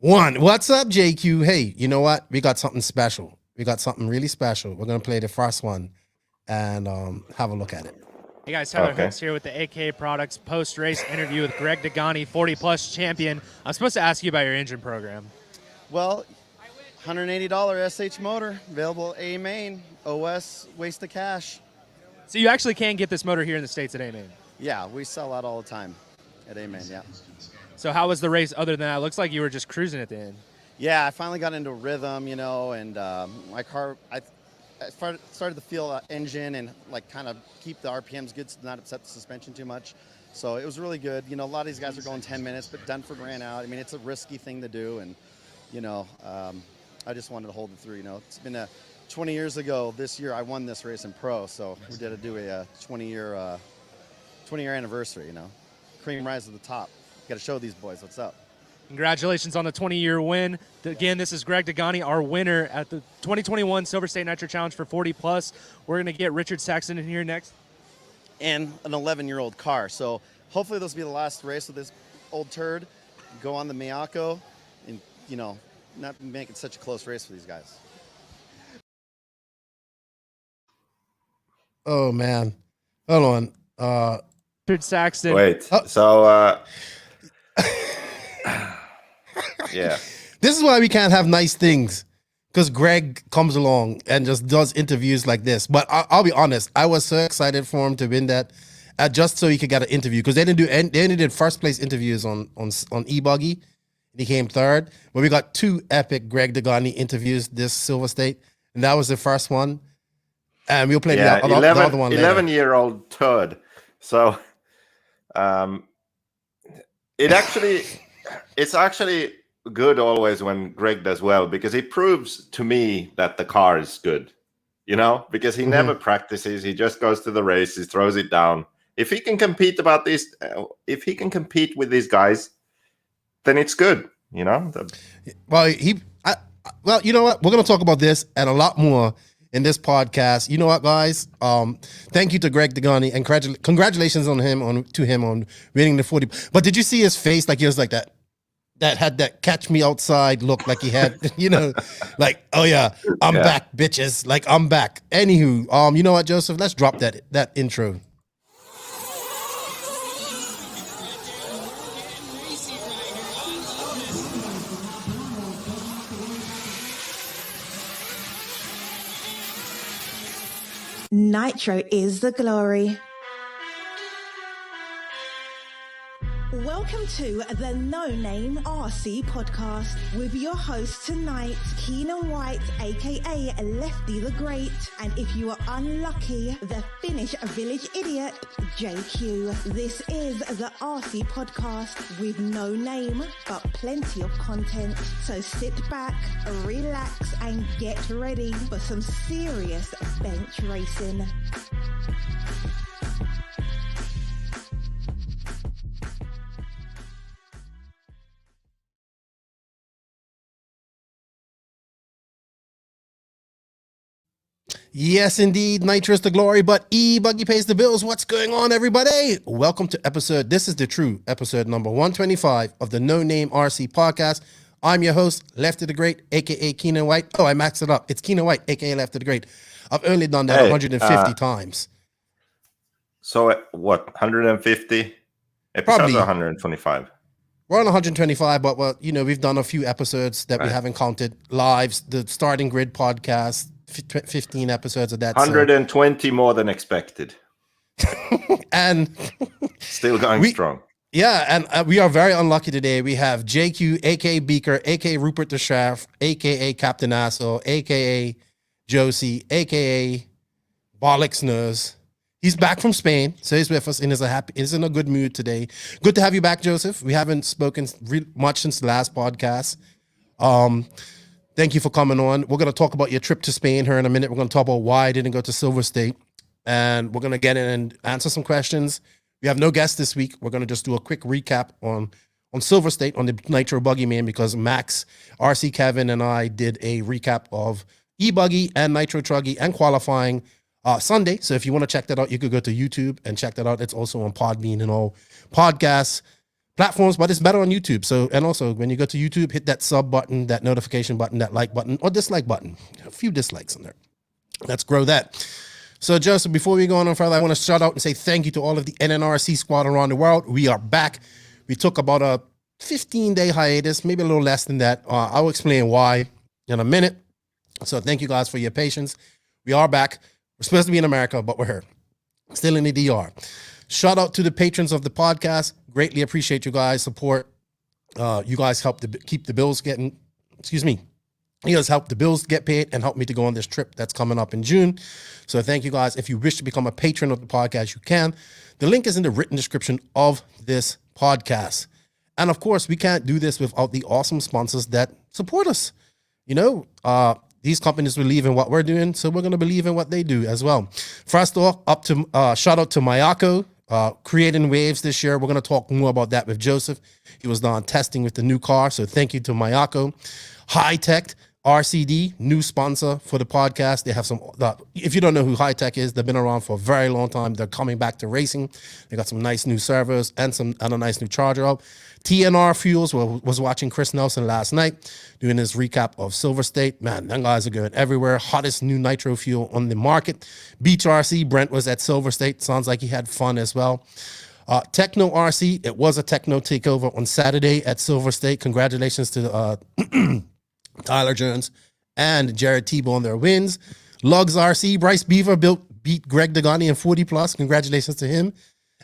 One. What's up, JQ? Hey, you know what? We got something special. We got something really special. We're gonna play the first one and have a look at it. Hey guys, Tyler Hooks here with the AKA Products post-race interview with Greg Degani, 40-plus champion. I'm supposed to ask you about your engine program. Well, $180 SH motor, available A Main, OS, waste of cash. So you actually can get this motor here in the States at A Main? Yeah, we sell out all the time at A Main, yeah. So how was the race other than that? It looks like you were just cruising at the end. Yeah, I finally got into rhythm, you know, and my car, I started to feel engine and like kind of keep the RPMs good, so not upset the suspension too much. So it was really good. You know, a lot of these guys are going 10 minutes, but Dunford ran out. I mean, it's a risky thing to do, and you know, I just wanted to hold it through. You know, it's been 20 years ago this year I won this race in pro, so we did do a 20-year anniversary. You know, cream rise to the top. Got to show these boys what's up. Congratulations on the 20-year win. Again, this is Greg Degani, our winner at the 2021 Silver State Nitro Challenge for 40+. We're going to get Richard Saxon in here next. And an 11-year-old car. So hopefully this will be the last race with this old turd. Go on the Miyako and, you know, not make it such a close race for these guys. Oh, man. Hold on. Richard Saxon. Wait, yeah. This is why we can't have nice things, because Greg comes along and just does interviews like this. But I'll be honest, I was so excited for him to win that, just so he could get an interview, because they only did first place interviews on Ebuggy, and he came third. But we got two epic Greg Degani interviews this Silver State, and that was the first one. And we'll play the other one later. 11-year-old turd. So, it's actually good always when Greg does well, because he proves to me that the car is good, you know, because he never practices. He just goes to the races, throws it down. If he can compete with these guys, then it's good, you know. Well, you know what? We're going to talk about this and a lot more in this podcast. You know what, guys? Thank you to Greg Degani, and congratulations to him on winning the 40. But did you see his face? Like he was like that had that catch me outside look, like he had, you know, like, oh yeah, I'm back, bitches. Like, I'm back. Anywho, you know what, Joseph? Let's drop that intro. Nitro is the glory. Welcome to the No Name RC podcast with your host tonight, Keenan White, aka Lefty the Great, and if you are unlucky, the Finnish village idiot, JQ. This is the RC podcast with no name, but plenty of content. So sit back, relax, and get ready for some serious bench racing. Yes, indeed. Nitro is the glory, but Ebuggy pays the bills. What's going on, everybody? Welcome to this is the true episode number 125 of the No Name RC podcast. I'm your host, Lefty the Great, aka Keenan White. Oh, I maxed it up. It's Keenan White, aka Lefty the Great. I've only done that 150 times. So what, 150 episodes? Probably 125. We're on 125, but well, you know, we've done a few episodes that we haven't counted. Lives, the Starting Grid podcast, 15 episodes of that. 120 more than expected. And still going strong. Yeah, and we are very unlucky today. We have JQ, aka Beaker, aka Rupert the Chef, aka Captain Asshole, aka Josie, aka Bollocks Nose. He's back from Spain, so he's with us and is in a good mood today. Good to have you back, Joseph. We haven't spoken much since the last podcast. Thank you for coming on. We're going to talk about your trip to Spain here in a minute. We're going to talk about why I didn't go to Silver State, and we're going to get in and answer some questions. We have no guests this week. We're going to just do a quick recap on Silver State on the Nitro Buggy Main, because Max, RC Kevin, and I did a recap of Ebuggy and Nitro Truggy and qualifying Sunday. So if you want to check that out, you could go to YouTube and check that out. It's also on Podbean and all podcast platforms, but it's better on YouTube. So, and also when you go to YouTube, hit that sub button, that notification button, that like button, or dislike button. A few dislikes in there. Let's grow that. So, Joseph, before we go on further, I want to shout out and say thank you to all of the NNRC squad around the world. We are back. We took about a 15-day hiatus, maybe a little less than that. I'll explain why in a minute. So thank you guys for your patience. We are back. We're supposed to be in America, but we're here. Still in the DR. Shout out to the patrons of the podcast. Greatly appreciate you guys' support. You guys help to keep the bills getting, you guys help the bills get paid and help me to go on this trip that's coming up in June. So thank you guys. If you wish to become a patron of the podcast, you can. The link is in the written description of this podcast. And of course, we can't do this without the awesome sponsors that support us. You know, these companies believe in what we're doing, so we're going to believe in what they do as well. First off, shout out to Mayako, creating waves this year. We're going to talk more about that with Joseph. He was on testing with the new car, so thank you to Mayako. Hitec RCD, new sponsor for the podcast. They have some, if you don't know who Hitec is, they've been around for a very long time. They're coming back to racing. They got some nice new servos and a nice new charger up. TNR Fuels was watching Chris Nelson last night doing his recap of Silver State. Man, them guys are going everywhere. Hottest new nitro fuel on the market. Beach RC, Brent was at Silver State. Sounds like he had fun as well. Tekno RC, it was a Tekno takeover on Saturday at Silver State. Congratulations to Tyler Jones and Jared Tebow on their wins. Lugs RC, Bryce Beaver beat Greg Degani in 40 plus. Congratulations to him.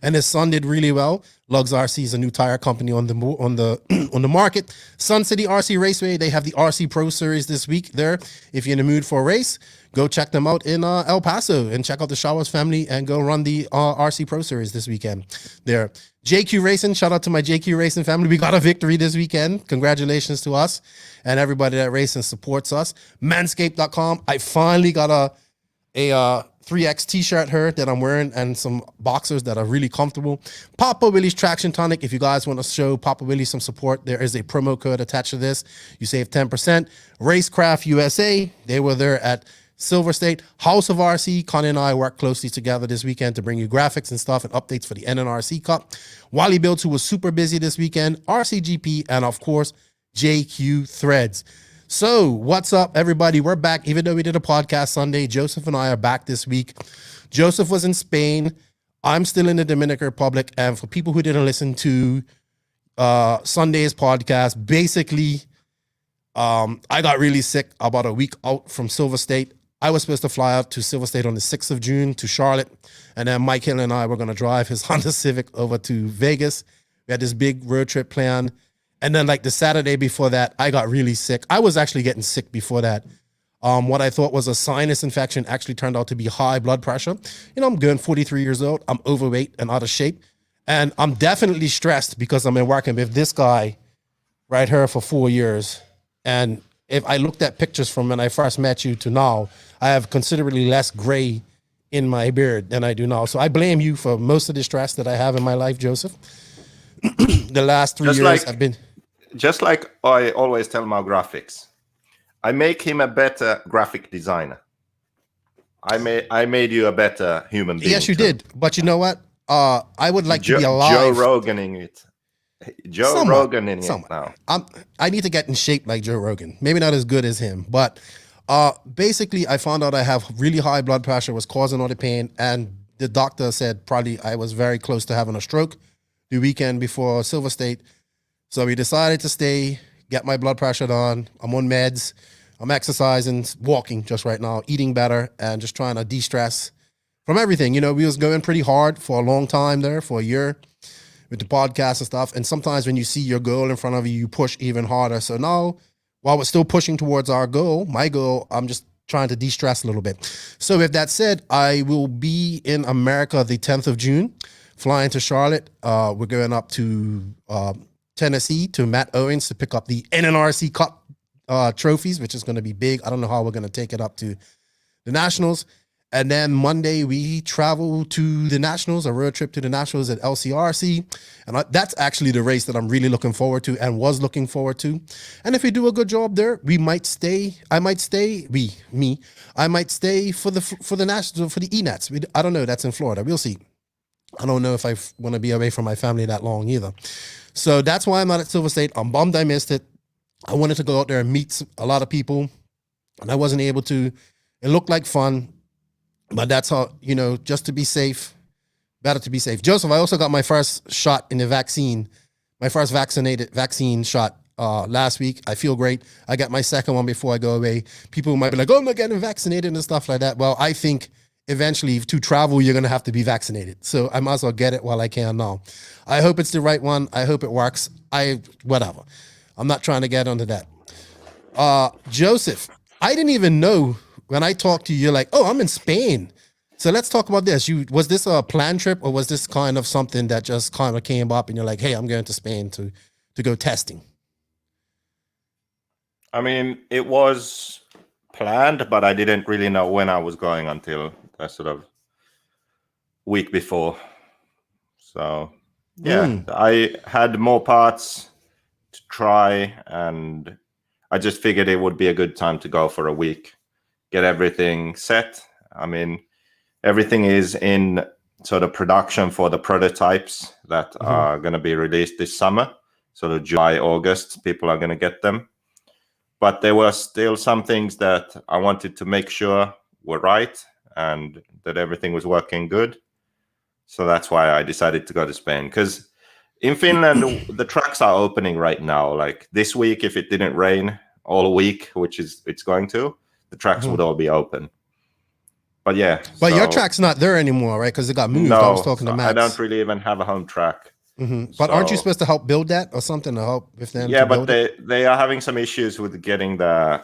And his son did really well. Lugs RC is a new tire company on the market. Sun City RC Raceway, they have the RC Pro Series this week there. If you're in the mood for a race, go check them out in El Paso and check out the Showers family and go run the RC Pro Series this weekend there. JQ Racing, shout out to my JQ Racing family. We got a victory this weekend. Congratulations to us and everybody that races and supports us. Manscaped.com, I finally got a 3X t-shirt here that I'm wearing and some boxers that are really comfortable. Papa Willie's Traction Tonic. If you guys want to show Papa Willie some support, there is a promo code attached to this. You save 10%. Racecraft USA, they were there at Silver State. House of RC, Connie and I worked closely together this weekend to bring you graphics and stuff and updates for the NNRC Cup. Wally Builds, who was super busy this weekend, RCGP, and of course, JQ Threads. So what's up, everybody? We're back. Even though we did a podcast Sunday, Joseph and I are back this week. Joseph was in Spain. I'm still in the Dominican Republic. And for people who didn't listen to Sunday's podcast, basically, I got really sick about a week out from Silver State. I was supposed to fly out to Silver State on the 6th of June to Charlotte. And then Mike Hill and I were going to drive his Honda Civic over to Vegas. We had this big road trip planned. And then like the Saturday before that, I got really sick. I was actually getting sick before that. What I thought was a sinus infection actually turned out to be high blood pressure. You know, I'm going 43 years old. I'm overweight and out of shape. And I'm definitely stressed because I've been working with this guy right here for 4 years. And if I looked at pictures from when I first met you to now, I have considerably less gray in my beard than I do now. So I blame you for most of the stress that I have in my life, Joseph. The last 3 years have been... Just like I always tell my graphics, I make him a better graphic designer. I made you a better human being. Yes, you did. But you know what? I would like to be alive. Joe Roganing it. Joe Roganing it now. I need to get in shape like Joe Rogan. Maybe not as good as him. But basically, I found out I have really high blood pressure, was causing all the pain. And the doctor said probably I was very close to having a stroke the weekend before Silver State. So we decided to stay, get my blood pressure down. I'm on meds. I'm exercising, walking just right now, eating better, and just trying to de-stress from everything. You know, we was going pretty hard for a long time there, for a year, with the podcast and stuff. And sometimes when you see your goal in front of you, you push even harder. So now, while we're still pushing towards our goal, my goal, I'm just trying to de-stress a little bit. So with that said, I will be in America the 10th of June, flying to Charlotte. We're going up to... Tennessee to Matt Owens to pick up the NNRC Cup trophies, which is going to be big. I don't know how we're going to take it up to the Nationals. And then Monday, we travel to the Nationals, a road trip to the Nationals at LCRC. And that's actually the race that I'm really looking forward to and was looking forward to. And if we do a good job there, we might stay. I might stay. I might stay for the Nationals, for the ENATs. I don't know. That's in Florida. We'll see. I don't know if I want to be away from my family that long either. So that's why I'm not at Silver State. I'm bummed I missed it. I wanted to go out there and meet a lot of people, and I wasn't able to. It looked like fun, but that's how, just to be safe, better to be safe. Joseph, I also got my first shot in the vaccine, my first vaccine shot last week. I feel great. I got my second one before I go away. People might be like, oh, I'm not getting vaccinated and stuff like that. Well, I think eventually to travel, you're going to have to be vaccinated. So I might as well get it while I can now. I hope it's the right one. I hope it works. Whatever. I'm not trying to get onto that. Joseph, I didn't even know when I talked to you, you're like, oh, I'm in Spain. So let's talk about this. Was this a planned trip, or was this kind of something that just kind of came up and you're like, hey, I'm going to Spain to go testing? I mean, it was planned, but I didn't really know when I was going until a sort of week before. So yeah, I had more parts to try, and I just figured it would be a good time to go for a week, get everything set. I mean, everything is in sort of production for the prototypes that are going to be released this summer. Sort of July, August, people are going to get them. But there were still some things that I wanted to make sure were right and that everything was working good. So that's why I decided to go to Spain. Because in Finland, the tracks are opening right now. Like this week, if it didn't rain all week, which it's going to, the tracks would all be open. But yeah. But your track's not there anymore, right? Because it got moved. No, I was talking to Max. I don't really even have a home track. But aren't you supposed to help build that or something to help with them? Yeah, but they are having some issues with getting the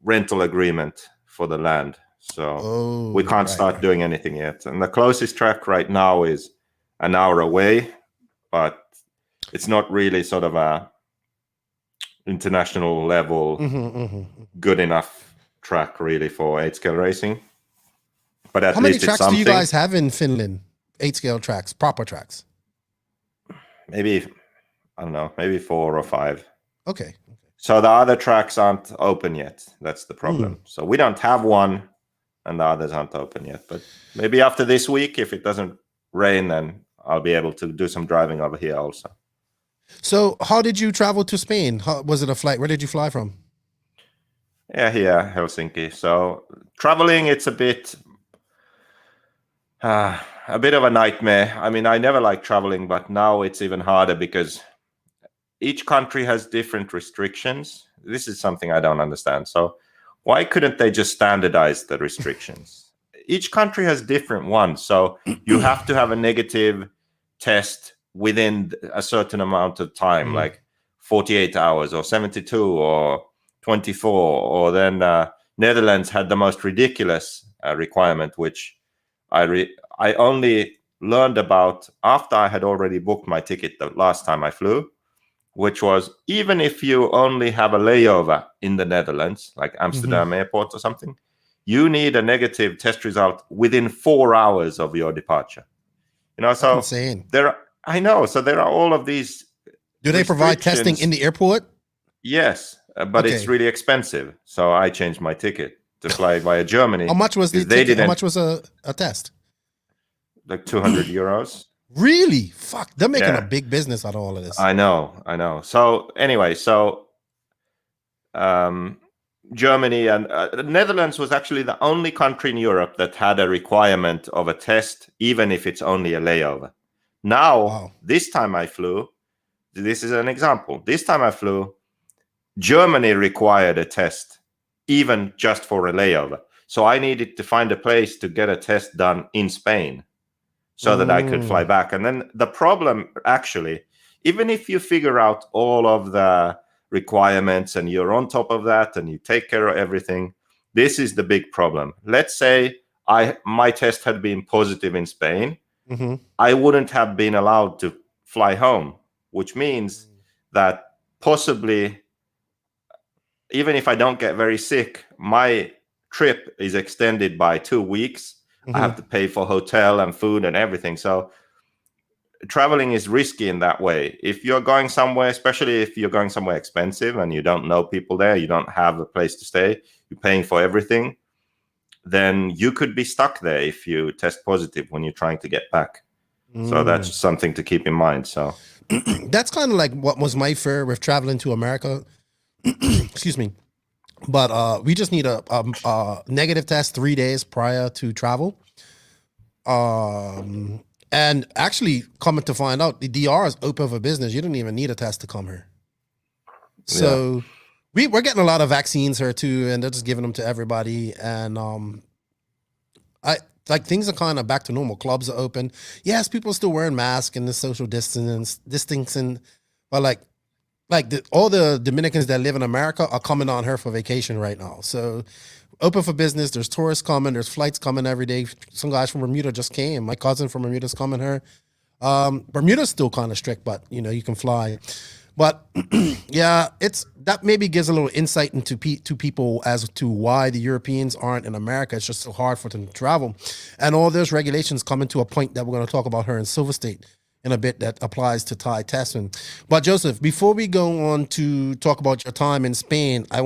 rental agreement for the land. So we can't start doing anything yet. And the closest track right now is an hour away, but it's not really sort of a international level good enough track really for 8-scale racing. But at how many least tracks it's something. do you guys have in Finland? 8-scale tracks, proper tracks? Maybe, I don't know, maybe 4 or 5. Okay. So the other tracks aren't open yet. That's the problem. So we don't have one, and the others aren't open yet. But maybe after this week, if it doesn't rain, then I'll be able to do some driving over here also. So how did you travel to Spain? Was it a flight? Where did you fly from? Yeah, here, Helsinki. So traveling, it's a bit of a nightmare. I mean, I never liked traveling, but now it's even harder because each country has different restrictions. This is something I don't understand. So why couldn't they just standardize the restrictions? Each country has different ones. So you have to have a negative test within a certain amount of time, like 48 hours or 72 or 24. Or then Netherlands had the most ridiculous requirement, which I only learned about after I had already booked my ticket the last time I flew, which was even if you only have a layover in the Netherlands, like Amsterdam airport or something, you need a negative test result within 4 hours of your departure. So that's insane. I know. So there are all of these. Do they provide testing in the airport? Yes, but it's really expensive. So I changed my ticket to fly via Germany. How much was the ticket? How much was a test? Like 200 euros. Really? Fuck, they're making a big business out of all of this. I know. So anyway, Germany and Netherlands was actually the only country in Europe that had a requirement of a test, even if it's only a layover. Now, this time I flew, this is an example. This time I flew, Germany required a test, even just for a layover. So I needed to find a place to get a test done in Spain so that I could fly back. And then the problem, actually, even if you figure out all of the requirements and you're on top of that and you take care of everything, this is the big problem. Let's say my test had been positive in Spain. I wouldn't have been allowed to fly home, which means that possibly, even if I don't get very sick, my trip is extended by 2 weeks. I have to pay for hotel and food and everything. So traveling is risky in that way. If you're going somewhere, especially if you're going somewhere expensive and you don't know people there, you don't have a place to stay, you're paying for everything, then you could be stuck there if you test positive when you're trying to get back. So that's something to keep in mind. So that's kind of like what was my fear with traveling to America. Excuse me. But we just need a negative test 3 days prior to travel. And actually, coming to find out, the DR is open for business. You don't even need a test to come here. So we're getting a lot of vaccines here too, and they're just giving them to everybody. And I like things are kind of back to normal. Clubs are open. Yes, people are still wearing masks and the social distancing, but all the Dominicans that live in America are coming on here for vacation right now. So open for business. There's tourists coming. There's flights coming every day. Some guys from Bermuda just came. My cousin from Bermuda's coming here. Bermuda's still kind of strict, but you can fly. But yeah, that maybe gives a little insight into to people as to why the Europeans aren't in America. It's just so hard for them to travel, and all those regulations come into a point that we're going to talk about here in Silver State in a bit that applies to Thai testing. But Joseph, before we go on to talk about your time in Spain, I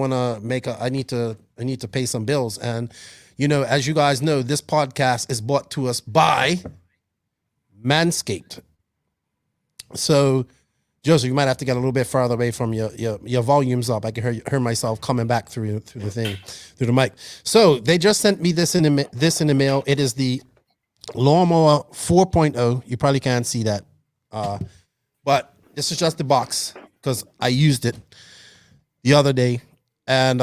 need to pay some bills. And as you guys know, this podcast is brought to us by Manscaped. So Joseph, you might have to get a little bit farther away from your volumes up. I can hear myself coming back through the mic. So they just sent me this in the mail. It is the Lawnmower 4.0. You probably can't see that, but this is just the box because I used it the other day. And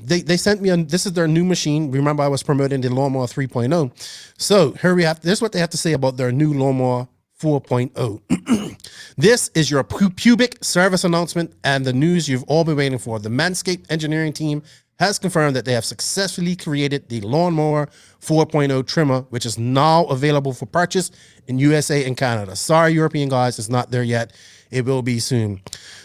they sent me this is their new machine. Remember, I was promoting the Lawnmower 3.0. So here this is what they have to say about their new Lawnmower 4.0. This is your pubic service announcement and the news you've all been waiting for. The Manscaped engineering team has confirmed that they have successfully created the Lawnmower 4.0 trimmer, which is now available for purchase in USA and Canada. Sorry, European guys, it's not there yet. It will be soon.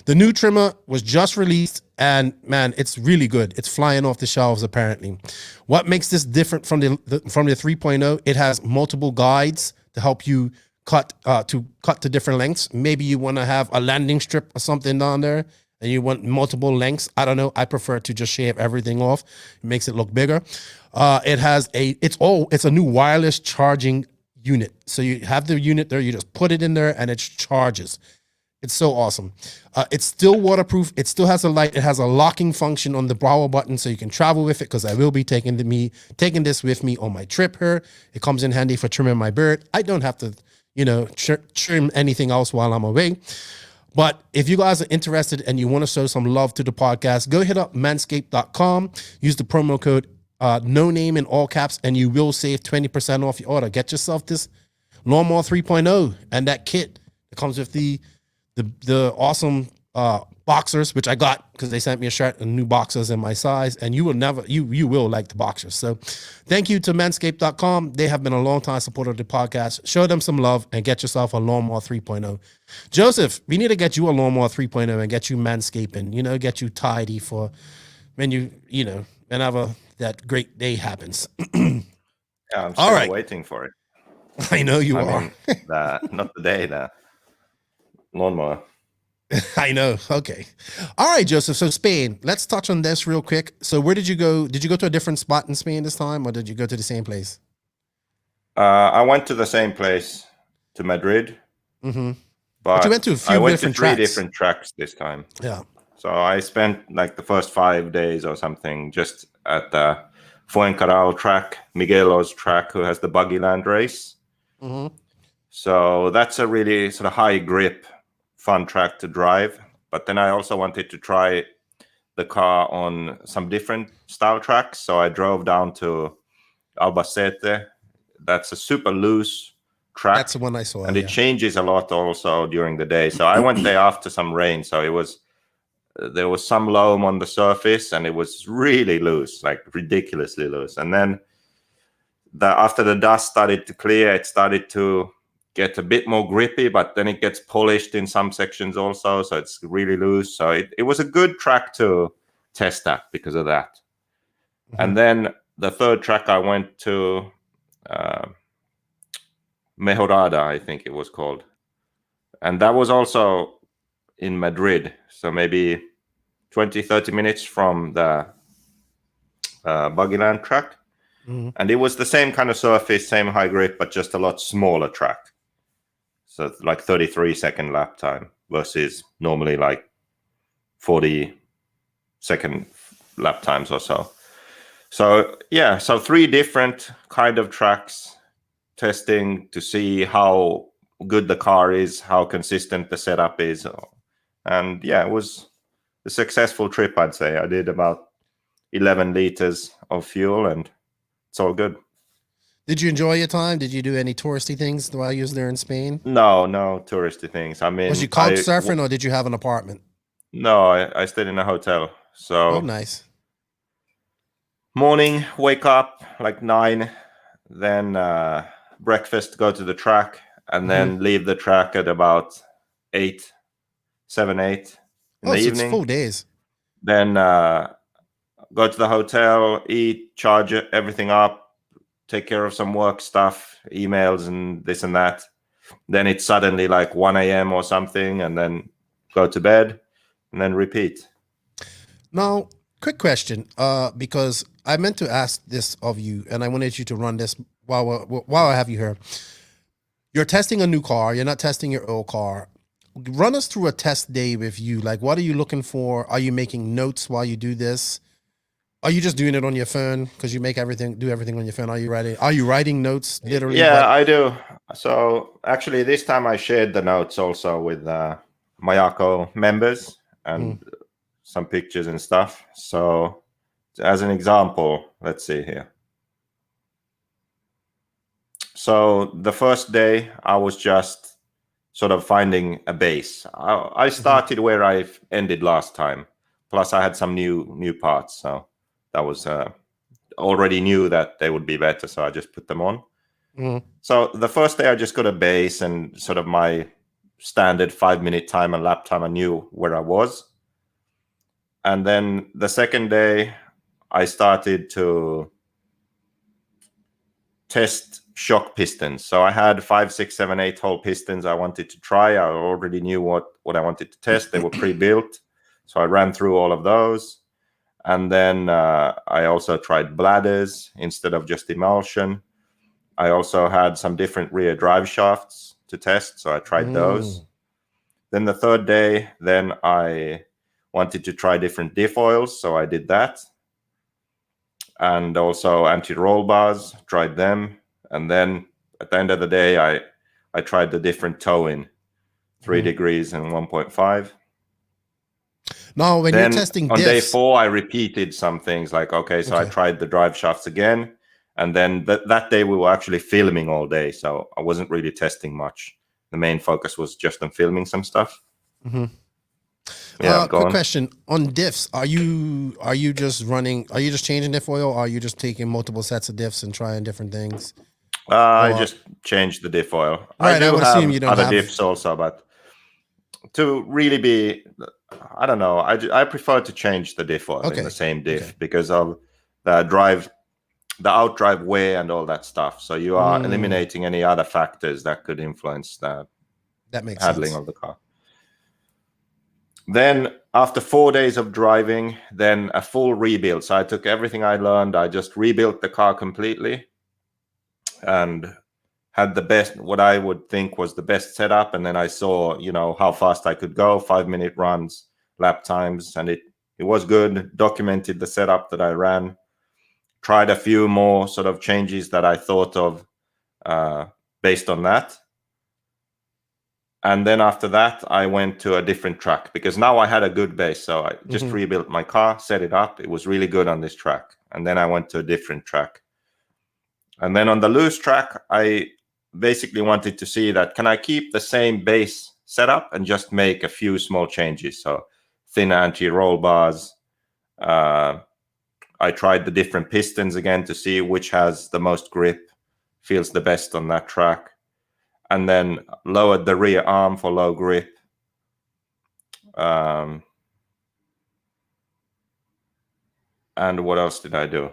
The new trimmer was just released, and man, it's really good. It's flying off the shelves, apparently. What makes this different from the 3.0? It has multiple guides to help you cut to different lengths. Maybe you want to have a landing strip or something down there and you want multiple lengths. I don't know. I prefer to just shave everything off. It makes it look bigger. It's a new wireless charging unit. So you have the unit there, you just put it in there and it charges. It's so awesome. It's still waterproof. It still has a light. It has a locking function on the power button so you can travel with it, because I will be taking this with me on my trip here. It comes in handy for trimming my beard. I don't have to trim anything else while I'm away. But if you guys are interested and you want to show some love to the podcast, go hit up manscaped.com, use the promo code no name in all caps, and you will save 20% off your order. Get yourself this Lawnmower 3.0 and that kit that comes with the awesome boxers, which I got because they sent me a shirt and new boxers in my size, and you will like the boxers. So thank you to manscaped.com. They have been a long time supporter of the podcast. Show them some love and get yourself a Lawnmower 3.0. Joseph, we need to get you a Lawnmower 3.0 and get you manscaping, get you tidy for when whenever that great day happens. Yeah, I'm still waiting for it. I know you are. Not the day, the lawnmower. I know. Okay. All right, Joseph. So Spain, let's touch on this real quick. So where did you go? Did you go to a different spot in Spain this time, or did you go to the same place? I went to the same place, to Madrid. Mm-hmm. But you went to three different tracks this time. Yeah. So I spent like the first 5 days or something just at the Fuencarral track, Miguelo's track, who has the Buggy Land race. Mm-hmm. So that's a really sort of high grip, fun track to drive. But then I also wanted to try the car on some different style tracks. So I drove down to Albacete. That's a super loose track. That's the one I saw. And it changes a lot also during the day. So I went there after some rain. So there was some loam on the surface and it was really loose, like ridiculously loose. And then after the dust started to clear, it started to get a bit more grippy, but then it gets polished in some sections also. So it's really loose. So it was a good track to test at because of that. Mm-hmm. And then the third track I went to, Mejorada, I think it was called. And that was also in Madrid. So maybe 20, 30 minutes from the Buggy Land track. And it was the same kind of surface, same high grip, but just a lot smaller track. So like 33-second lap time versus normally like 40-second lap times or so. So yeah, so 3 different kind of tracks testing to see how good the car is, how consistent the setup is. And yeah, it was a successful trip, I'd say. I did about 11 liters of fuel and it's all good. Did you enjoy your time? Did you do any touristy things while you was there in Spain? No touristy things. I mean, Was you couch surfing or did you have an apartment? No, I stayed in a hotel. So oh, nice. Morning, wake up like 9, then breakfast, go to the track, and then leave the track at about 8 in the evening. It's full days. Then go to the hotel, eat, charge everything up, take care of some work stuff, emails and this and that. Then it's suddenly like 1 a.m. or something, and then go to bed and then repeat. Now, quick question, because I meant to ask this of you, and I wanted you to run this while I have you here. You're testing a new car. You're not testing your old car. Run us through a test day with you. Like, what are you looking for? Are you making notes while you do this? Are you just doing it on your phone because you do everything on your phone? Are you writing notes literally? Yeah, I do. So actually, this time I shared the notes also with Mayako members and some pictures and stuff. So as an example, let's see here. So the first day I was just sort of finding a base. I started where I ended last time. Plus I had some new parts. So that was already knew that they would be better. So I just put them on. So the first day I just got a base and sort of my standard 5-minute time and lap time. I knew where I was. And then the second day I started to test shock pistons. So I had 5, 6, 7, 8 hole pistons I wanted to try. I already knew what I wanted to test. They were pre-built. So I ran through all of those. And then I also tried bladders instead of just emulsion. I also had some different rear drive shafts to test. So I tried those. Then the third day, then I wanted to try different diff oils. So I did that. And also anti-roll bars, tried them. And then at the end of the day, I tried the different toe-in, 3 degrees and 1.5. No, when then you're testing on diffs, day 4, I repeated some things like, I tried the drive shafts again. And then that day we were actually filming all day. So I wasn't really testing much. The main focus was just on filming some stuff. Yeah, quick question on diffs. Are you just changing diff oil, or are you just taking multiple sets of diffs and trying different things? I just changed the diff oil. Right, I do would have assume you don't other have diffs also, but to really be, I don't know. I prefer to change the diff oil in the same diff because of the outdrive wear and all that stuff. So you are eliminating any other factors that could influence that makes handling sense. of the car. Then after 4 days of driving, then a full rebuild. So I took everything I learned. I just rebuilt the car completely and had the best, what I would think was the best setup. And then I saw, how fast I could go, 5-minute runs, lap times. And it was good. Documented the setup that I ran. Tried a few more sort of changes that I thought of based on that. And then after that, I went to a different track because now I had a good base. So I just rebuilt my car, set it up. It was really good on this track. And then I went to a different track. And then on the loose track, I basically wanted to see that, can I keep the same base setup and just make a few small changes? So thinner anti-roll bars. I tried the different pistons again to see which has the most grip, feels the best on that track. And then lowered the rear arm for low grip. And what else did I do?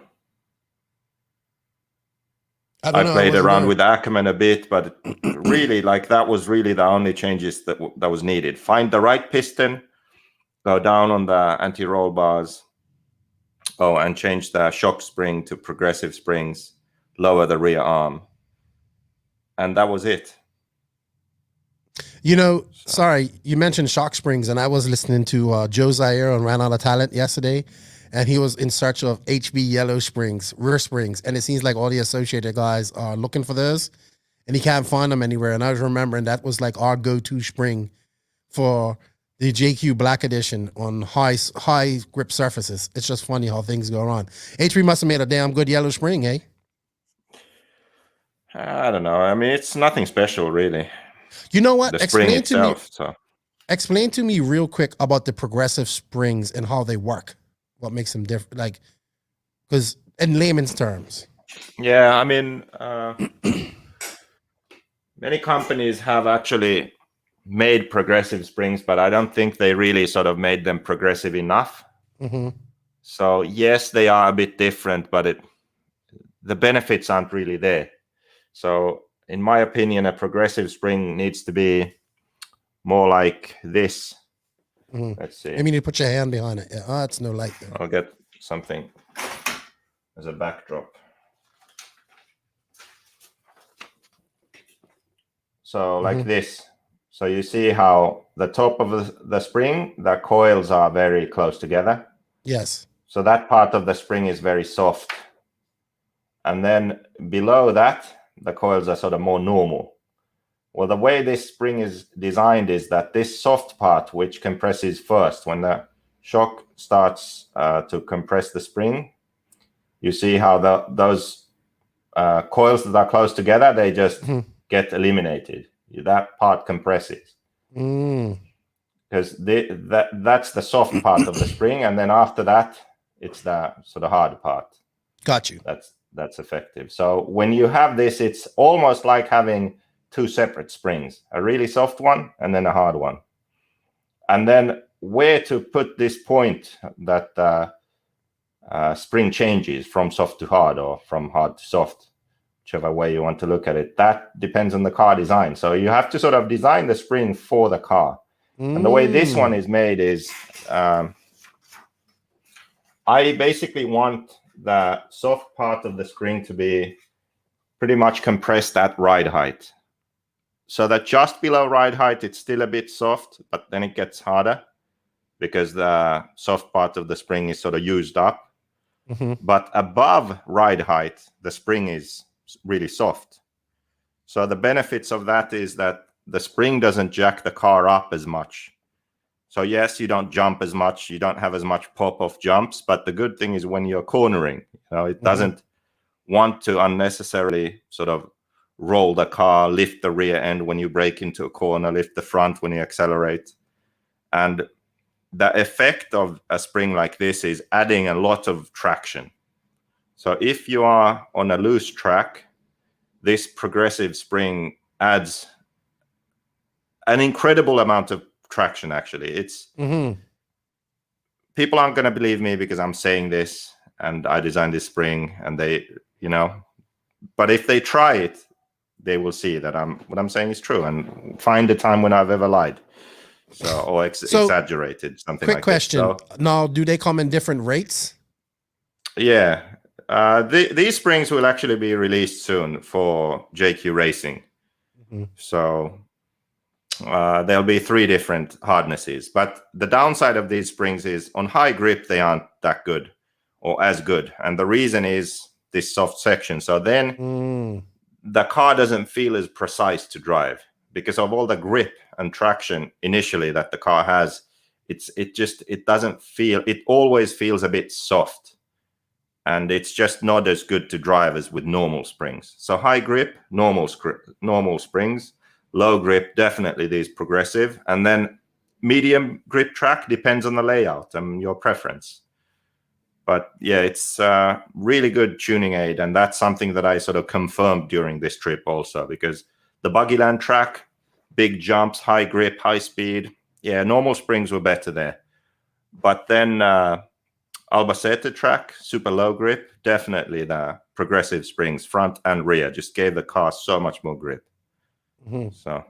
I played around with Ackerman a bit, but really, that was really the only changes that was needed. Find the right piston, go down on the anti-roll bars, Oh, and change the shock spring to progressive springs, lower the rear arm. And that was it. You know, sorry, you mentioned shock springs, and I was listening to Joe Zaire on Ran Out of Talent yesterday, and he was in search of HB yellow springs, rear springs, and it seems like all the associated guys are looking for those, and he can't find them anywhere. And I was remembering that was like our go-to spring for the JQ Black Edition on high grip surfaces. It's just funny how things go on. H3 must have made a damn good yellow spring, eh? I don't know. I mean, it's nothing special, really. You know what? The spring itself. Explain to me real quick about the progressive springs and how they work. What makes them different? Like, because in layman's terms. Yeah, I mean, many companies have actually made progressive springs, but I don't think they really sort of made them progressive enough. Mm-hmm. So yes, they are a bit different, but the benefits aren't really there. So in my opinion, a progressive spring needs to be more like this. Mm-hmm. Let's see. I mean, you put your hand behind it. Yeah. Oh, it's no light there. I'll get something as a backdrop. So like this. So you see how the top of the spring, the coils are very close together. Yes. So that part of the spring is very soft. And then below that, the coils are sort of more normal. Well, the way this spring is designed is that this soft part, which compresses first, when the shock starts to compress the spring, you see how those coils that are close together, they just get eliminated. That part compresses. Because that's the soft part of the spring. And then after that, it's the sort of hard part. Got you. That's effective. So when you have this, it's almost like having two separate springs, a really soft one and then a hard one. And then where to put this point that spring changes from soft to hard or from hard to soft, whichever way you want to look at it, that depends on the car design. So you have to sort of design the spring for the car. And the way this one is made is I basically want the soft part of the spring to be pretty much compressed at ride height. So that just below ride height, it's still a bit soft, but then it gets harder because the soft part of the spring is sort of used up. But above ride height, the spring is really soft. So the benefits of that is that the spring doesn't jack the car up as much. So yes, you don't jump as much, you don't have as much pop-off jumps, but the good thing is when you're cornering, it doesn't want to unnecessarily sort of roll the car, lift the rear end when you brake into a corner, lift the front when you accelerate. And the effect of a spring like this is adding a lot of traction. So if you are on a loose track, this progressive spring adds an incredible amount of traction. Actually, it's people aren't going to believe me because I'm saying this and I designed this spring and they, but if they try it, they will see that what I'm saying is true and find the time when I've ever lied. So, or exaggerated, something like that. Quick question. So, now, do they come in different rates? Yeah. These springs will actually be released soon for JQ Racing. So there'll be 3 different hardnesses. But the downside of these springs is on high grip, they aren't that good or as good. And the reason is this soft section. So then the car doesn't feel as precise to drive because of all the grip and traction initially that the car has. It doesn't feel, it always feels a bit soft. And it's just not as good to drive as with normal springs. So high grip, normal springs. Low grip, definitely these progressive. And then medium grip track depends on the layout and your preference. But yeah, it's a really good tuning aid. And that's something that I sort of confirmed during this trip also, because the Buggyland track, big jumps, high grip, high speed. Yeah, normal springs were better there. But then Albacete track, super low grip, definitely the progressive springs, front and rear, just gave the car so much more grip. So,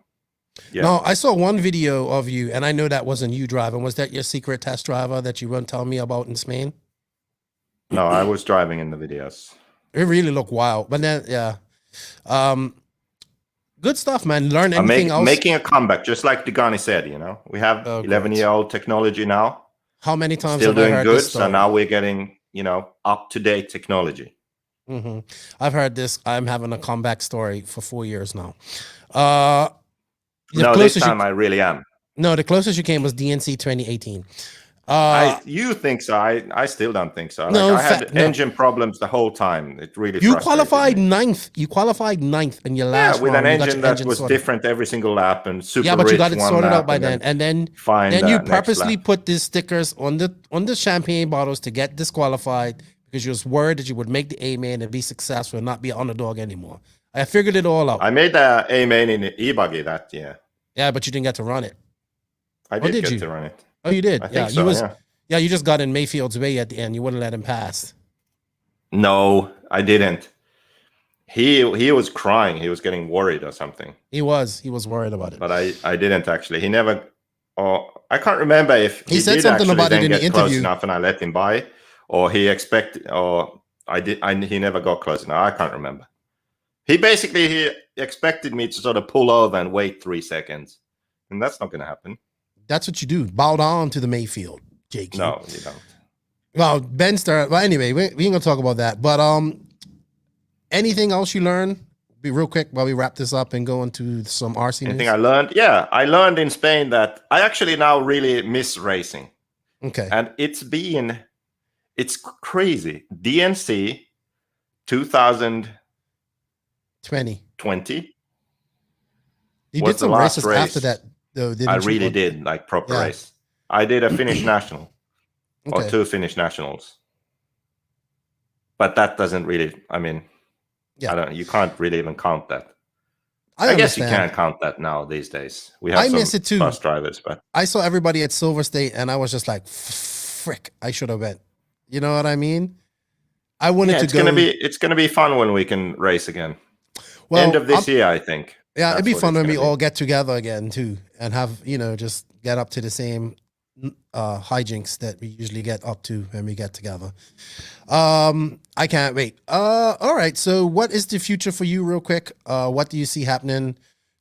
yeah. No, I saw one video of you, and I know that wasn't you driving. Was that your secret test driver that you wouldn't tell me about in Spain? No, I was driving in the videos. It really looked wild. But then, yeah. Good stuff, man. Learn I'm anything else? making a comeback, just like Degani said, you know. We have 11-year-old technology now. How many times Still have I doing heard good, this story? so now we're getting, you know, up-to-date technology. I've heard this. I'm having a comeback story for 4 years now. No, this time I really am. No, the closest you came was DNC 2018. You think so? I still don't think so. Like, No, I had engine problems the whole time. It really you frustrated qualified me. ninth. You qualified ninth in your last with round. an engine that was sorted. different every single lap and super Yeah, but you rich got it one sorted lap out by then. And then you next purposely lap. put these stickers on the champagne bottles to get disqualified because you was worried that you would make the A main and be successful and not be an underdog anymore. I figured it all out. I made the A main in the Ebuggy that year. Yeah, but you didn't get to run it. I did get to run it. Oh, you did? I think so, yeah. Yeah, you just got in Mayfield's way at the end. You wouldn't let him pass. No, I didn't. He was crying. He was getting worried or something. He was worried about it. But I didn't actually. He never. Oh, I can't remember if he said something about it in the close interview enough and I let him by, or he expected, or I did. He never got close enough. I can't remember. He expected me to sort of pull over and wait 3 seconds, and that's not going to happen. That's what you do. Bow down to the Mayfield, JQ. No, you don't. Well, Ben started. Well, anyway, we ain't gonna talk about that. But anything else you learned? Be real quick while we wrap this up and go into some RC Anything news. I learned? Yeah, I learned in Spain that I actually now really miss racing. Okay. And it's crazy. DNC 2020. You was did some the last races race after that, though. Didn't I you? really did, like proper race. I did a Finnish national or 2 Finnish nationals. But that doesn't really, I mean, you can't really even count that. I guess you can't count that now these days. We have miss it too. Bus drivers, but I saw everybody at Silver State and I was just like, frick, I should have went. You know what I mean? I wanted to go. It's gonna be fun when we can race again. Well, end of this year, I think. Yeah, it'd be fun when we all get together again too, and have just get up to the same hijinks that we usually get up to when we get together. I can't wait. All right. So, what is the future for you, real quick? What do you see happening?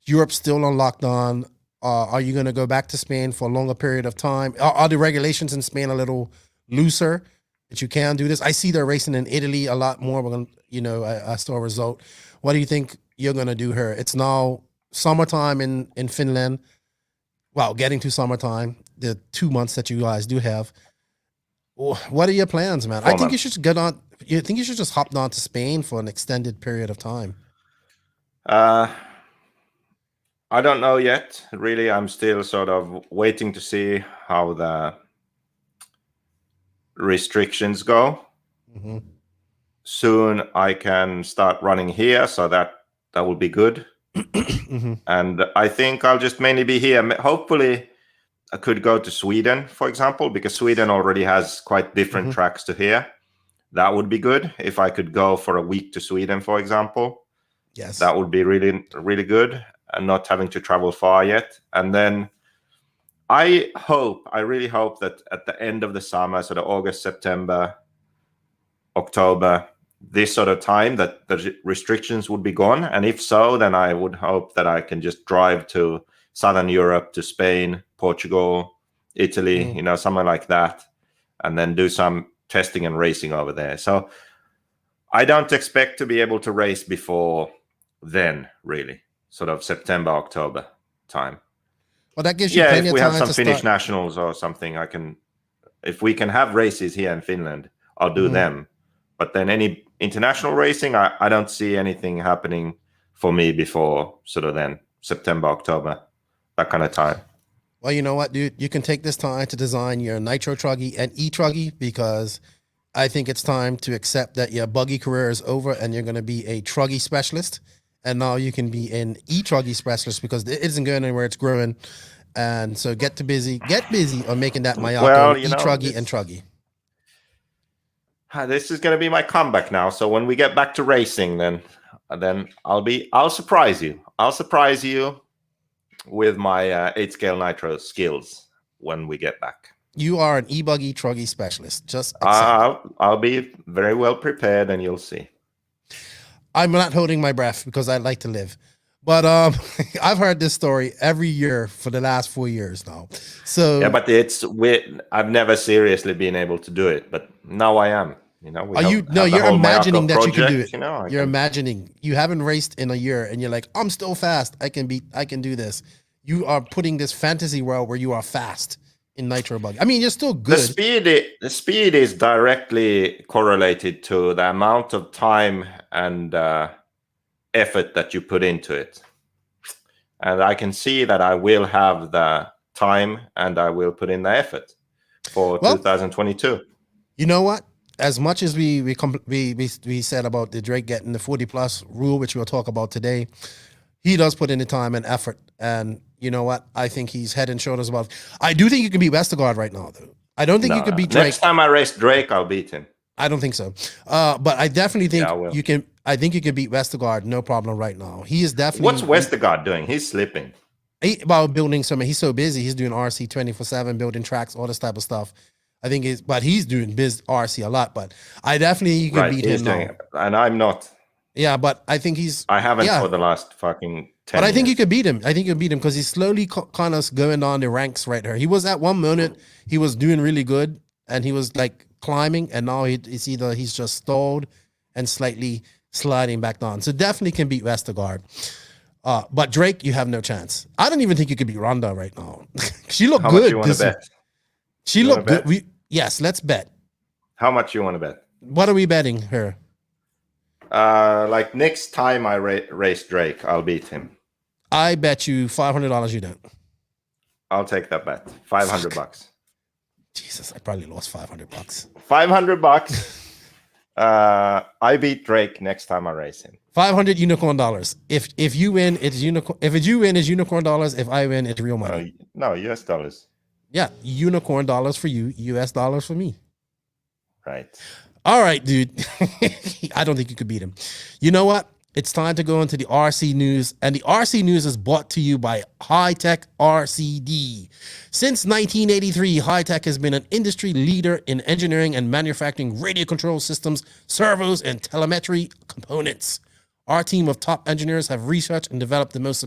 Europe's still on lockdown. Are you going to go back to Spain for a longer period of time? Are the regulations in Spain a little looser that you can do this? I see they're racing in Italy a lot more. We're gonna, I saw a result. What do you think you're gonna do here? It's now summertime in Finland. Well, getting to summertime, the 2 months that you guys do have. What are your plans, man? I think you should get on. You think you should just hop down to Spain for an extended period of time? I don't know yet. Really, I'm still sort of waiting to see how the restrictions go. Mm-hmm. Soon I can start running here, so that will be good. Mm-hmm. And I think I'll just mainly be here. Hopefully I could go to Sweden, for example, because Sweden already has quite different tracks to here. That would be good if I could go for a week to Sweden, for example. Yes, that would be really, really good, and not having to travel far yet. And then I really hope that at the end of the summer, so the August, September, October, this sort of time, that the restrictions would be gone. And if so, then I would hope that I can just drive to Southern Europe, to Spain, Portugal, Italy, somewhere like that, and then do some testing and racing over there. So I don't expect to be able to race before then, really, sort of September, October time. Well, that gives you plenty if of we time have some to Finnish start. nationals or something, if we can have races here in Finland, I'll do them. But then any international racing, I don't see anything happening for me before sort of then September, October, that kind of time. Well, you know what, dude? You can take this time to design your Nitro Truggy and E-Truggy, because I think it's time to accept that your buggy career is over and you're going to be a Truggy specialist. And now you can be an E-Truggy specialist, because it isn't going anywhere, it's growing. And so get busy on making that Mayako E-Truggy and Truggy. This is going to be my comeback now. So when we get back to racing, then I'll surprise you. I'll surprise you with my 8-scale nitro skills when we get back. You are an Ebuggy Truggy specialist. Just accept it. I'll be very well prepared, and you'll see. I'm not holding my breath because I like to live. But I've heard this story every year for the last 4 years now. So Yeah, but it's weird. I've never seriously been able to do it, but now I am. You know, you're imagining that you can do it. You know, you're imagining. You haven't raced in a year, and you're like, I'm still fast. I can do this. You are putting this fantasy world where you are fast in Nitro Buggy. I mean, you're still good. The speed is directly correlated to the amount of time and effort that you put into it. And I can see that I will have the time and I will put in the effort for 2022. You know what? As much as we said about the Drake getting the 40+ rule, which we'll talk about today, he does put in the time and effort. And you know what? I think he's head and shoulders above. I do think you can beat Westergaard right now, though. I don't think you can beat Drake. Next time I race Drake, I'll beat him. I don't think so. But I definitely think you can. I think you can beat Westergaard, no problem right now. He is definitely. What's Westergaard doing? He's slipping. About building something. He's so busy. He's doing RC 24/7, building tracks, all this type of stuff. I think he's doing biz RC a lot. But I definitely you can beat him now. And I'm not. Yeah, but I think I haven't for the last fucking 10 But I think years. you could beat him. I think you beat him because he's slowly kind of going down the ranks right here. He was at one moment, he was doing really good and he was like climbing, and now it's either he's just stalled and slightly sliding back down. So definitely can beat Westergaard. But Drake, you have no chance. I don't even think you could beat Ronda right now. She looked good. How much you want to bet? She looked good. Yes, let's bet. How much you want to bet? What are we betting her? Like next time I race Drake, I'll beat him. I bet you $500 you don't. I'll take that bet. $500. Jesus, I probably lost $500. $500. I beat Drake next time I race him. 500 unicorn dollars. If you win, it's unicorn. If you win, it's unicorn dollars. If I win, it's real money. No, US dollars. Yeah, unicorn dollars for you, US dollars for me. Right. All right, dude. I don't think you could beat him. You know what? It's time to go into the RC news, and the RC news is brought to you by Hitec RCD. Since 1983, Hitec has been an industry leader in engineering and manufacturing radio control systems, servos, and telemetry components. Our team of top engineers have researched and developed the most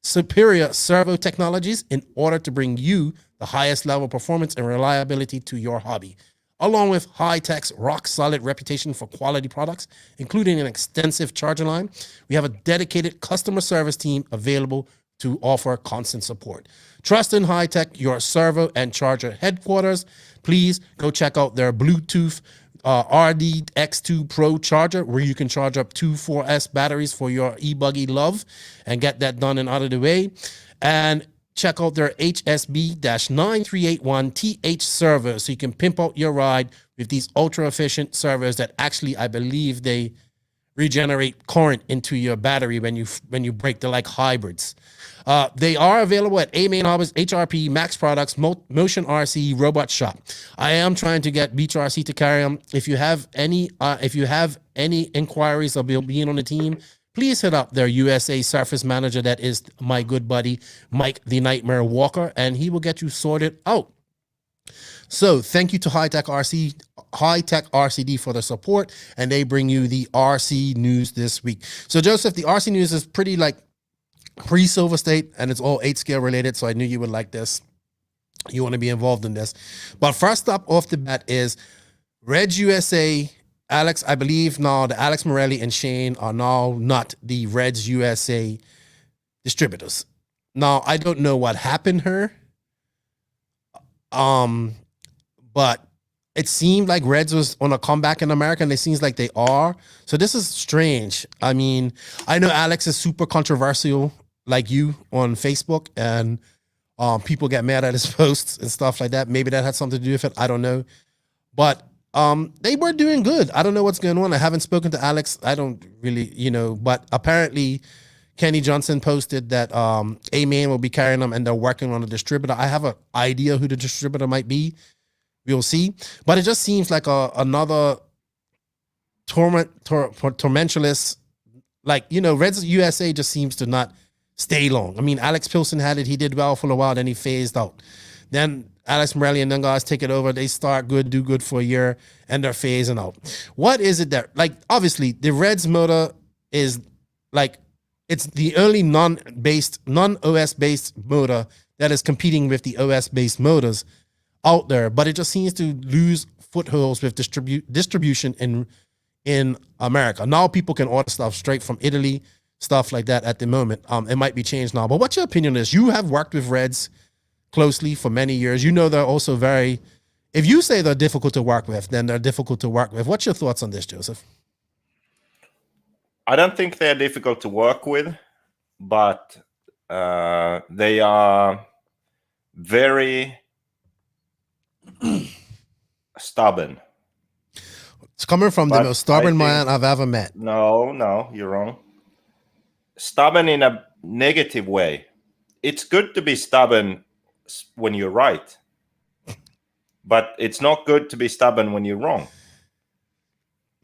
superior servo technologies in order to bring you the highest level of performance and reliability to your hobby. Along with Hitec's rock-solid reputation for quality products, including an extensive charger line, we have a dedicated customer service team available to offer constant support. Trust in Hitec, your servo and charger headquarters. Please go check out their Bluetooth RDX2 Pro charger, where you can charge up 2 4S batteries for your Ebuggy love and get that done and out of the way. And check out their HSB-9381TH servers so you can pimp out your ride with these ultra efficient servers that actually, I believe, they regenerate current into your battery when you break. They're like hybrids. They are available at A-Main Harbors, HRP, Max Products, Motion RC, Robot Shop. I am trying to get Beach RC to carry them. If you have any inquiries about being on the team, please hit up their USA surface manager. That is my good buddy, Mike the Nightmare Walker, and he will get you sorted out. So thank you to Hitec RCD for the support, and they bring you the RC news this week. So Joseph, the RC news is pretty like pre-Silver State, and it's all 8 scale related, so I knew you would like this. You want to be involved in this. But first up off the bat is Reds USA. Alex, I believe now the Alex Morelli and Shane are now not the Reds USA distributors. Now, I don't know what happened here. But it seemed like Reds was on a comeback in America, and it seems like they are. So this is strange. I mean, I know Alex is super controversial like you on Facebook, and people get mad at his posts and stuff like that. Maybe that had something to do with it. I don't know. But they were doing good. I don't know what's going on. I haven't spoken to Alex. I don't really, but apparently Kenny Johnson posted that A-Man will be carrying them and they're working on a distributor. I have an idea who the distributor might be. We'll see. But it just seems like another tormentless, Reds USA just seems to not stay long. I mean, Alex Pilson had it. He did well for a while. Then he phased out. Then Alex Morelli and them guys take it over. They start good, do good for a year, and they're phasing out. What is it that, like, obviously the Reds motor is like, it's the only non-OS based motor that is competing with the OS based motors out there, but it just seems to lose footholds with distribution in America. Now people can order stuff straight from Italy, stuff like that at the moment. It might be changed now, but what's your opinion on this? You have worked with Reds closely for many years. You know they're also very, if you say they're difficult to work with, then they're difficult to work with. What's your thoughts on this, Joseph? I don't think they're difficult to work with, but they are very stubborn. It's coming from the most stubborn man I've ever met. No, you're wrong. Stubborn in a negative way. It's good to be stubborn when you're right, but it's not good to be stubborn when you're wrong.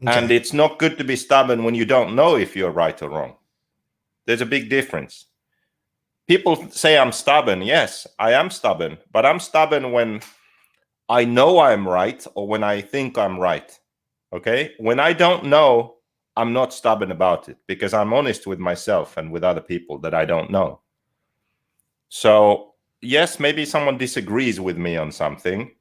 Okay. And it's not good to be stubborn when you don't know if you're right or wrong. There's a big difference. People say I'm stubborn. Yes, I am stubborn, but I'm stubborn when I know I'm right or when I think I'm right. Okay? When I don't know, I'm not stubborn about it because I'm honest with myself and with other people that I don't know. So, yes, maybe someone disagrees with me on something,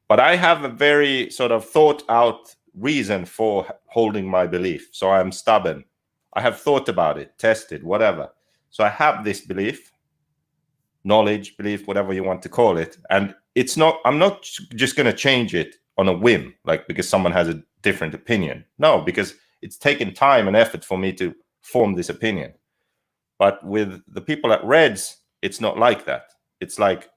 but I have a very sort of thought out reason for holding my belief. So I'm stubborn. I have thought about it, tested, whatever. So I have this belief, knowledge, belief, whatever you want to call it. And it's not, I'm not just going to change it on a whim, like because someone has a different opinion. No, because it's taken time and effort for me to form this opinion. But with the people at Reds, it's not like that. It's like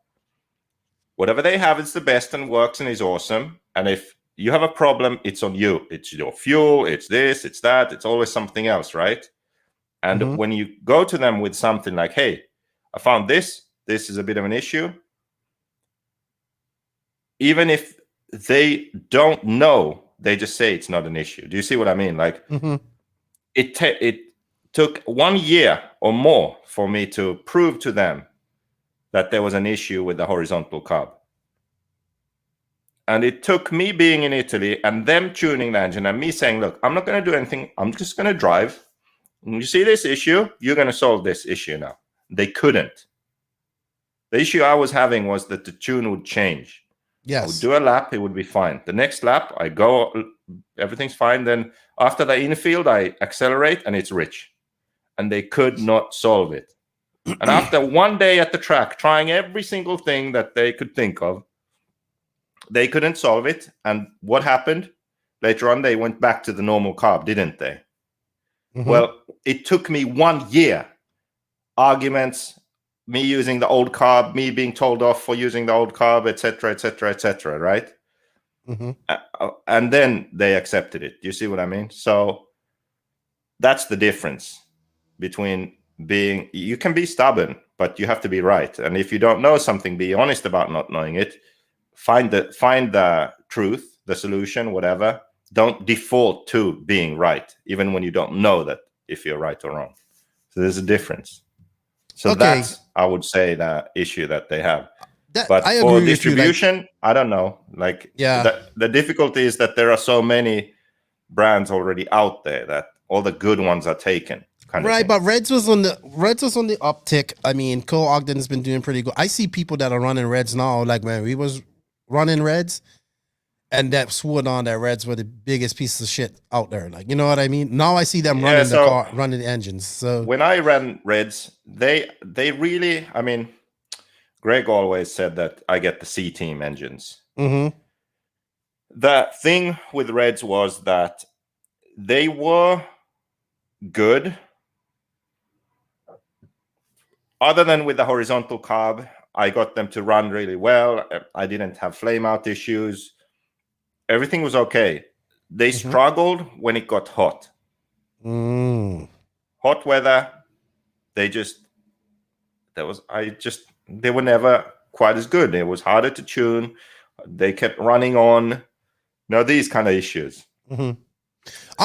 whatever they have is the best and works and is awesome. And if you have a problem, it's on you. It's your fuel, it's this, it's that, it's always something else, right? And when you go to them with something like, hey, I found this is a bit of an issue. Even if they don't know, they just say it's not an issue. Do you see what I mean? Like it took 1 year or more for me to prove to them that there was an issue with the horizontal carb. And it took me being in Italy and them tuning the engine and me saying, look, I'm not going to do anything. I'm just going to drive. When you see this issue, you're going to solve this issue now. They couldn't. The issue I was having was that the tune would change. Yes. I would do a lap, it would be fine. The next lap, I go, everything's fine. Then after the infield, I accelerate and it's rich. And they could not solve it. And after 1 day at the track, trying every single thing that they could think of, they couldn't solve it. And what happened? Later on, they went back to the normal carb, didn't they? Well, it took me 1 year. Arguments, me using the old carb, me being told off for using the old carb, etc., right? And then they accepted it. Do you see what I mean? So that's the difference between being, you can be stubborn, but you have to be right. And if you don't know something, be honest about not knowing it. Find the truth, the solution, whatever. Don't default to being right, even when you don't know that if you're right or wrong. So there's a difference. So that's, I would say, the issue that they have. But for distribution, I don't know. Like, the difficulty is that there are so many brands already out there that all the good ones are taken. Right, but Reds was on the uptick. I mean, Cole Ogden's been doing pretty good. I see people that are running Reds now, like, man, we was running Reds, and that swore on that Reds were the biggest piece of shit out there. Like, you know what I mean? Now I see them running the car, running the engines. So when I ran Reds, they really, I mean, Greg always said that I get the C team engines. The thing with Reds was that they were good. Other than with the horizontal carb, I got them to run really well. I didn't have flame out issues. Everything was okay. They struggled when it got hot. Hot weather, they were never quite as good. It was harder to tune. They kept running on. These kind of issues. I've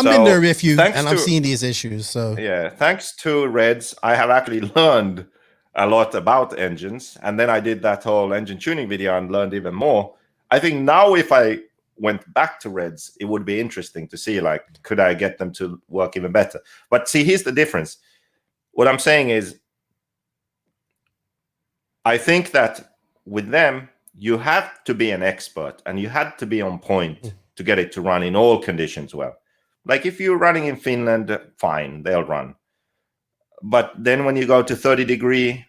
been there with you, and I've seen these issues. So yeah, thanks to Reds, I have actually learned a lot about engines, and then I did that whole engine tuning video and learned even more. I think now if I went back to Reds, it would be interesting to see, like, could I get them to work even better? But see, here's the difference. What I'm saying is, I think that with them, you have to be an expert and you had to be on point to get it to run in all conditions well. Like if you're running in Finland, fine, they'll run. But then when you go to 30-degree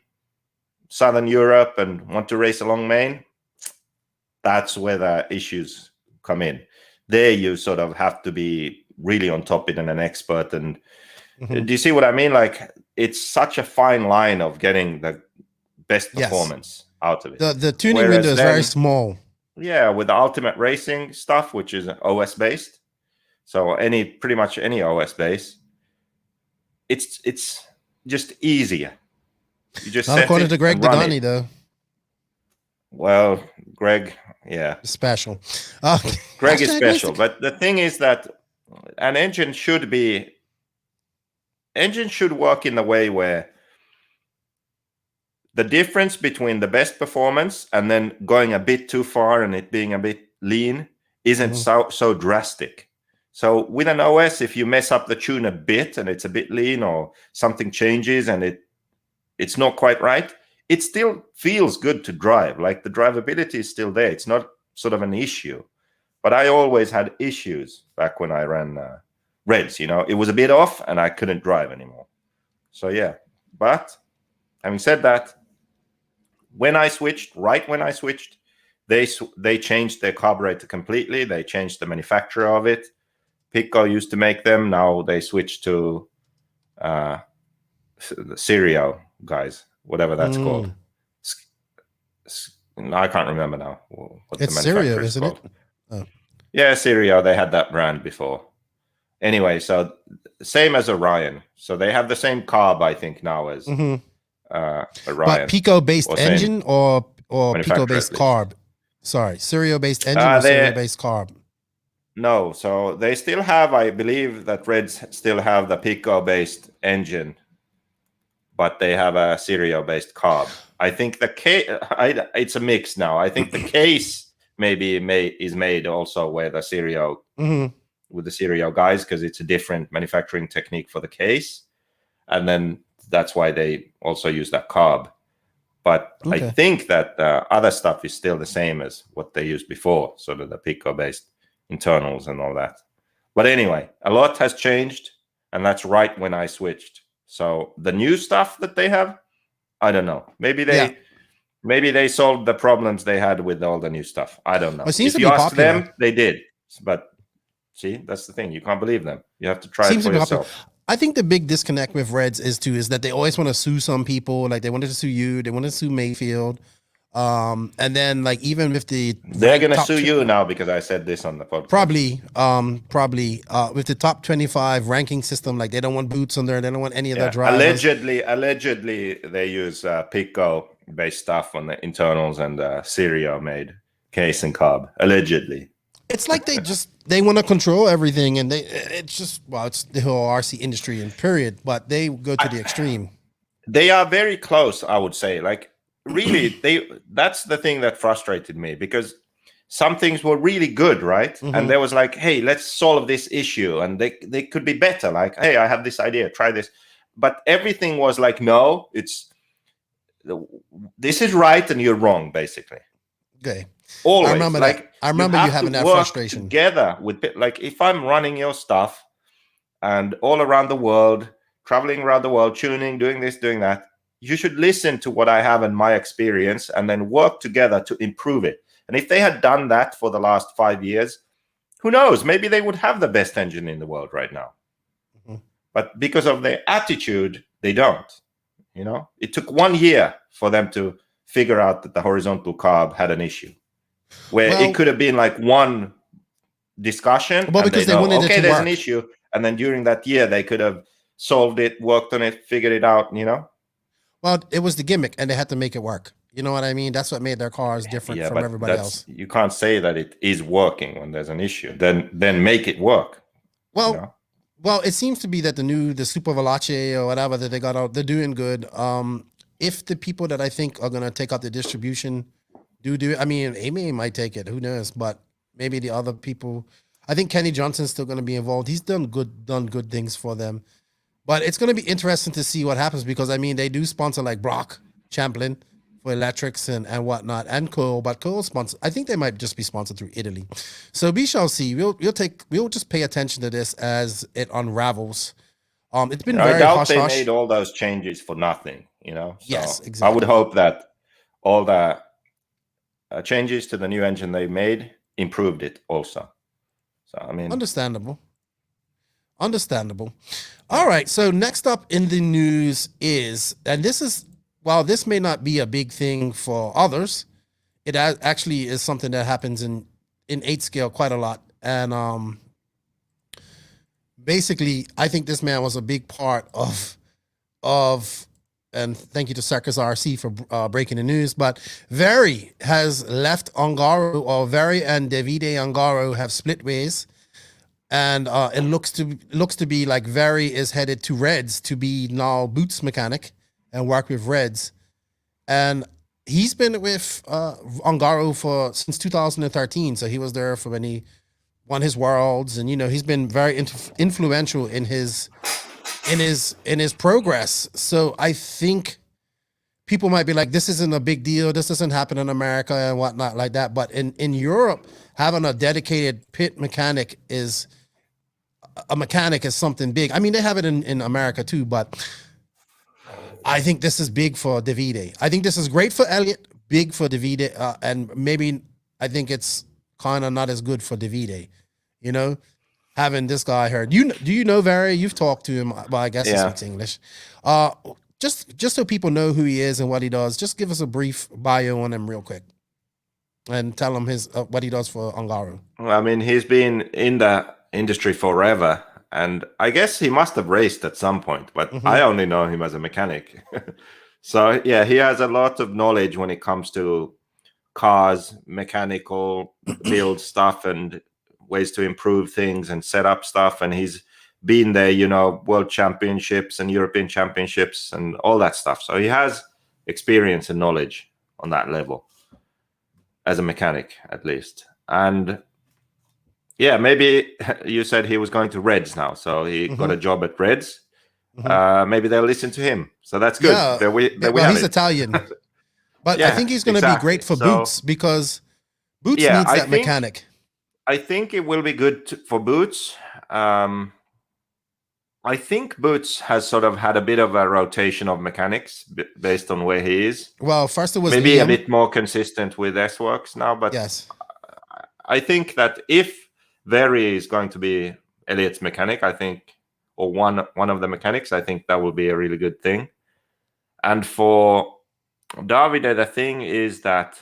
Southern Europe and want to race along Main, that's where the issues come in. There you sort of have to be really on top of it and an expert. And do you see what I mean? Like, it's such a fine line of getting the best performance out of it. The tuning window is very small. Yeah, with the Ultimate Racing stuff, which is OS based, so pretty much any OS base, it's just easier. You just not according to Greg Degani, though. Well, Greg, yeah, special. Greg is special, but the thing is that an engine should work in the way where the difference between the best performance and then going a bit too far and it being a bit lean isn't so drastic. So with an OS, if you mess up the tune a bit and it's a bit lean or something changes and it's not quite right, it still feels good to drive. Like the drivability is still there. It's not sort of an issue. But I always had issues back when I ran Reds. You know, it was a bit off and I couldn't drive anymore. So yeah, but having said that, when I switched, they changed their carburetor completely. They changed the manufacturer of it. Pico used to make them. Now they switched to the Serio guys, whatever that's called. I can't remember now. What it's Serio, isn't it? Oh. Yeah, Serio. They had that brand before. Anyway, so same as Orion. So they have the same carb, I think, now as Orion. But Pico-based engine or Pico-based carb? Sorry, Serio-based engine or Serio-based carb? No, so they still have, I believe that Reds still have the Pico-based engine, but they have a Serio-based carb. I think it's a mix now. I think the case is made also with a Serio, with the Serio guys, because it's a different manufacturing technique for the case. And then that's why they also use that carb. But I think that the other stuff is still the same as what they used before, sort of the Pico-based internals and all that. But anyway, a lot has changed, and that's right when I switched. So the new stuff that they have, I don't know. Maybe they solved the problems they had with all the new stuff. I don't know. If you ask them, they did. But see, that's the thing. You can't believe them. You have to try it for yourself. I think the big disconnect with Reds is that they always want to sue some people. Like they wanted to sue you, they wanted to sue Maifield, and then like even with they're gonna sue you now because I said this on the podcast. Probably with the top 25 ranking system, like they don't want boots on there, they don't want any of that drivers. Allegedly, they use Pico-based stuff on the internals and Serio made case and carb. Allegedly. It's like they want to control everything, and it's the whole RC industry in period, but they go to the extreme. They are very close, I would say. Like really, that's the thing that frustrated me, because some things were really good, right? And there was like, hey, let's solve this issue, and they could be better. Like, hey, I have this idea, try this. But everything was like, no, this is right and you're wrong, basically. Okay. Always. I remember that. I remember you having that frustration. Together with, like, if I'm running your stuff and all around the world, traveling around the world, tuning, doing this, doing that, you should listen to what I have in my experience and then work together to improve it. And if they had done that for the last 5 years, who knows? Maybe they would have the best engine in the world right now. But because of their attitude, they don't. You know, it took 1 year for them to figure out that the horizontal carb had an issue, where it could have been like one discussion. Well, because they wanted it to there's work. An issue, and then during that year they could have solved it, worked on it, figured it out. You know. Well, it was the gimmick, and they had to make it work. You know what I mean? That's what made their cars different from everybody else. You can't say that it is working when there's an issue. Then make it work. Well. You know? Well, it seems to be that the Super Veloce or whatever that they got out, they're doing good. if the people that I think are gonna take out the distribution do it, I mean, Amy might take it. Who knows? But maybe the other people. I think Kenny Johnson's still gonna be involved. He's done good things for them. But it's gonna be interesting to see what happens because I mean they do sponsor like Brock Champlin for electrics and whatnot, and Cole, but Cole sponsor. I think they might just be sponsored through Italy. So we shall see. We'll just pay attention to this as it unravels. It's been very I doubt hush they hush. made all those changes for nothing, you know. So Yes, exactly. I would hope that all the changes to the new engine they made improved it also. So I mean, Understandable. All right. So next up in the news is, and this is, while this may not be a big thing for others, it actually is something that happens in 8 scale quite a lot. And basically, I think this man was a big part of, and thank you to Circus RC for breaking the news, but Very has left Ongaro, or Very and Davide Ongaro have split ways. And it looks to be like Very is headed to Reds to be now boots mechanic and work with Reds. And he's been with Ongaro since 2013. So he was there for when he won his worlds, and he's been very influential in his progress. So I think people might be like, this isn't a big deal. This doesn't happen in America and whatnot like that. But in Europe, having a dedicated pit mechanic is something big. I mean, they have it in America too, but I think this is big for Davide. I think this is great for Elliott, big for Davide, and maybe I think it's kind of not as good for Davide, having this guy heard. Do you know Very? You've talked to him, well, I guess he speaks English. Just so people know who he is and what he does, just give us a brief bio on him real quick and tell him what he does for Ongaro. Well, I mean, he's been in the industry forever, and I guess he must have raced at some point, but I only know him as a mechanic. So yeah, he has a lot of knowledge when it comes to cars, mechanical build stuff, and ways to improve things and set up stuff. And he's been there, world championships and European championships and all that stuff. So he has experience and knowledge on that level as a mechanic, at least. And yeah, maybe you said he was going to Reds now, so he got a job at Reds. Maybe they'll listen to him, so that's good. Yeah, he's Italian, but I think he's going to be great for Boots, because Boots needs that mechanic. I think it will be good for Boots. I think Boots has sort of had a bit of a rotation of mechanics based on where he is. Well, first it was maybe Liam. A bit more consistent with S-Works now, but yes, I think that if Very is going to be Elliott's mechanic, I think, or one of the mechanics, I think that will be a really good thing. And for Davide, the thing is that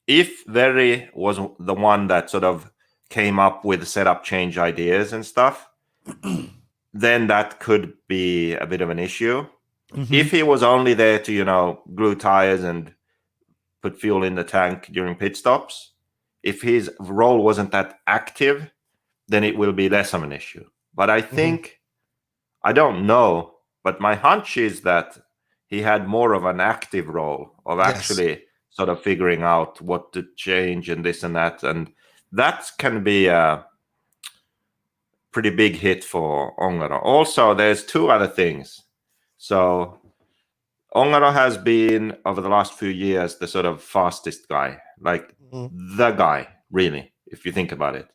if Very was the one that sort of came up with setup change ideas and stuff, then that could be a bit of an issue. If he was only there to, glue tires and put fuel in the tank during pit stops, if his role wasn't that active, then it will be less of an issue. But I think, I don't know, but my hunch is that he had more of an active role of actually sort of figuring out what to change and this and that. And that can be a pretty big hit for Ongaro. Also, there's 2 other things. So Ongaro has been, over the last few years, the sort of fastest guy, like the guy, really, if you think about it.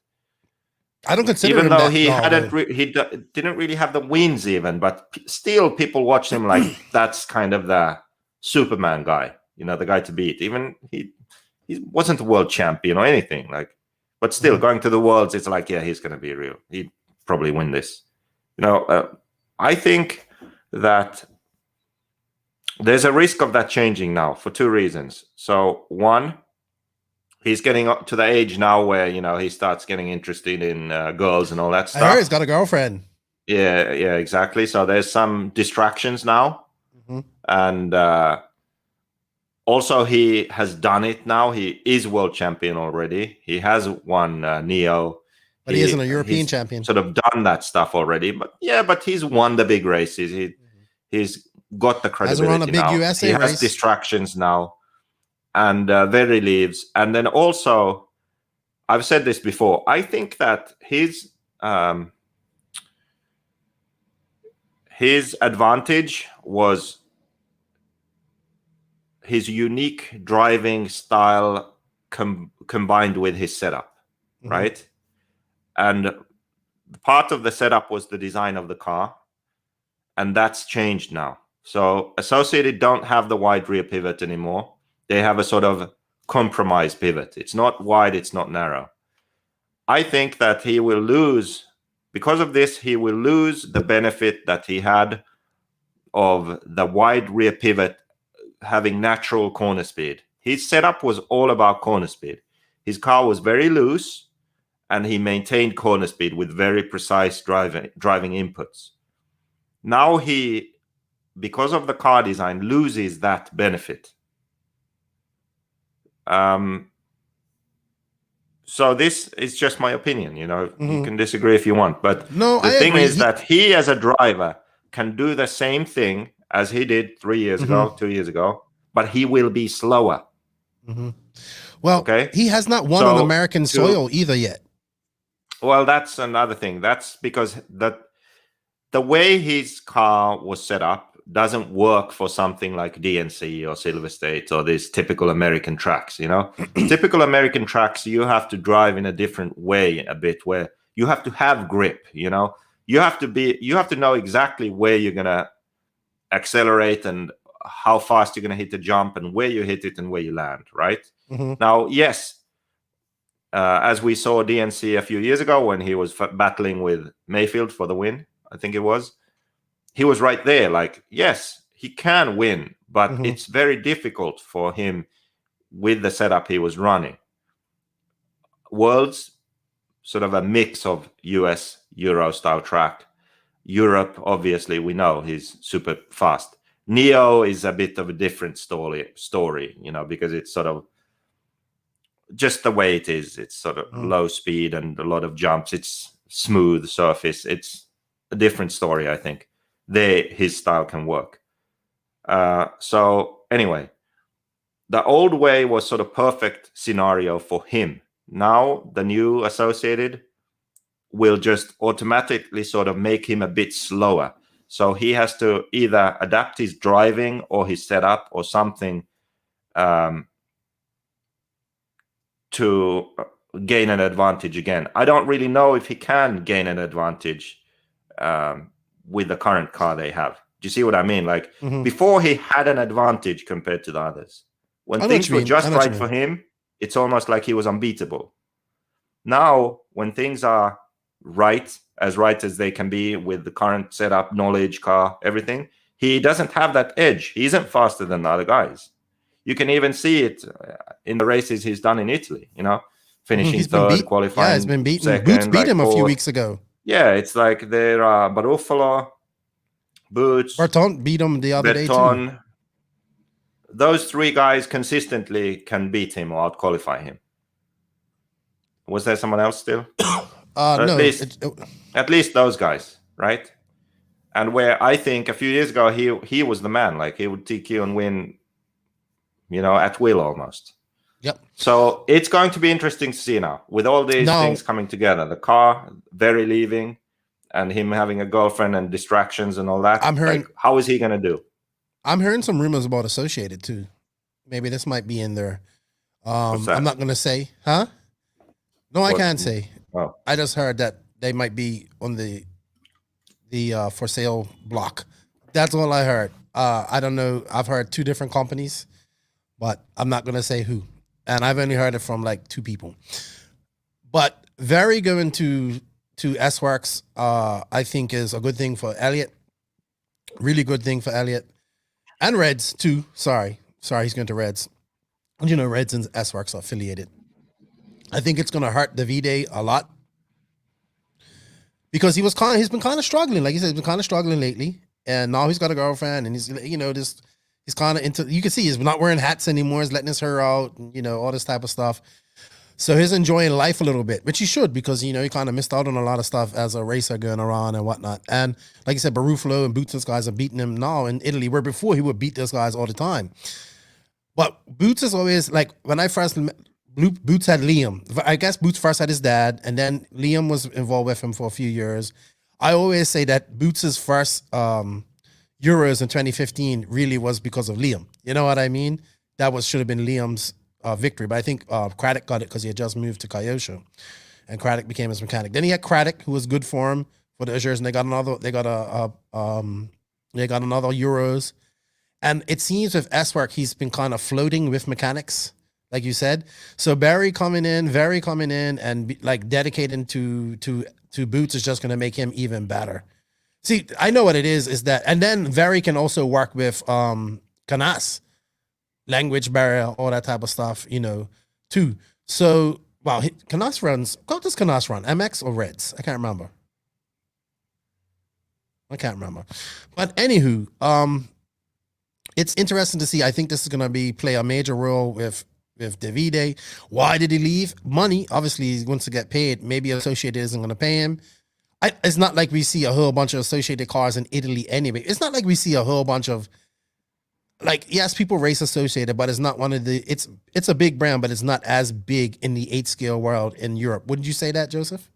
I don't consider even him though that, he didn't really have the wins even, but still people watch him like that's kind of the Superman guy, the guy to beat. Even he wasn't a world champion or anything, but still going to the worlds, it's like, yeah, he's going to be real. He'd probably win this. I think that there's a risk of that changing now for 2 reasons. So one, he's getting up to the age now where, he starts getting interested in girls and all that stuff. I heard he's got a girlfriend. Yeah, exactly. So there's some distractions now. And also he has done it now. He is world champion already. He has won Neo. But he isn't a European champion. Sort of done that stuff already. But he's won the big races. He's got the credibility run a big now. USA he has race. distractions now, and there he leaves. And then also, I've said this before, I think that his advantage was his unique driving style combined with his setup, right? And part of the setup was the design of the car, and that's changed now. So Associated don't have the wide rear pivot anymore. They have a sort of compromise pivot. It's not wide, it's not narrow. I think that he will lose, because of this, he will lose the benefit that he had of the wide rear pivot having natural corner speed. His setup was all about corner speed. His car was very loose, and he maintained corner speed with very precise driving inputs. Now he, because of the car design, loses that benefit. So this is just my opinion. You know, you can disagree if you want, but No, the I thing agree. is that he, as a driver, can do the same thing as he did 3 years ago, 2 years ago, but he will be slower. Well, Okay. he has not won on American soil either yet. Well, that's another thing. That's because the way his car was set up doesn't work for something like DNC or Silver State or these typical American tracks. You know, typical American tracks, you have to drive in a different way a bit, where you have to have grip. You know, you have to know exactly where you're gonna accelerate and how fast you're gonna hit the jump and where you hit it and where you land. Right now, yes. As we saw DNC a few years ago when he was battling with Maifield for the win, I think it was, he was right there. Like, yes, he can win, but it's very difficult for him with the setup he was running. Worlds, sort of a mix of US Euro style track. Europe, obviously, we know he's super fast. Neo is a bit of a different story, you know, because it's sort of just the way it is. It's sort of low speed and a lot of jumps. It's smooth surface. It's a different story, I think. His style can work. So anyway, the old way was sort of perfect scenario for him. Now the new Associated will just automatically sort of make him a bit slower. So he has to either adapt his driving or his setup or something to gain an advantage again. I don't really know if he can gain an advantage with the current car they have. Do you see what I mean? Like before, he had an advantage compared to the others. When things were just right for him, it's almost like he was unbeatable. Now, when things are right as they can be with the current setup, knowledge, car, everything, he doesn't have that edge. He isn't faster than the other guys. You can even see it in the races he's done in Italy, you know, finishing third, qualifying. Yeah, he's been beaten. Second, Boots beat him a few weeks ago. Yeah, it's like there are Barufalo, Boots, Berton beat him the other day too. Those three guys consistently can beat him or out-qualify him. Was there someone else still? No. At least those guys, right? And where I think a few years ago he was the man. Like he would TQ and win, you know, at will almost. Yep. So it's going to be interesting to see now with all these things coming together. The car very leaving, and him having a girlfriend and distractions and all that. I'm hearing. Like, how is he going to do? I'm hearing some rumors about Associated too. Maybe this might be in there. I'm not going to say, huh? No, I can't say. Oh. I just heard that they might be on the for sale block. That's all I heard. I don't know. I've heard two different companies, but I'm not going to say who. And I've only heard it from like two people. But very going to S-Works, I think is a good thing for Elliot. Really good thing for Elliot. And Reds too. Sorry, he's going to Reds. You know, Reds and S-Works are affiliated. I think it's going to hurt the V-Day a lot. Because he's been kind of struggling. Like he said, he's been kind of struggling lately. And now he's got a girlfriend and he's, you know, he's kind of into, you can see he's not wearing hats anymore. He's letting his hair out, and, you know, all this type of stuff. So he's enjoying life a little bit, which he should, because, you know, he kind of missed out on a lot of stuff as a racer going around and whatnot. And like I said, Barufalo and Boots' guys are beating him now in Italy, where before he would beat those guys all the time. But Boots is always, like, when I first met, Boots had Liam. I guess Boots first had his dad, and then Liam was involved with him for a few years. I always say that Boots' first Euros in 2015 really was because of Liam. You know what I mean? That should have been Liam's victory, but I think Craddock got it because he had just moved to Kyosho, and Craddock became his mechanic. Then he had Craddock, who was good for him for the Azures, and they got another Euros. And it seems with S-Work, he's been kind of floating with mechanics, like you said. So Barry coming in, and like dedicating to Boots is just going to make him even better. See, I know what it is that, and then Barry can also work with Canas, language barrier, all that type of stuff, you know, too. So, wow, Canas runs, what does Canas run? MX or Reds? I can't remember. But anywho, it's interesting to see. I think this is going to play a major role with Davide. Why did he leave? Money. Obviously, he wants to get paid. Maybe Associated isn't going to pay him. It's not like we see a whole bunch of Associated cars in Italy anyway. It's not like we see a whole bunch of, like, yes, people race Associated, but it's not one of the, it's a big brand, but it's not as big in the 8 scale world in Europe. Wouldn't you say that, Joseph?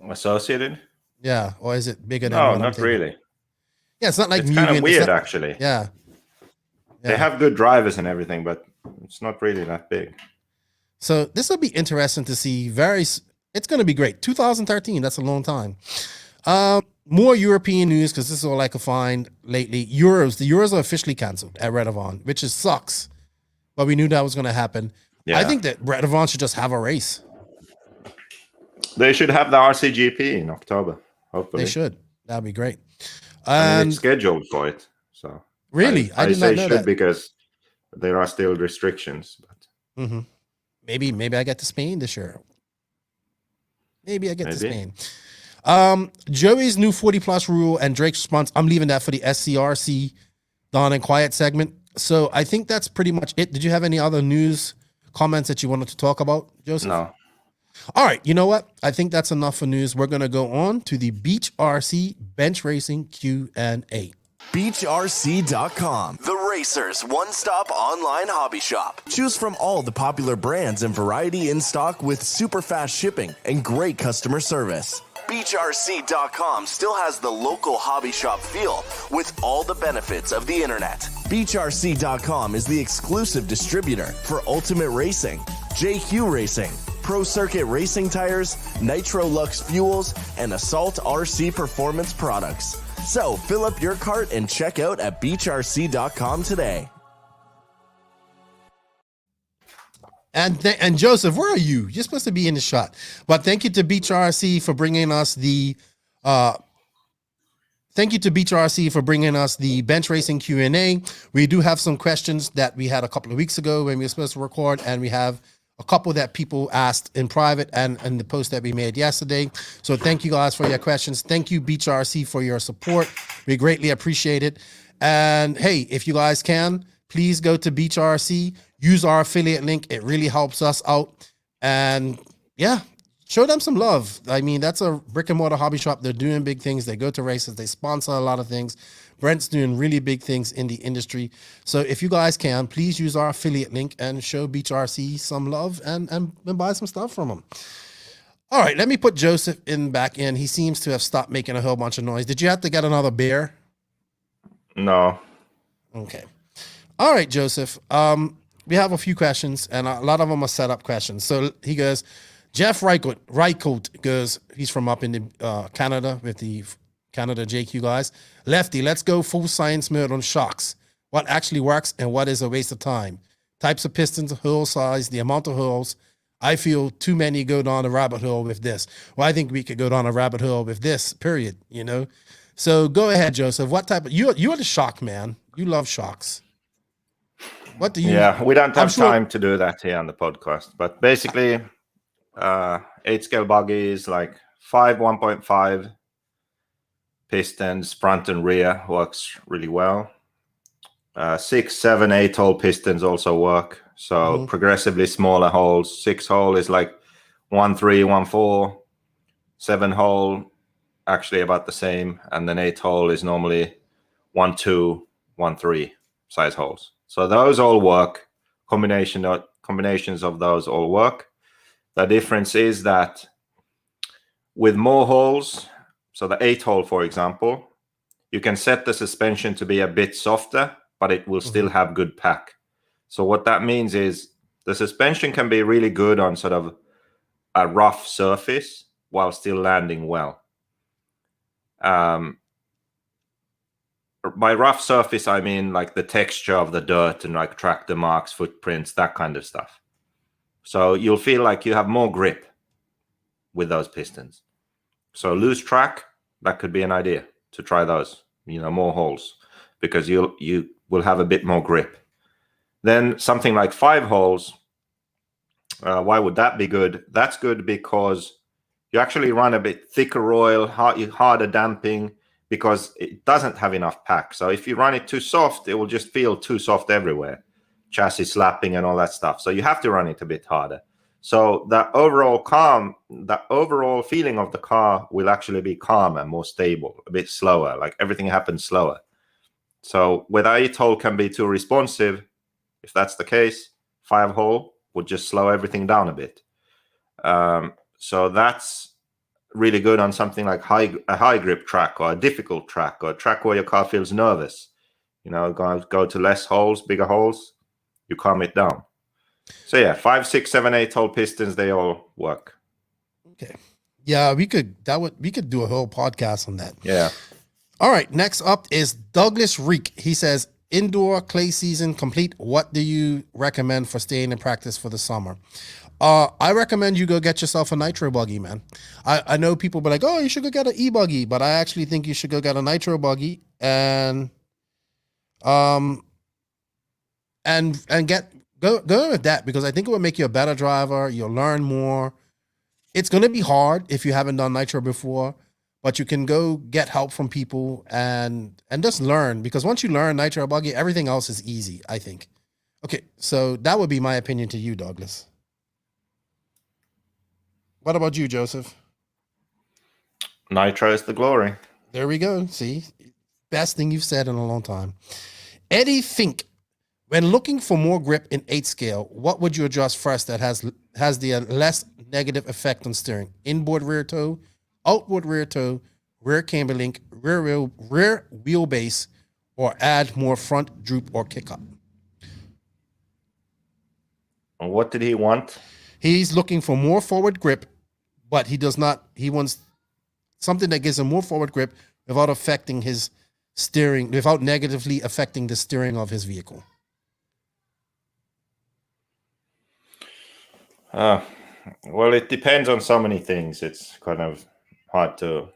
Associated? Yeah. Or is it bigger than No, not really. Yeah, it's not like it's kind of weird, actually. Yeah. They have good drivers and everything, but it's not really that big. So this will be interesting to see. It's going to be great. 2013, that's a long time. More European news, because this is all I could find lately. The Euros are officially canceled at Redavon, which sucks. But we knew that was going to happen. Yeah. I think that Redavon should just have a race. They should have the RCGP in October, hopefully. They should. That'd be great. It's scheduled for it. So really? I did not know that. Because there are still restrictions. But Maybe I get to Spain this year. To Spain. Joey's new 40 plus rule and Drake's response. I'm leaving that for the SCRC Don and Quiet segment. So I think that's pretty much it. Did you have any other news comments that you wanted to talk about, Joseph? No. All right. You know what? I think that's enough for news. We're going to go on to the Beach RC Bench Racing Q&A. BeachRC.com, the racers' one-stop online hobby shop. Choose from all the popular brands and variety in stock with super fast shipping and great customer service. BeachRC.com still has the local hobby shop feel with all the benefits of the internet. BeachRC.com is the exclusive distributor for Ultimate Racing, JQ Racing, Pro Circuit Racing Tires, Nitro Lux Fuels, and Assault RC Performance products. So fill up your cart and check out at BeachRC.com today. And Joseph, where are you? You're supposed to be in the shot. But thank you to Beach RC for bringing us the bench racing Q&A. We do have some questions that we had a couple of weeks ago when we were supposed to record, and we have a couple that people asked in private and the post that we made yesterday. So thank you guys for your questions. Thank you, Beach RC, for your support. We greatly appreciate it. And hey, if you guys can, please go to Beach RC, use our affiliate link. It really helps us out. And yeah, show them some love. I mean, that's a brick and mortar hobby shop. They're doing big things. They go to races. They sponsor a lot of things. Brent's doing really big things in the industry. So if you guys can, please use our affiliate link and show Beach RC some love and buy some stuff from them. All right, let me put Joseph back in. He seems to have stopped making a whole bunch of noise. Did you have to get another beer? No. Okay. All right, Joseph. We have a few questions, and a lot of them are set-up questions. So he goes, Jeff Reichelt goes, he's from up in the Canada with the Canada JQ guys. Lefty, let's go full science mode on shocks. What actually works and what is a waste of time? Types of pistons, hull size, the amount of hulls. I feel too many go down a rabbit hole with this. Well, I think we could go down a rabbit hole with this, period, you know? So go ahead, Joseph. What type of, you're the shock man. You love shocks. What do you? Yeah, we don't have time to do that here on the podcast. But basically, 8-scale buggy is like 5 1.5 pistons, front and rear, works really well. 6, 7, 8 hole pistons also work. So progressively smaller holes. 6 hole is like 1.3, 1.4. 7 hole, actually about the same. And then 8 hole is normally 1.2, 1.3 size holes. So those all work. Combinations of those all work. The difference is that with more holes, so the 8 hole, for example, you can set the suspension to be a bit softer, but it will still have good pack. So what that means is the suspension can be really good on sort of a rough surface while still landing well. By rough surface, I mean like the texture of the dirt and like tractor marks, footprints, that kind of stuff. So you'll feel like you have more grip with those pistons. So loose track, that could be an idea to try those, more holes, because you will have a bit more grip. Then something like 5 holes, why would that be good? That's good because you actually run a bit thicker oil, harder damping, because it doesn't have enough pack. So if you run it too soft, it will just feel too soft everywhere, chassis slapping and all that stuff. So you have to run it a bit harder. So the overall feeling of the car will actually be calmer, more stable, a bit slower, like everything happens slower. So whether 8 hole can be too responsive, if that's the case, 5 hole would just slow everything down a bit. So that's really good on something like a high grip track or a difficult track or a track where your car feels nervous. Go to less holes, bigger holes, you calm it down. So yeah, 5, 6, 7, 8 hole pistons, they all work. Okay. Yeah, we could do a whole podcast on that. Yeah. All right, next up is Douglas Reek. He says, indoor clay season complete. What do you recommend for staying in practice for the summer? I recommend you go get yourself a nitro buggy, man. I know people be like, oh, you should go get an Ebuggy, but I actually think you should go get a nitro buggy and go with that, because I think it will make you a better driver. You'll learn more. It's going to be hard if you haven't done nitro before, but you can go get help from people and just learn, because once you learn nitro buggy, everything else is easy, I think. Okay, so that would be my opinion to you, Douglas. What about you, Joseph? Nitro is the glory. There we go. See, best thing you've said in a long time. Eddie Fink, when looking for more grip in 8 scale, what would you adjust first that has the less negative effect on steering? Inboard rear toe, outboard rear toe, rear camber link, rear wheelbase, or add more front droop or kick up? What did he want? He's looking for more forward grip, but he wants something that gives him more forward grip without affecting his steering, without negatively affecting the steering of his vehicle. Well, it depends on so many things. It's kind of hard to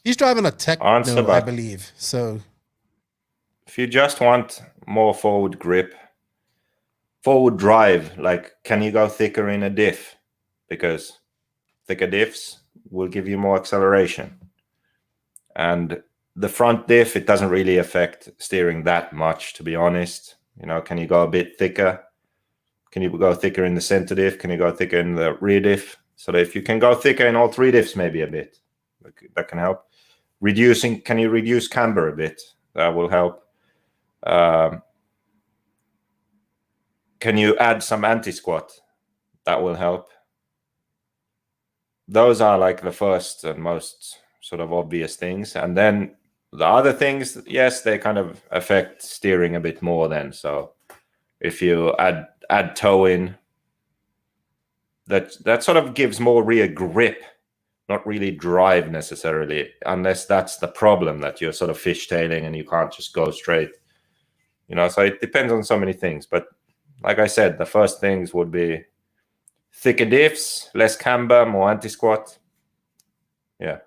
He's driving a Tekno, answer, I believe. So if you just want more forward grip, forward drive, like, can you go thicker in a diff? Because thicker diffs will give you more acceleration. And the front diff, it doesn't really affect steering that much, to be honest. Can you go a bit thicker? Can you go thicker in the center diff? Can you go thicker in the rear diff? So that if you can go thicker in all 3 diffs, maybe a bit, that can help. Can you reduce camber a bit? That will help. Can you add some anti-squat? That will help. Those are like the first and most sort of obvious things. And then the other things, yes, they kind of affect steering a bit more then. So if you add toe in, that sort of gives more rear grip, not really drive necessarily, unless that's the problem, that you're sort of fishtailing and you can't just go straight. So it depends on so many things. But like I said, the first things would be thicker diffs, less camber, more anti-squat. Yeah.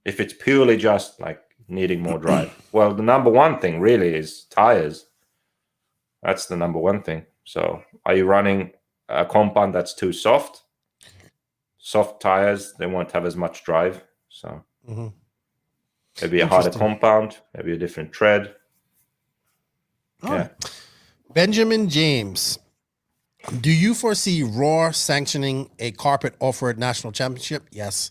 If it's purely just like needing more drive. Well, the number one thing really is tires. That's the number one thing. So are you running a compound that's too soft? Soft tires, they won't have as much drive. So maybe a harder compound, maybe a different tread. right. Benjamin James, do you foresee Raw sanctioning a carpet off-road national championship? Yes.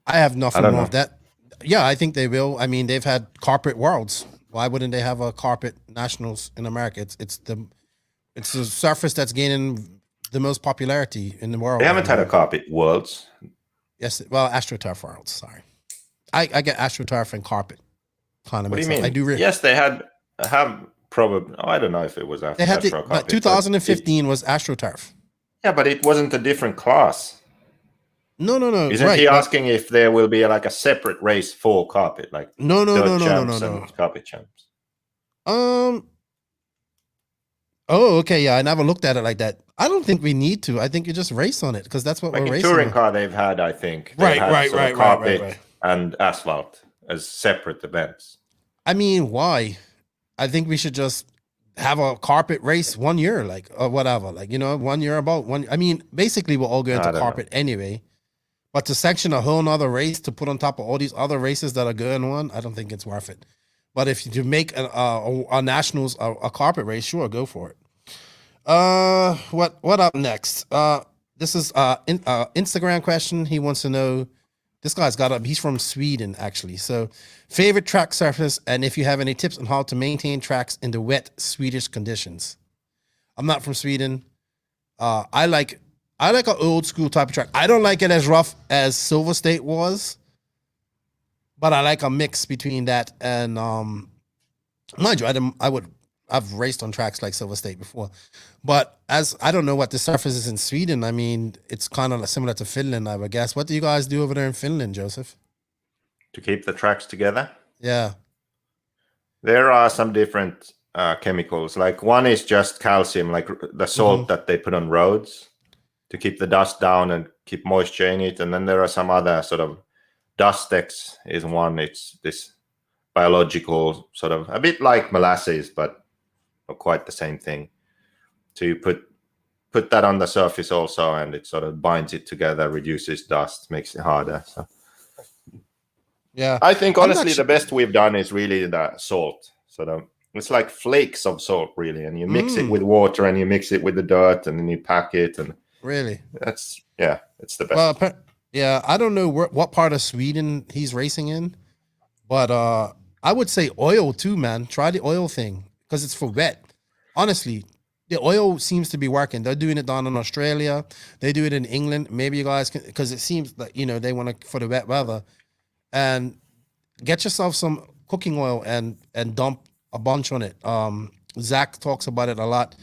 I have nothing wrong with that. Yeah, I think they will. I mean, they've had carpet worlds. Why wouldn't they have a carpet nationals in America? It's the surface that's gaining the most popularity in the world. They haven't had a carpet worlds. Yes, well, AstroTurf worlds. Sorry, I get AstroTurf and carpet. Kind of. What do you mean? I do. Yes, they have probably. Oh, I don't know if it was after. They had but 2015 was AstroTurf. Yeah, but it wasn't a different class. No. Isn't he asking if there will be like a separate race for carpet, like no, carpet champs? Oh, okay, yeah. I never looked at it like that. I don't think we need to. I think you just race on it because that's what like we're in racing. Touring on. car, they've had, I think, Right. and asphalt as separate events. I mean, why? I think we should just have a carpet race 1 year, like or whatever, like 1 year about one. I mean, basically, we're all going to carpet anyway. But to sanction a whole nother race to put on top of all these other races that are going on, I don't think it's worth it. But if you make a nationals a carpet race, sure, go for it. What up next? This is Instagram question. He wants to know. This guy's he's from Sweden actually. So, favorite track surface, and if you have any tips on how to maintain tracks in the wet Swedish conditions. I'm not from Sweden. I like an old school type of track. I don't like it as rough as Silver State was, but I like a mix between that and mind you, I've raced on tracks like Silver State before, but as I don't know what the surface is in Sweden. I mean, it's kind of similar to Finland, I would guess. What do you guys do over there in Finland, Joseph? To keep the tracks together? Yeah. There are some different chemicals. Like one is just calcium, like the salt that they put on roads to keep the dust down and keep moisture in it. And then there are some other sort of Dustex is one. It's this biological sort of a bit like molasses, but not quite the same thing. So you put that on the surface also, and it sort of binds it together, reduces dust, makes it harder. So yeah, I think honestly the best we've done is really the salt. Sort of it's like flakes of salt really, and you mix it with water and you mix it with the dirt and then you pack it, and really it's the best. Well, yeah, I don't know what part of Sweden he's racing in, but I would say oil too, man. Try the oil thing because it's for wet. Honestly, the oil seems to be working. They're doing it down in Australia. They do it in England. Maybe you guys can, because it seems like they want to for the wet weather. And get yourself some cooking oil and dump a bunch on it. Zach talks about it a lot,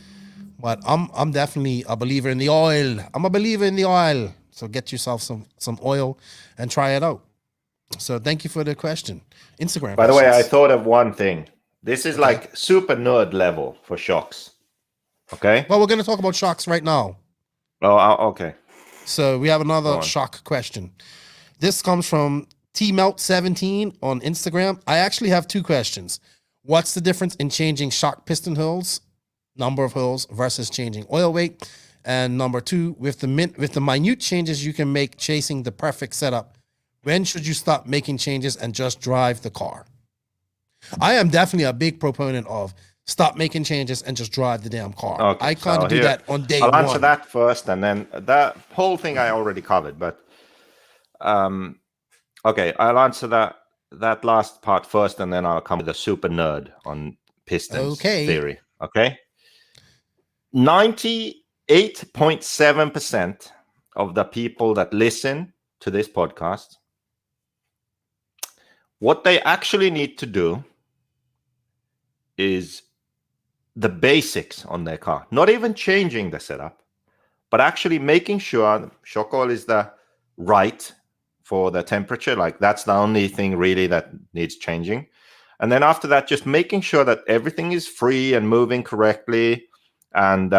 but I'm definitely a believer in the oil. I'm a believer in the oil. So get yourself some oil and try it out. So thank you for the question. Instagram. By the way, I thought of one thing. This is like super nerd level for shocks. Okay. Well, we're going to talk about shocks right now. Oh, okay. So we have another shock question. This comes from TMelt17 on Instagram. I actually have two questions. What's the difference in changing shock piston holes, number of holes, versus changing oil weight? And number two, with the minute changes you can make chasing the perfect setup, when should you stop making changes and just drive the car? I am definitely a big proponent of stop making changes and just drive the damn car. Okay, I kind of do that on day one. I'll answer that first, and then that whole thing I already covered. But okay, I'll answer that last part first, and then I'll come with a super nerd on pistons theory. Okay, 98.7% of the people that listen to this podcast, what they actually need to do is the basics on their car, not even changing the setup, but actually making sure shock oil is the right for the temperature. Like that's the only thing really that needs changing. And then after that, just making sure that everything is free and moving correctly, and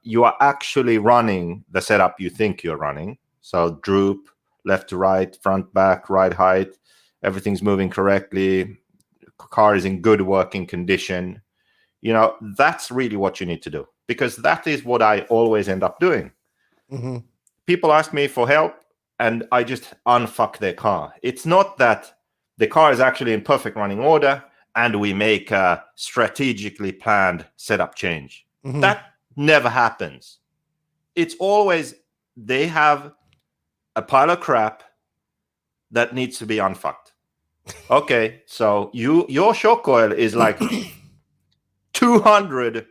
you are actually running the setup you think you're running. So droop, left to right, front, back, right, height, everything's moving correctly. Car is in good working condition. That's really what you need to do, because that is what I always end up doing. Mm-hmm. People ask me for help and I just unfuck their car. It's not that the car is actually in perfect running order and we make a strategically planned setup change. Mhm. That never happens. It's always they have a pile of crap that needs to be unfucked. Okay, so your shock coil is like 200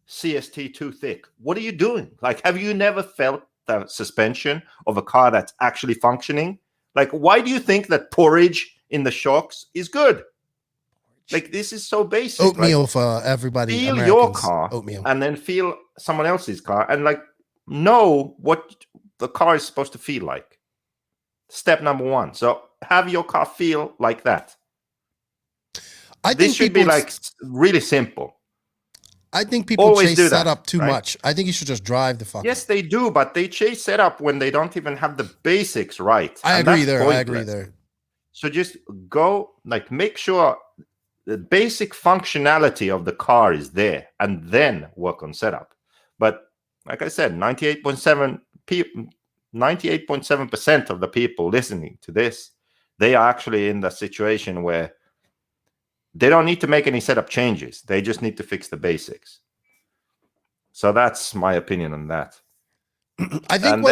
CST too thick. What are you doing? Like, have you never felt the suspension of a car that's actually functioning? Like, why do you think that porridge in the shocks is good? Like, this is so basic. Oatmeal like, for everybody. feel Americans. your car Oatmeal. and then feel someone else's car and like know what the car is supposed to feel like. Step number one. So have your car feel like that. I This think should be people like really simple. I think people Always chase do that, setup too right? much. I think you should just drive the fuck. Yes, they do, but they chase setup when they don't even have the basics right. I and agree that's there. I pointless. agree there. So just go, like, make sure the basic functionality of the car is there, and then work on setup. But like I said, 98.7% of the people listening to this, they are actually in the situation where they don't need to make any setup changes. They just need to fix the basics. So that's my opinion on that. I think And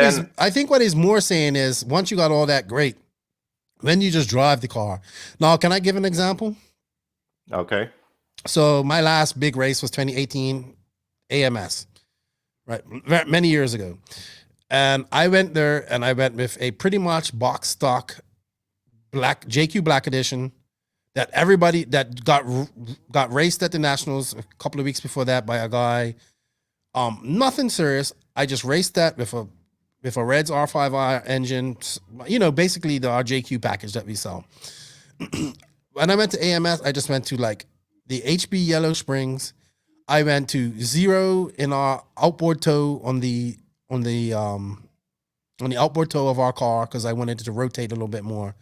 what he's more saying is once you got all that, great. Then you just drive the car. Now, can I give an example? Okay. So my last big race was 2018 AMS, right? Many years ago. And I went there and I went with a pretty much box stock black JQ Black Edition that everybody that got raced at the Nationals a couple of weeks before that by a guy. Nothing serious. I just raced that with a Reds R5R engine, you know, basically our JQ package that we sell. When I went to AMS, I just went to like the HB Yellow Springs. I went to 0 in our outboard toe on the outboard toe of our car because I wanted it to rotate a little bit more.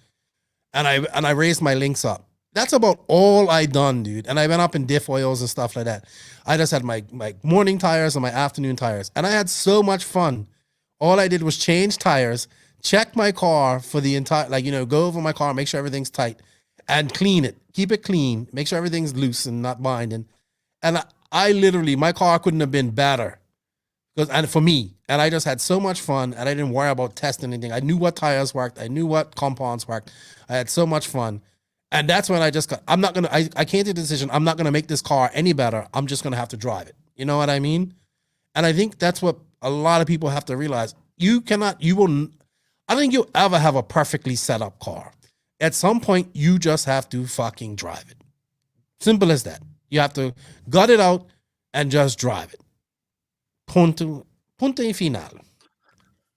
And I raised my links up. That's about all I done, dude. And I went up in diff oils and stuff like that. I just had my morning tires and my afternoon tires. And I had so much fun. All I did was change tires, check my car for the entire, like, you know, go over my car, make sure everything's tight, and clean it. Keep it clean. Make sure everything's loose and not binding. And I literally, my car couldn't have been better. And for me, and I just had so much fun, and I didn't worry about testing anything. I knew what tires worked. I knew what compounds worked. I had so much fun. And that's when I just got, I can't take the decision. I'm not going to make this car any better. I'm just going to have to drive it. You know what I mean? And I think that's what a lot of people have to realize. I don't think you'll ever have a perfectly set up car. At some point, you just have to fucking drive it. Simple as that. You have to gut it out and just drive it. Punto y final.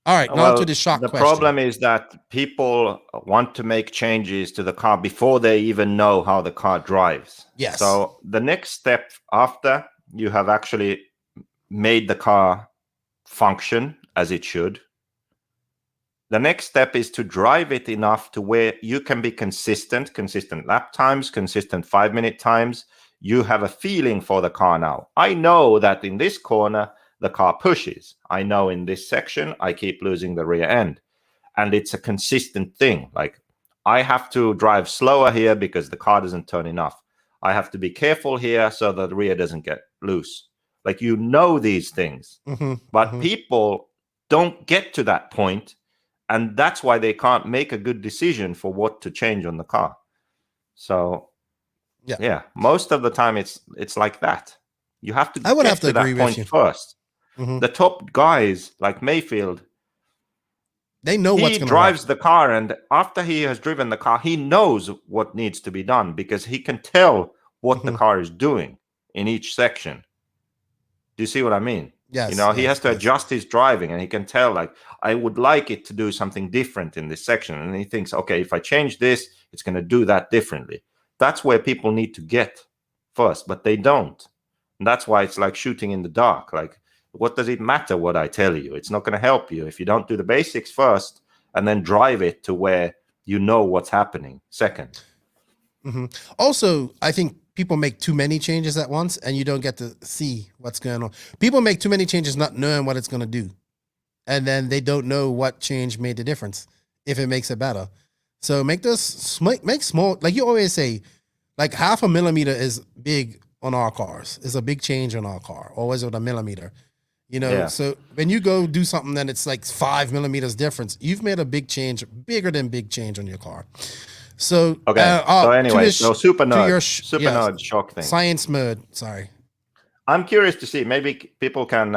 All right, now to the shock the question. problem is that people want to make changes to the car before they even know how the car drives. Yes. So the next step after you have actually made the car function as it should, the next step is to drive it enough to where you can be consistent lap times, consistent 5-minute times. You have a feeling for the car now. I know that in this corner, the car pushes. I know in this section, I keep losing the rear end. And it's a consistent thing. Like, I have to drive slower here because the car doesn't turn enough. I have to be careful here so that the rear doesn't get loose. Like, you know these things. But people don't get to that point, and that's why they can't make a good decision for what to change on the car. So, yeah, most of the time it's like that. You have to get to that point first. The top guys like Maifield, they know what's going to He drives the car, and after he has driven the car, he knows what needs to be done because he can tell what the car is doing in each section. Do you see what I mean? Yes. You know, he has to adjust his driving, and he can tell, like, I would like it to do something different in this section. And he thinks, okay, if I change this, it's going to do that differently. That's where people need to get first, but they don't. And that's why it's like shooting in the dark. Like, what does it matter what I tell you? It's not going to help you if you don't do the basics first and then drive it to where you know what's happening second. Also, I think people make too many changes at once and you don't get to see what's going on. People make too many changes not knowing what it's going to do. And then they don't know what change made the difference, if it makes it better. So make small, like you always say, like 0.5 millimeter is big on our cars. It's a big change on our car. Or was it a millimeter? You know, Yeah. so when you go do something that it's like 5 millimeters difference, you've made a big change, bigger than big change on your car. So Okay. So anyway, to so super to your nerd, super nerd shock thing. science mode. Sorry. I'm curious to see. Maybe people can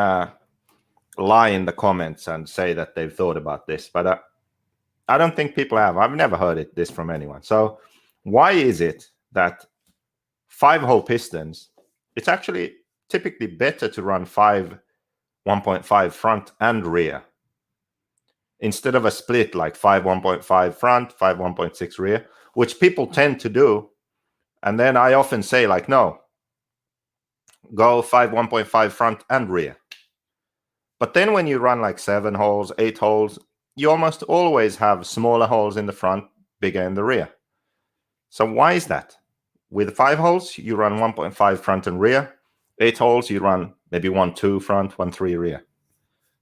lie in the comments and say that they've thought about this, but I don't think people have. I've never heard this from anyone. So why is it that 5-hole pistons? It's actually typically better to run 1.5 front and rear instead of a split like 1.5 front, 1.6 rear, which people tend to do. And then I often say, like, no, go 1.5 front and rear. But then when you run like 7 holes, 8 holes, you almost always have smaller holes in the front, bigger in the rear. So why is that? With 5 holes, you run 1.5 front and rear. 8 holes, you run maybe 1.2 front, 1.3 rear.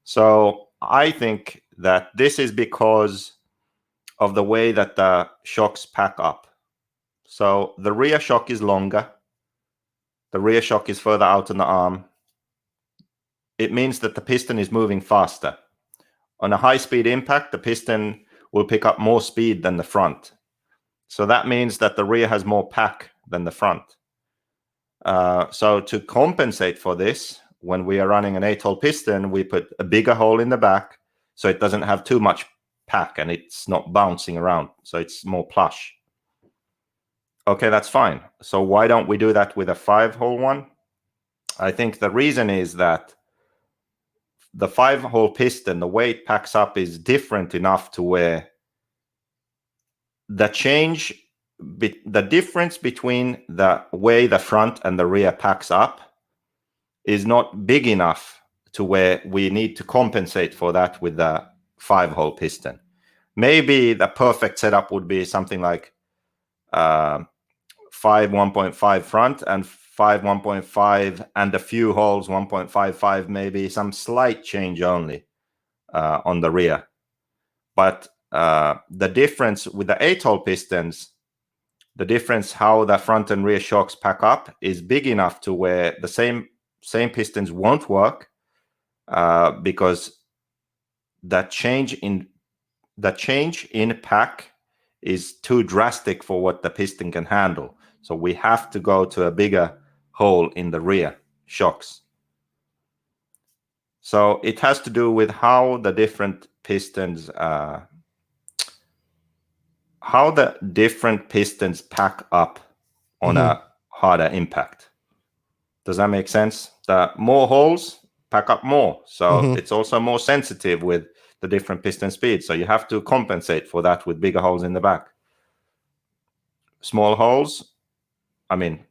So I think that this is because of the way that the shocks pack up. So the rear shock is longer. The rear shock is further out on the arm. It means that the piston is moving faster. On a high-speed impact, the piston will pick up more speed than the front. So that means that the rear has more pack than the front. So to compensate for this, when we are running an 8-hole piston, we put a bigger hole in the back so it doesn't have too much pack and it's not bouncing around. So it's more plush. Okay, that's fine. So why don't we do that with a 5-hole one? I think the reason is that the 5-hole piston, the way it packs up is different enough to where the difference between the way the front and the rear packs up is not big enough to where we need to compensate for that with the 5-hole piston. Maybe the perfect setup would be something like 5 1.5 front and 5 1.5 and a few holes 1.55, maybe some slight change only on the rear. But the difference with the 8-hole pistons, the difference how the front and rear shocks pack up is big enough to where the same pistons won't work because the change in pack is too drastic for what the piston can handle. So we have to go to a bigger hole in the rear shocks. So it has to do with how the different pistons pack up on a harder impact. Does that make sense? The more holes pack up more. So it's also more sensitive with the different piston speeds. So you have to compensate for that with bigger holes in the back. Small holes, I mean,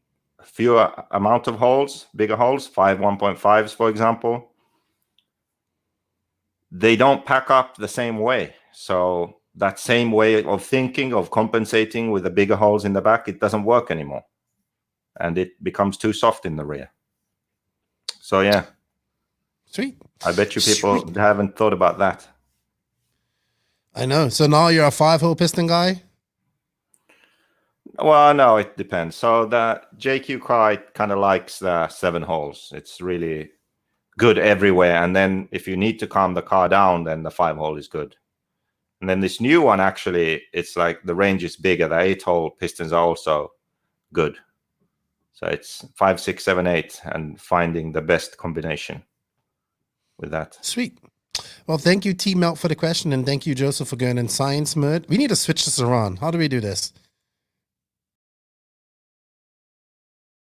fewer amount of holes, bigger holes, 5 1.5s, for example, they don't pack up the same way. So that same way of thinking, of compensating with the bigger holes in the back, it doesn't work anymore. And it becomes too soft in the rear. So, yeah. Sweet. I bet you people haven't thought about that. I know. So now you're a 5-hole piston guy? Well, no, it depends. So the JQ car, it kind of likes the 7 holes. It's really good everywhere. And then if you need to calm the car down, then the 5-hole is good. And then this new one, actually, it's like the range is bigger. The 8-hole pistons are also good. So it's 5, 6, 7, 8, and finding the best combination with that. Sweet. Well, thank you, T Melt, for the question, and thank you, Joseph, for going in science mode. We need to switch this around. How do we do this?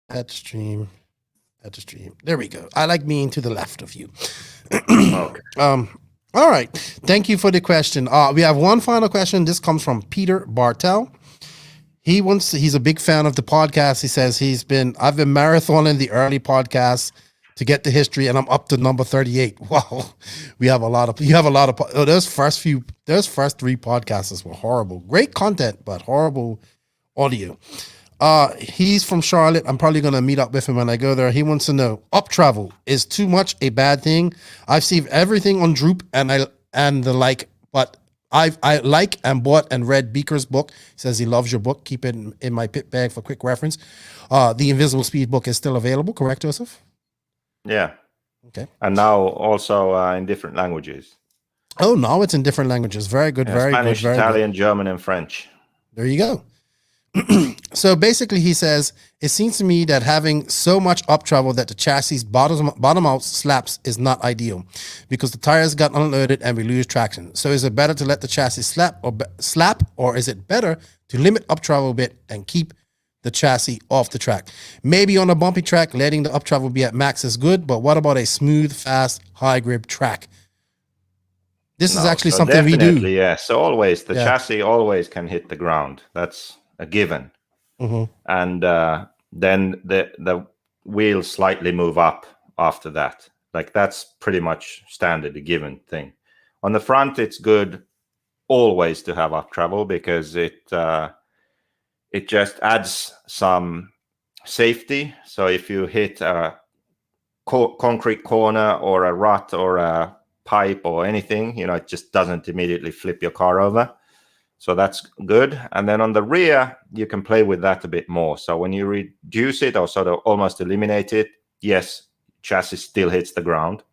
At stream. There we go. I like being to the left of you. Okay. All right. Thank you for the question. We have one final question. This comes from Peter Bartel. He's a big fan of the podcast. He says I've been marathoning the early podcasts to get the history, and I'm up to number 38. Wow. You have a lot of those first 3 podcasts were horrible. Great content, but horrible audio. He's from Charlotte. I'm probably going to meet up with him when I go there. He wants to know, up travel is too much a bad thing? I've seen everything on Droop and the like, but I like and bought and read Beaker's book. He says he loves your book. Keep it in my pit bag for quick reference. The Invisible Speed book is still available, correct, Joseph? Yeah. Okay. And now also in different languages. Oh, now it's in different languages. Very good, very Spanish, good, very Italian, good. German, and French. There you go. So basically, he says, it seems to me that having so much up travel that the chassis bottom out slaps is not ideal because the tires got unloaded and we lose traction. So is it better to let the chassis slap, or is it better to limit up travel a bit and keep the chassis off the track? Maybe on a bumpy track, letting the up travel be at max is good, but what about a smooth, fast, high grip track? This is actually something we do. Yes. So always the chassis always can hit the ground. That's a given. And then the wheels slightly move up after that. Like that's pretty much standard, a given thing. On the front, it's good always to have up travel because it just adds some safety. So if you hit a concrete corner or a rut or a pipe or anything, it just doesn't immediately flip your car over. So that's good. And then on the rear, you can play with that a bit more. So when you reduce it or sort of almost eliminate it, yes, chassis still hits the ground.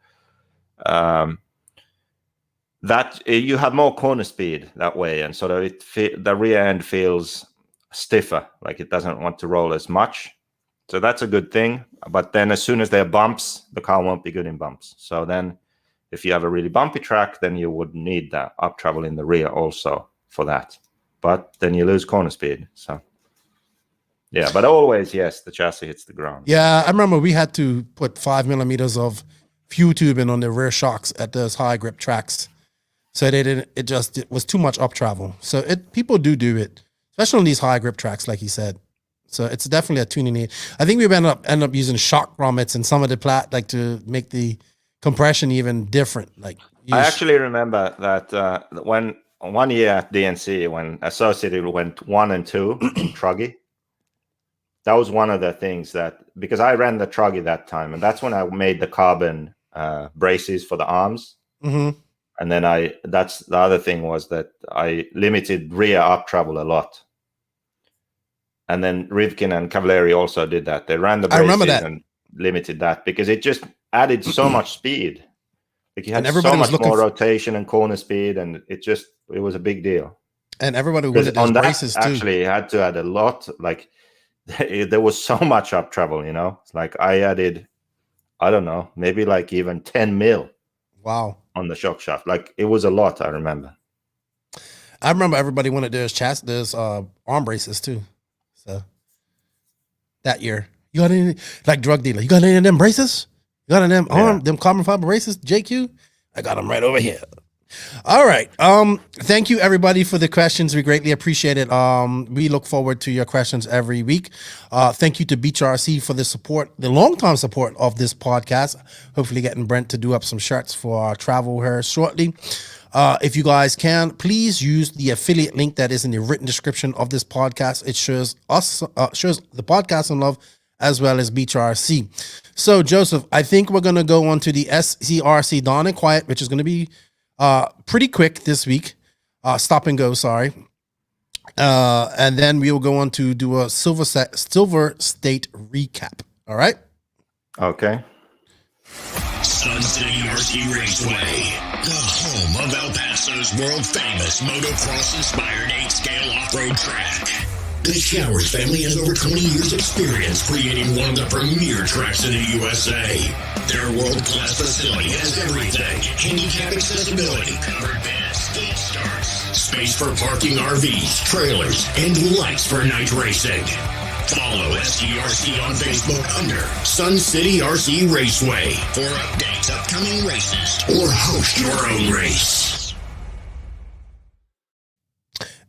That you have more corner speed that way, and sort of the rear end feels stiffer, like it doesn't want to roll as much. So that's a good thing. But then as soon as there are bumps, the car won't be good in bumps. So then if you have a really bumpy track, then you would need that up travel in the rear also for that. But then you lose corner speed. So yeah, but always, yes, the chassis hits the ground. Yeah, I remember we had to put 5 millimeters of fuel tubing on the rear shocks at those high grip tracks. So it was too much up travel. So people do it, especially on these high grip tracks, like he said. So it's definitely a tuning need. I think we end up using shock grommets and some of the like to make the compression even different. Like I actually remember that when 1 year at DNC, when Associated went 1 and 2 in Truggy, that was one of the things that, because I ran the Truggy that time, and that's when I made the carbon braces for the arms. And then that's the other thing, was that I limited rear up travel a lot. And then Rivkin and Cavalieri also did that. They ran the braces and limited that because it just added so much speed. Like you had so much more rotation and corner speed, and it was a big deal. And everybody wanted those braces too. Actually had to add a lot. Like there was so much up travel, It's like I added, I don't know, maybe like even 10 mil. Wow. On the shock shaft. Like it was a lot, I remember. I remember everybody wanted those arm braces too. So that year. You got any, like drug dealer, you got any of them braces? You got any of them them carbon fiber braces, JQ? I got them right over here. All right. Thank you everybody for the questions. We greatly appreciate it. We look forward to your questions every week. Thank you to Beach RC for the support, the long-time support of this podcast. Hopefully getting Brent to do up some shirts for our travel here shortly. If you guys can, please use the affiliate link that is in the written description of this podcast. It shows the podcast in love as well as Beach RC. So Joseph, I think we're going to go on to the SCRC Dawn and Quiet, which is going to be pretty quick this week. Stop and go, sorry. And then we will go on to do a Silver State recap. All right? Okay. Sun City RC Raceway, the home of El Paso's world-famous motocross-inspired 8-scale off-road track. The Showers family has over 20 years experience creating one of the premier tracks in the USA. Their world-class facility has everything: handicap accessibility, covered beds, skate starts, space for parking RVs, trailers, and lights for night racing. Follow SCRC on Facebook under Sun City RC Raceway for updates, upcoming races, or host your own race.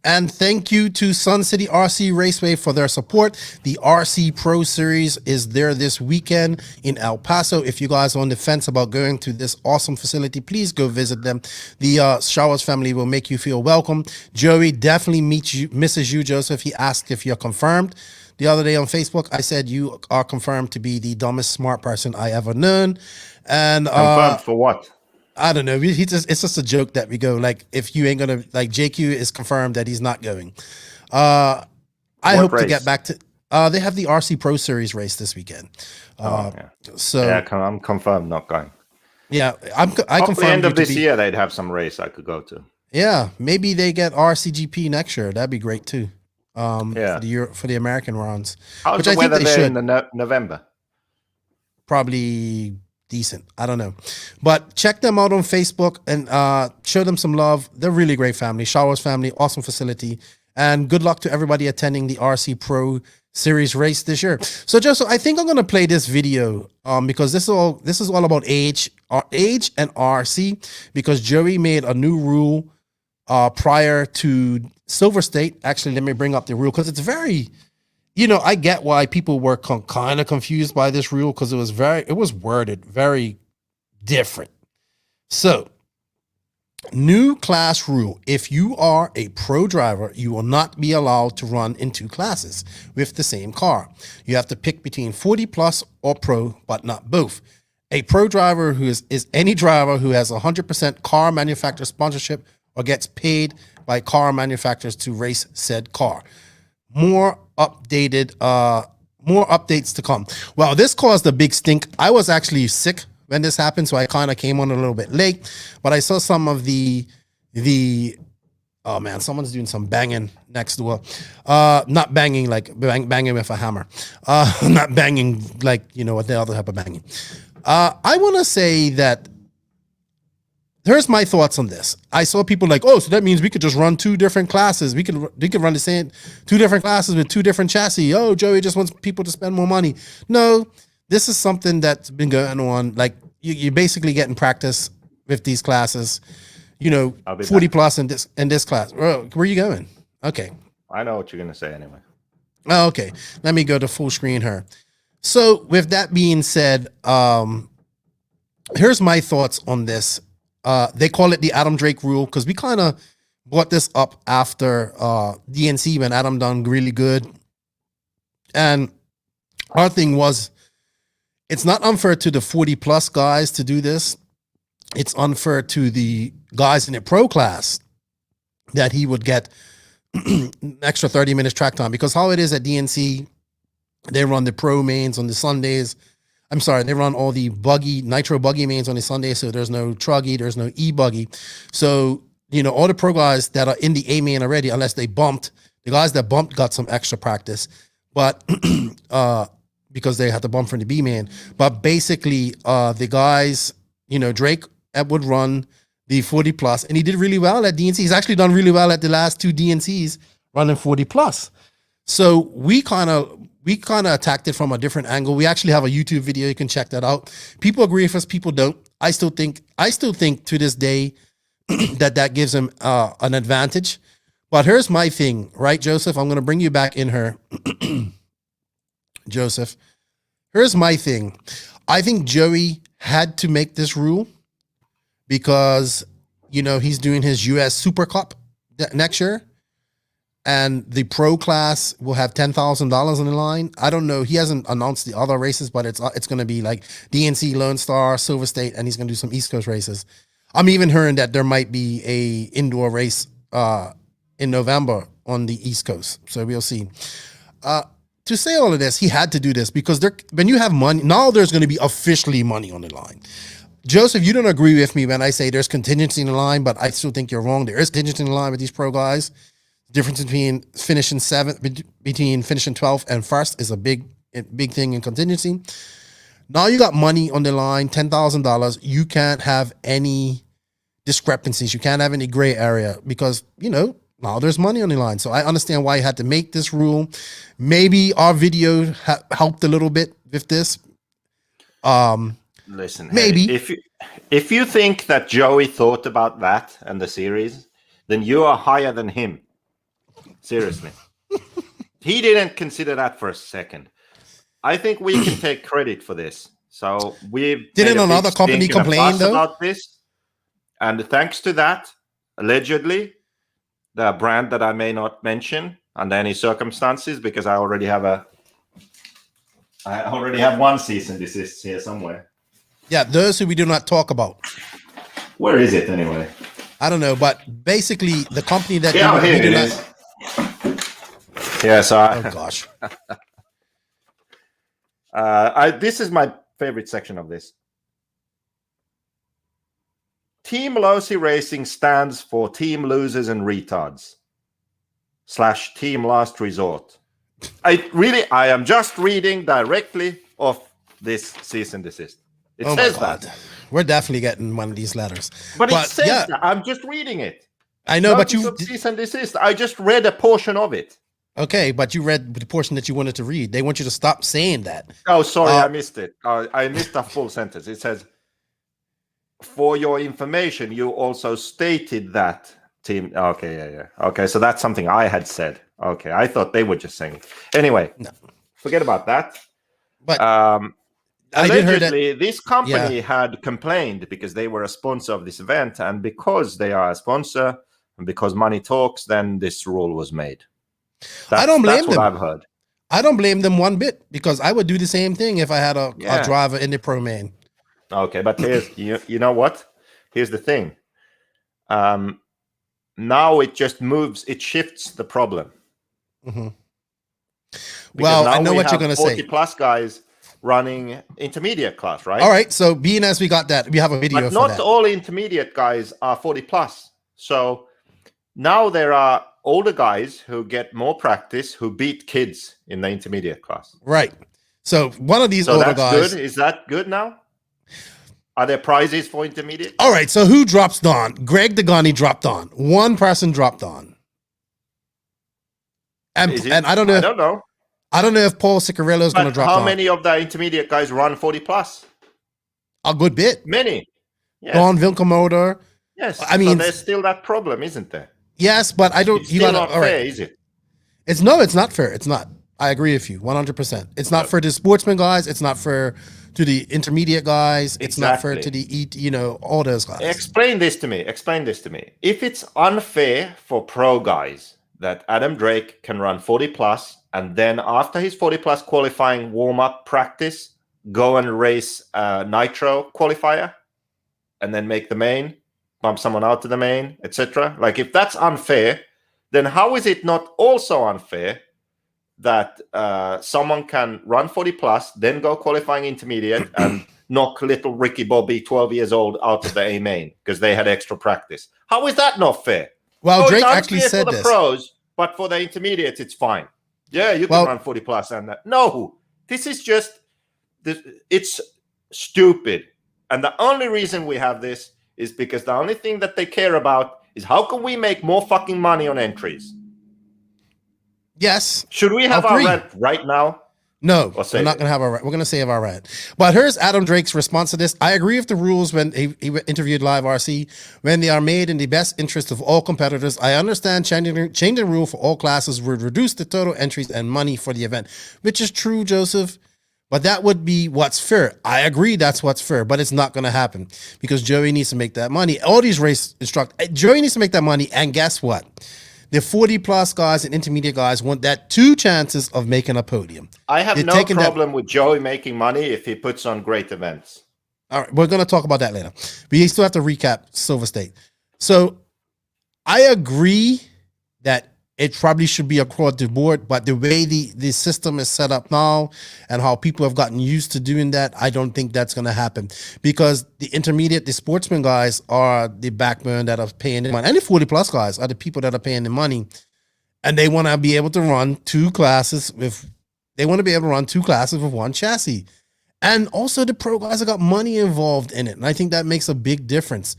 And thank you to Sun City RC Raceway for their support. The RC Pro Series is there this weekend in El Paso. If you guys are on the fence about going to this awesome facility, please go visit them. The Showers family will make you feel welcome. Joey definitely misses you, Joseph. He asked if you're confirmed. The other day on Facebook, I said you are confirmed to be the dumbest smart person I ever known. And confirmed for what? I don't know. It's just a joke that we go like, if you ain't gonna like, JQ is confirmed that he's not going. I hope to get back to. They have the RC Pro Series race this weekend. So yeah, I'm confirmed not going. Yeah, I confirmed. End of this year, they'd have some race I could go to. Yeah, maybe they get RCGP next year. That'd be great too. Yeah, for the American rounds. How's which the I think weather they there should. in November? Probably decent. I don't know, but check them out on Facebook and show them some love. They're really great family. Showers family, awesome facility, and good luck to everybody attending the RC Pro Series race this year. So Joseph, I think I'm gonna play this video because this is all about age and RC, because Joey made a new rule prior to Silver State. Actually, let me bring up the rule because it's very, I get why people were kind of confused by this rule because it was worded very different. So, new class rule: if you are a pro driver, you will not be allowed to run in two classes with the same car. You have to pick between 40 plus or pro, but not both. A pro driver who is any driver who has 100% car manufacturer sponsorship or gets paid by car manufacturers to race said car. More updates to come. Well, this caused a big stink. I was actually sick when this happened, so I kind of came on a little bit late, but I saw some of the oh man, someone's doing some banging next door. Not banging like banging with a hammer. Not banging like, what the other type of banging. I want to say that here's my thoughts on this. I saw people like, oh, so that means we could just run two different classes. We could run the same two different classes with two different chassis. Oh, Joey just wants people to spend more money. No, this is something that's been going on. Like you're basically getting practice with these classes. 40 plus in this class. Where are you going? Okay. I know what you're gonna say anyway. Oh, okay. Let me go to full screen here. So with that being said, here's my thoughts on this. They call it the Adam Drake rule because we kind of brought this up after DNC when Adam done really good. And our thing was, it's not unfair to the 40 plus guys to do this. It's unfair to the guys in the pro class that he would get extra 30 minutes track time, because how it is at DNC, they run the pro mains on the Sundays. I'm sorry, they run all the nitro buggy mains on the Sunday, so there's no Truggy, there's no Ebuggy. So, all the pro guys that are in the A main already, unless they bumped, the guys that bumped got some extra practice, but because they had to bump from the B main. But basically, the guys, Drake would run the 40 plus, and he did really well at DNC. He's actually done really well at the last two DNCs running 40 plus. So we kind of attacked it from a different angle. We actually have a YouTube video. You can check that out. People agree with us. People don't. I still think to this day that gives him an advantage. But here's my thing, right, Joseph? I'm going to bring you back in here. Joseph, here's my thing. I think Joey had to make this rule because, he's doing his US Super Cup next year. And the pro class will have $10,000 on the line. I don't know. He hasn't announced the other races, but it's going to be like DNC, Lone Star, Silver State, and he's going to do some East Coast races. I'm even hearing that there might be a indoor race in November on the East Coast. So we'll see. To say all of this, he had to do this because when you have money, now there's going to be officially money on the line. Joseph, you don't agree with me when I say there's contingency in the line, but I still think you're wrong. There is contingency in the line with these pro guys. Difference between finishing 7th, between finishing 12th and 1st is a big thing in contingency. Now you got money on the line, $10,000. You can't have any discrepancies. You can't have any gray area because, now there's money on the line. So I understand why you had to make this rule. Maybe our video helped a little bit with this. Listen, maybe if you think that Joey thought about that and the series, then you are higher than him. Seriously. He didn't consider that for a second. I think we can take credit for this. So we didn't another company complain though about this, and thanks to that, allegedly, the brand that I may not mention under any circumstances, because I already have one cease and desist here somewhere. Yeah, those who we do not talk about. Where is it anyway? I don't know, but basically the company that Yeah, you here do it not- is. Yeah, so Oh gosh. this is my favorite section of this. Team Lousy Racing stands for Team Losers and Retards / Team Last Resort. I am just reading directly off this cease and desist. It Oh says my God. that. We're definitely getting one of these letters. But it says yeah, that. I'm just reading it. I know, but Notice you of cease and desist. I just read a portion of it. okay, but you read the portion that you wanted to read. They want you to stop saying that. Oh, sorry, I missed it. I missed a full sentence. It says, for your information, you also stated that team. Okay, yeah. Okay, so that's something I had said. Okay, I thought they were just saying it. Anyway, No. forget about that. But I did hear that. Allegedly, this company had complained because they were a sponsor of this event, and because they are a sponsor and because money talks, then this rule was made. I don't blame that's what them. I've heard. I don't blame them one bit because I would do the same thing if I had a Yeah. driver in the Pro Main. Okay, but here's you know what? Here's the thing. Now it just moves, it shifts the problem. Mhm. Because Well, I now know we what you're have going to say. 40 plus guys running intermediate class, right? All right, so being as we got that, we have a video But for not that. all intermediate guys are 40 plus. So now there are older guys who get more practice, who beat kids in the intermediate class. Right. So one of these So older that's guys. good. Is that good now? Are there prizes for intermediate? All right, so who drops on? Greg Degani dropped on. One person dropped on. And Is it? and I don't know. I don't know. I don't know if Paul Ciccarello is going to But drop how on. many of the intermediate guys run 40 plus? A good bit. Many. Yes. Don Vilkemotor. Yes. I mean- so there's still that problem, isn't there? Yes, but I don't. It's You still gotta, not all right. fair, is it? It's not fair. It's not. I agree with you 100%. It's not for the sportsman guys. It's not fair to the intermediate guys. It's not fair to Exactly. the all those guys. Explain this to me. Explain this to me. If it's unfair for pro guys that Adam Drake can run 40 plus and then after his 40 plus qualifying warm up practice, go and race a nitro qualifier and then make the main, bump someone out to the main, etc. Like if that's unfair, then how is it not also unfair that someone can run 40 plus, then go qualifying intermediate and knock little Ricky Bobby, 12 years old, out of the A main because they had extra practice? How is that not fair? Well, Drake it's actually unfair said for the this. pros, but for the intermediates, it's fine. Yeah, you can Well- run 40 plus and that. No, this is just, it's stupid. And the only reason we have this is because the only thing that they care about is how can we make more fucking money on entries? Yes. Should we have our Agree. rant right now? No, Or we're save not it. going to have our. We're going to save our rant. But here's Adam Drake's response to this. I agree with the rules when he interviewed Live RC. When they are made in the best interest of all competitors, I understand changing the rule for all classes would reduce the total entries and money for the event, which is true, Joseph. But that would be what's fair. I agree that's what's fair, but it's not going to happen because Joey needs to make that money. All these race instructors, Joey needs to make that money. And guess what? The 40 plus guys and intermediate guys want that 2 chances of making a podium. I have They're no taking that- problem with Joey making money if he puts on great events. All right, we're going to talk about that later. We still have to recap Silver State. So I agree that it probably should be across the board, but the way the system is set up now and how people have gotten used to doing that, I don't think that's going to happen because the intermediate, the sportsman guys are the backbone that are paying the money, and the 40 plus guys are the people that are paying the money, and they want to be able to run 2 classes with one chassis. And also the pro guys have got money involved in it. And I think that makes a big difference.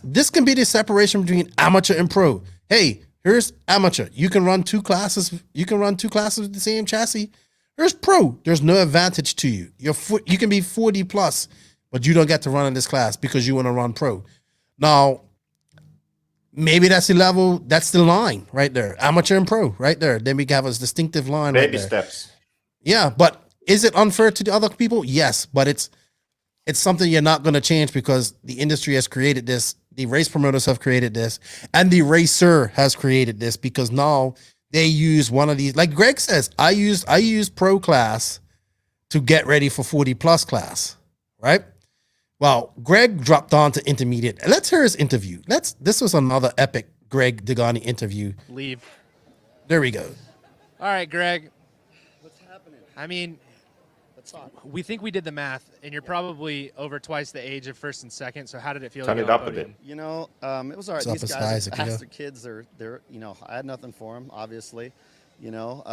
This can be the separation between amateur and pro. Hey, here's amateur. You can run 2 classes. You can run 2 classes with the same chassis. Here's pro. There's no advantage to you. You can be 40 plus, but you don't get to run in this class because you want to run pro. Now, maybe that's the level, that's the line right there. Amateur and pro right there. Then we have a distinctive line right Baby there. steps. Yeah, but is it unfair to the other people? Yes, but it's something you're not going to change because the industry has created this. The race promoters have created this, and the racer has created this because now they use one of these. Like Greg says, I use pro class to get ready for 40 plus class, right? Well, Greg dropped on to intermediate. Let's hear his interview. This was another epic Greg Degani interview. Leave. There we go. All right, Greg. What's happening? I mean, Let's talk. we think we did the math, and you're probably over twice the age of first and second. So how did it feel? Turn to it go on up a bit. podium? You know, it was all right. What's up, These it's guys, Isaac, you know? bastard kids, they're, you know, I had nothing for them, obviously. You know,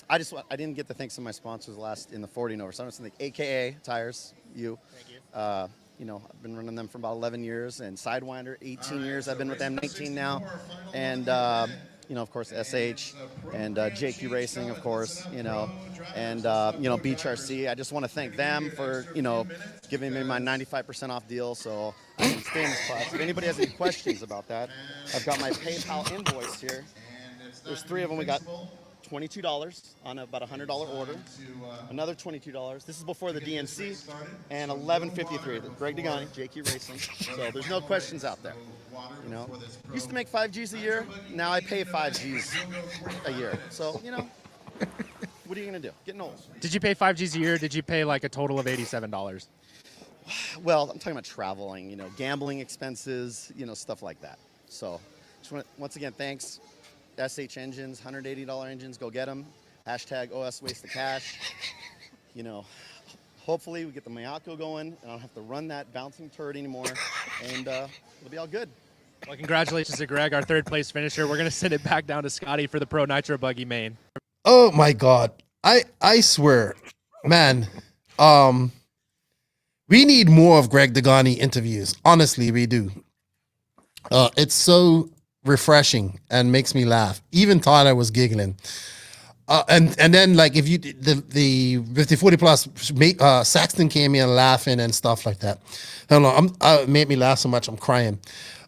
I didn't get to thank some of my sponsors in the 40 and over. So I'm just like AKA Tires, you. Thank you. You know, I've been running them for about 11 years, and Sidewinder 18 years. I've been with them 19 now, and you know, of course, SH and JQ Racing, of course, you know, and you know, Beach RC. I just want to thank them for, you know, giving me my 95% off deal, so I can stay in this class. If anybody has any questions about that, I've got my PayPal invoice here. There's 3 of them. We got $22 on about a $100 order, another $22. This is before the DNC, and $11.53. Greg Degani, JQ Racing. So there's no questions out there. You know, used to make 5 Gs a year. Now I pay 5 Gs a year. So you know, what are you gonna do? Getting old. Did you pay 5 Gs a year? Did you pay like a total of $87? Well, I'm talking about traveling. You know, gambling expenses. You know, stuff like that. So, just want once again, thanks. SH engines, $180 engines, go get them. Hashtag OS waste the cash. You know, hopefully we get the Miyako going and I don't have to run that bouncing turd anymore, and it'll be all good. Well, congratulations to Greg, our third place finisher. We're going to send it back down to Scotty for the Pro Nitro Buggy Main. Oh my God. I swear, man, we need more of Greg Degani interviews. Honestly, we do. It's so refreshing and makes me laugh. Even Tyler was giggling. And then like if you with the 40 plus Saxton came in laughing and stuff like that. I don't know. It made me laugh so much I'm crying.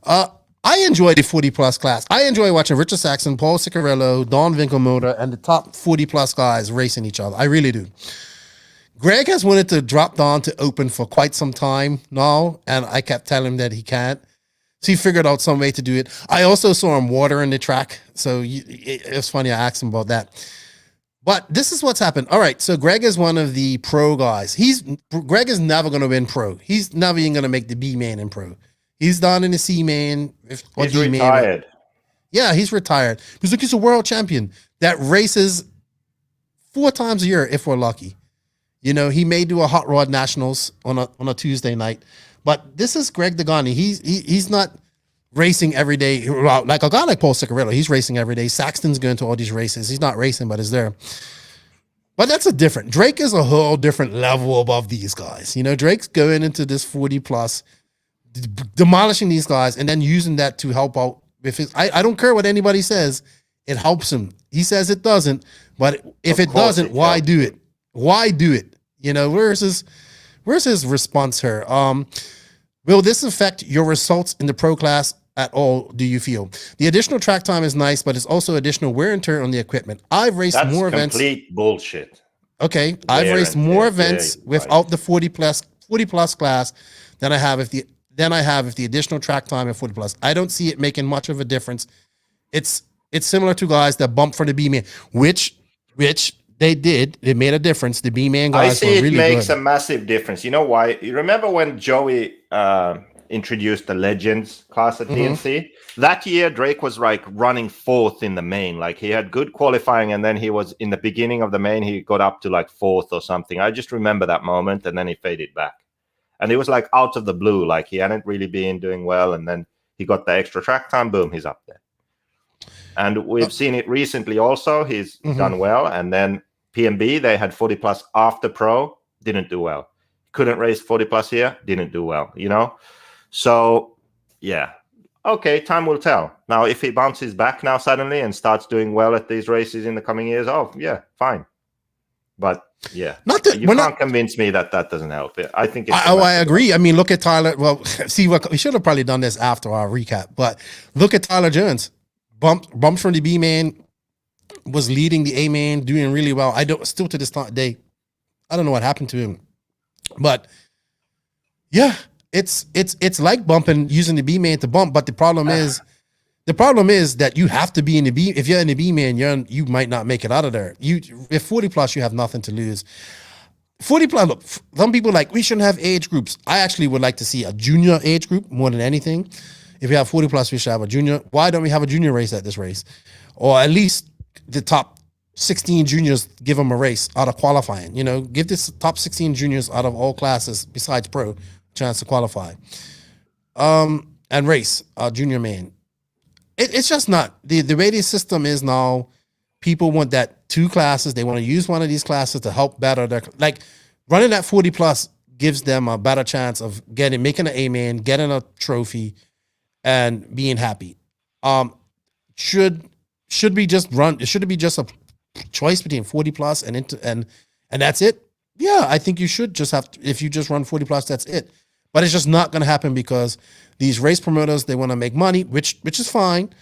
I enjoy the 40 plus class. I enjoy watching Richard Saxton, Paul Ciccarello, Don Winkelmotor, and the top 40 plus guys racing each other. I really do. Greg has wanted to drop Don to open for quite some time now, and I kept telling him that he can't. So he figured out some way to do it. I also saw him watering the track. So it was funny. I asked him about that. But this is what's happened. All right. So Greg is one of the pro guys. Greg is never going to win pro. He's never even going to make the B main in pro. He's done in the C main. He's retired. Yeah, he's retired. He's like, he's a world champion that races 4 times a year if we're lucky. You know, he may do a hot rod nationals on a Tuesday night. But this is Greg Degani. He's not racing every day. Like a guy like Paul Ciccarello, he's racing every day. Saxton's going to all these races. He's not racing, but he's there. But that's Drake is a whole different level above these guys. You know, Drake's going into this 40 plus, demolishing these guys, and then using that to help out with his. I don't care what anybody says. It helps him. He says it doesn't, but if it doesn't, why do it? Why do it? You know, where's his response here? Will this affect your results in the pro class at all, do you feel? The additional track time is nice, but it's also additional wear and tear on the equipment. I've raced more events. That's complete bullshit. Okay, I've raced more events without the 40 plus class than I have if the additional track time at 40 plus. I don't see it making much of a difference. It's similar to guys that bump for the B man, which they did. It made a difference. The B-man guys were really good. I see it makes a massive difference. You know why? You remember when Joey introduced the Legends class at DNC? That year, Drake was like running 4th in the main. Like he had good qualifying, and then he was in the beginning of the main, he got up to like 4th or something. I just remember that moment, and then he faded back. And it was like out of the blue. Like he hadn't really been doing well, and then he got the extra track time. Boom, he's up there. And we've seen it recently also. He's done well, and then PMB, they had 40 plus after pro, didn't do well. Couldn't race 40 plus here, didn't do well, you know? So, yeah. Okay, time will tell. Now, if he bounces back now suddenly and starts doing well at these races in the coming years, oh, yeah, fine. But, yeah. You can't convince me that doesn't help. I think it's... I agree. I mean, look at Tyler. Well, see, we should have probably done this after our recap, but look at Tyler Jones. Bumps from the B-man, was leading the A-man, doing really well. Still to this day, I don't know what happened to him. But yeah, it's like bumping, using the B-man to bump. But the problem is that you have to be in the B. If you're in the B-man, you might not make it out of there. If 40 plus, you have nothing to lose. 40 plus. Look, some people like we shouldn't have age groups. I actually would like to see a junior age group more than anything. If we have 40 plus, we should have a junior. Why don't we have a junior race at this race, or at least the top 16 juniors give them a race out of qualifying? You know, give this top 16 juniors out of all classes besides pro chance to qualify. And race junior main. It's just not the way the system is now. People want that 2 classes. They want to use one of these classes to help better their, like running that 40 plus gives them a better chance of making an A main, getting a trophy, and being happy. Should we just run? Should it be just a choice between 40 plus and that's it? Yeah, I think you should just have to, if you just run 40 plus, that's it. But it's just not going to happen because these race promoters, they want to make money, which is fine.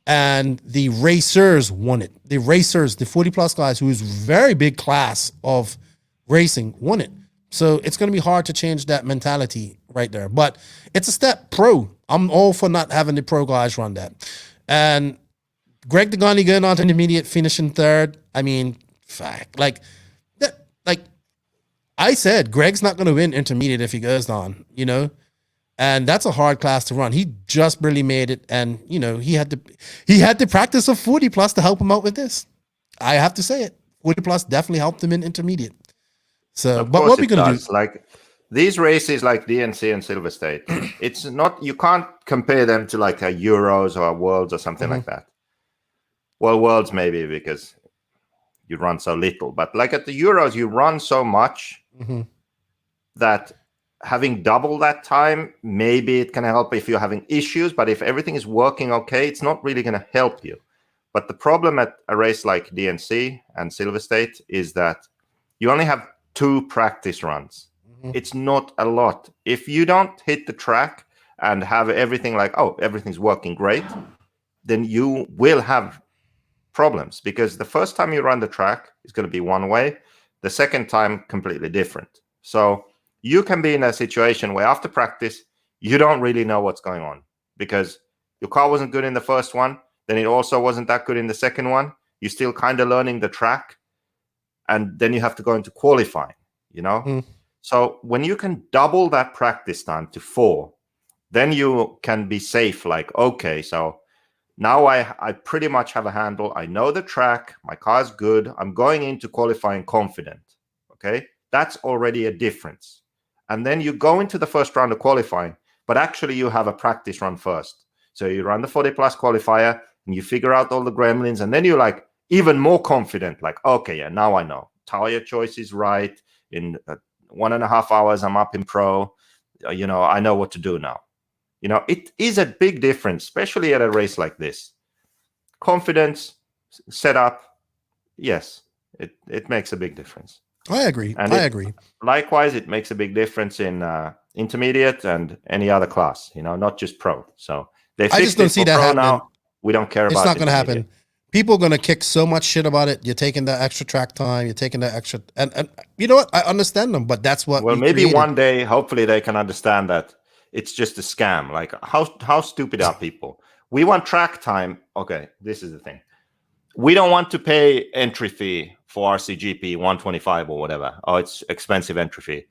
And the racers want it. The racers, the 40 plus guys, who is very big class of racing, want it. So it's going to be hard to change that mentality right there. But it's a step pro. I'm all for not having the pro guys run that. And Greg Degani going on to intermediate, finishing 3rd. I mean, like I said, Greg's not going to win intermediate if he goes on, you know. And that's a hard class to run. He just barely made it, and you know he had to practice a 40 plus to help him out with this. I have to say it. 40 plus definitely helped him in intermediate. So, but what are we gonna do? Like these races, like DNC and Silver State, it's not. You can't compare them to like a Euros or a Worlds or something like that. Well, Worlds maybe because you run so little, but like at the Euros, you run so much that having double that time, maybe it can help if you're having issues, but if everything is working okay, it's not really going to help you. But the problem at a race like DNC and Silver State is that you only have 2 practice runs. It's not a lot. If you don't hit the track and have everything like, oh, everything's working great, then you will have problems because the first time you run the track is going to be one way. The second time, completely different. So you can be in a situation where after practice, you don't really know what's going on because your car wasn't good in the first one. Then it also wasn't that good in the second one. You're still kind of learning the track. And then you have to go into qualifying, you know? So when you can double that practice time to 4, then you can be safe. Like, okay, so now I pretty much have a handle. I know the track. My car's good. I'm going into qualifying confident. Okay, that's already a difference. And then you go into the first round of qualifying, but actually you have a practice run first. So you run the 40 plus qualifier and you figure out all the gremlins. And then you're like even more confident. Like, okay, yeah, now I know. Tire choice is right. In 1.5 hours, I'm up in pro. You know, I know what to do now. You know, it is a big difference, especially at a race like this. Confidence, setup, yes, it makes a big difference. I agree. And I agree. Likewise, it makes a big difference in intermediate and any other class, you know, not just pro. So they I just don't see that happening. Now. We don't care about it. It's not going to happen. People are going to kick so much shit about it. You're taking the extra track time. You're taking the extra... And you know what? I understand them, but that's what... Well, maybe one day, hopefully they can understand that it's just a scam. Like, how stupid are people? We want track time. Okay, this is the thing. We don't want to pay entry fee for RCGP 125 or whatever. Oh, it's expensive entry fee.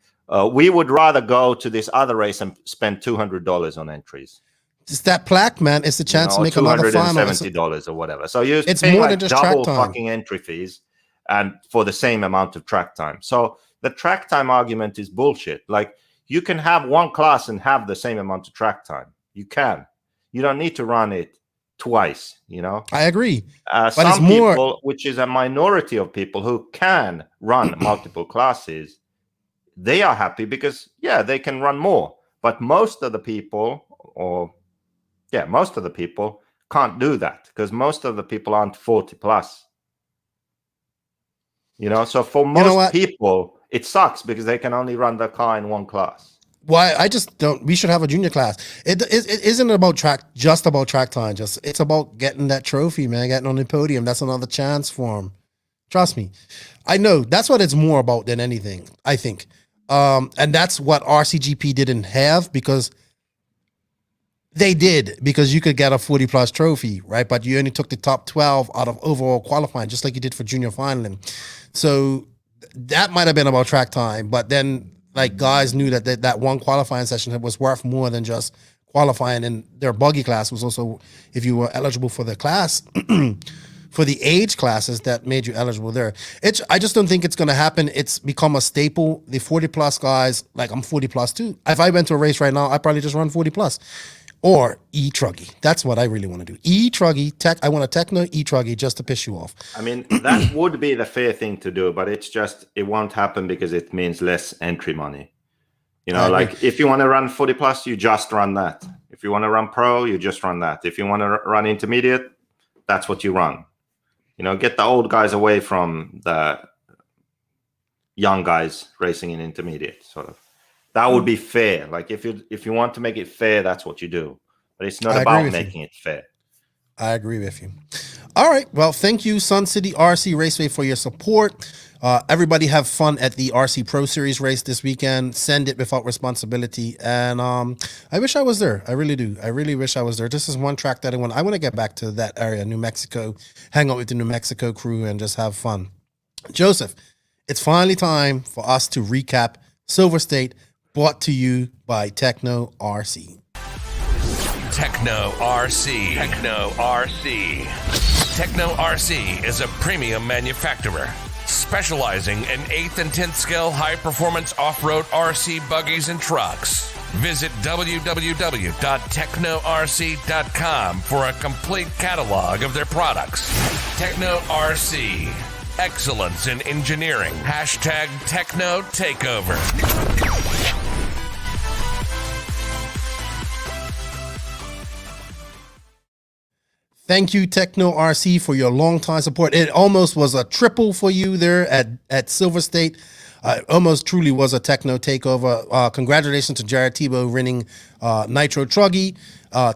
We would rather go to this other race and spend $200 on entries. It's that plaque, man. It's the chance to make another final. $270 or whatever. So you're it's paying more like than just double track time. fucking entry fees and for the same amount of track time. So the track time argument is bullshit. Like, you can have one class and have the same amount of track time. You can. You don't need to run it twice, you know? I agree. But some it's more... people, which is a minority of people who can run multiple classes, they are happy because, yeah, they can run more. But most of the people, most of the people can't do that because most of the people aren't 40 plus. You know, so for most people, it sucks because they can only run their car in one class. Why? I just don't. We should have a junior class. It isn't about just about track time. It's about getting that trophy, man. Getting on the podium. That's another chance for him. Trust me. I know that's what it's more about than anything. I think, and that's what RCGP didn't have because they did because you could get a 40 plus trophy, right? But you only took the top 12 out of overall qualifying, just like you did for junior finaling. So that might have been about track time, but then like guys knew that one qualifying session was worth more than just qualifying, and their buggy class was also, if you were eligible for the class, for the age classes that made you eligible there. I just don't think it's going to happen. It's become a staple. The 40 plus guys, like I'm 40 plus too. If I went to a race right now, I probably just run 40 plus or Truggy. That's what I really want to do. Truggy, I want a Tekno Truggy just to piss you off. I mean, that would be the fair thing to do, but it's just, it won't happen because it means less entry money. You know, like if you want to run 40 plus, you just run that. If you want to run pro, you just run that. If you want to run intermediate, that's what you run. You know, get the old guys away from the young guys racing in intermediate, sort of. That would be fair. Like if you want to make it fair, that's what you do. But it's not about making it fair. I agree with you. All right. Well, thank you, Sun City RC Raceway, for your support. Everybody have fun at the RC Pro Series race this weekend. Send it without responsibility. And I wish I was there. I really do. I really wish I was there. This is one track that I want to get back to that area, New Mexico, hang out with the New Mexico crew and just have fun. Joseph, it's finally time for us to recap Silver State, brought to you by Tekno RC. Tekno RC. Tekno RC. Tekno RC is a premium manufacturer specializing in 8th and 10th scale high-performance off-road RC buggies and trucks. Visit www.teknorc.com for a complete catalog of their products. Tekno RC. Excellence in engineering. Hashtag Tekno Takeover. Thank you, Tekno RC, for your long time support. It almost was a triple for you there at Silver State. Almost truly was a Tekno takeover. Congratulations to Jared Tebow winning Nitro Truggy.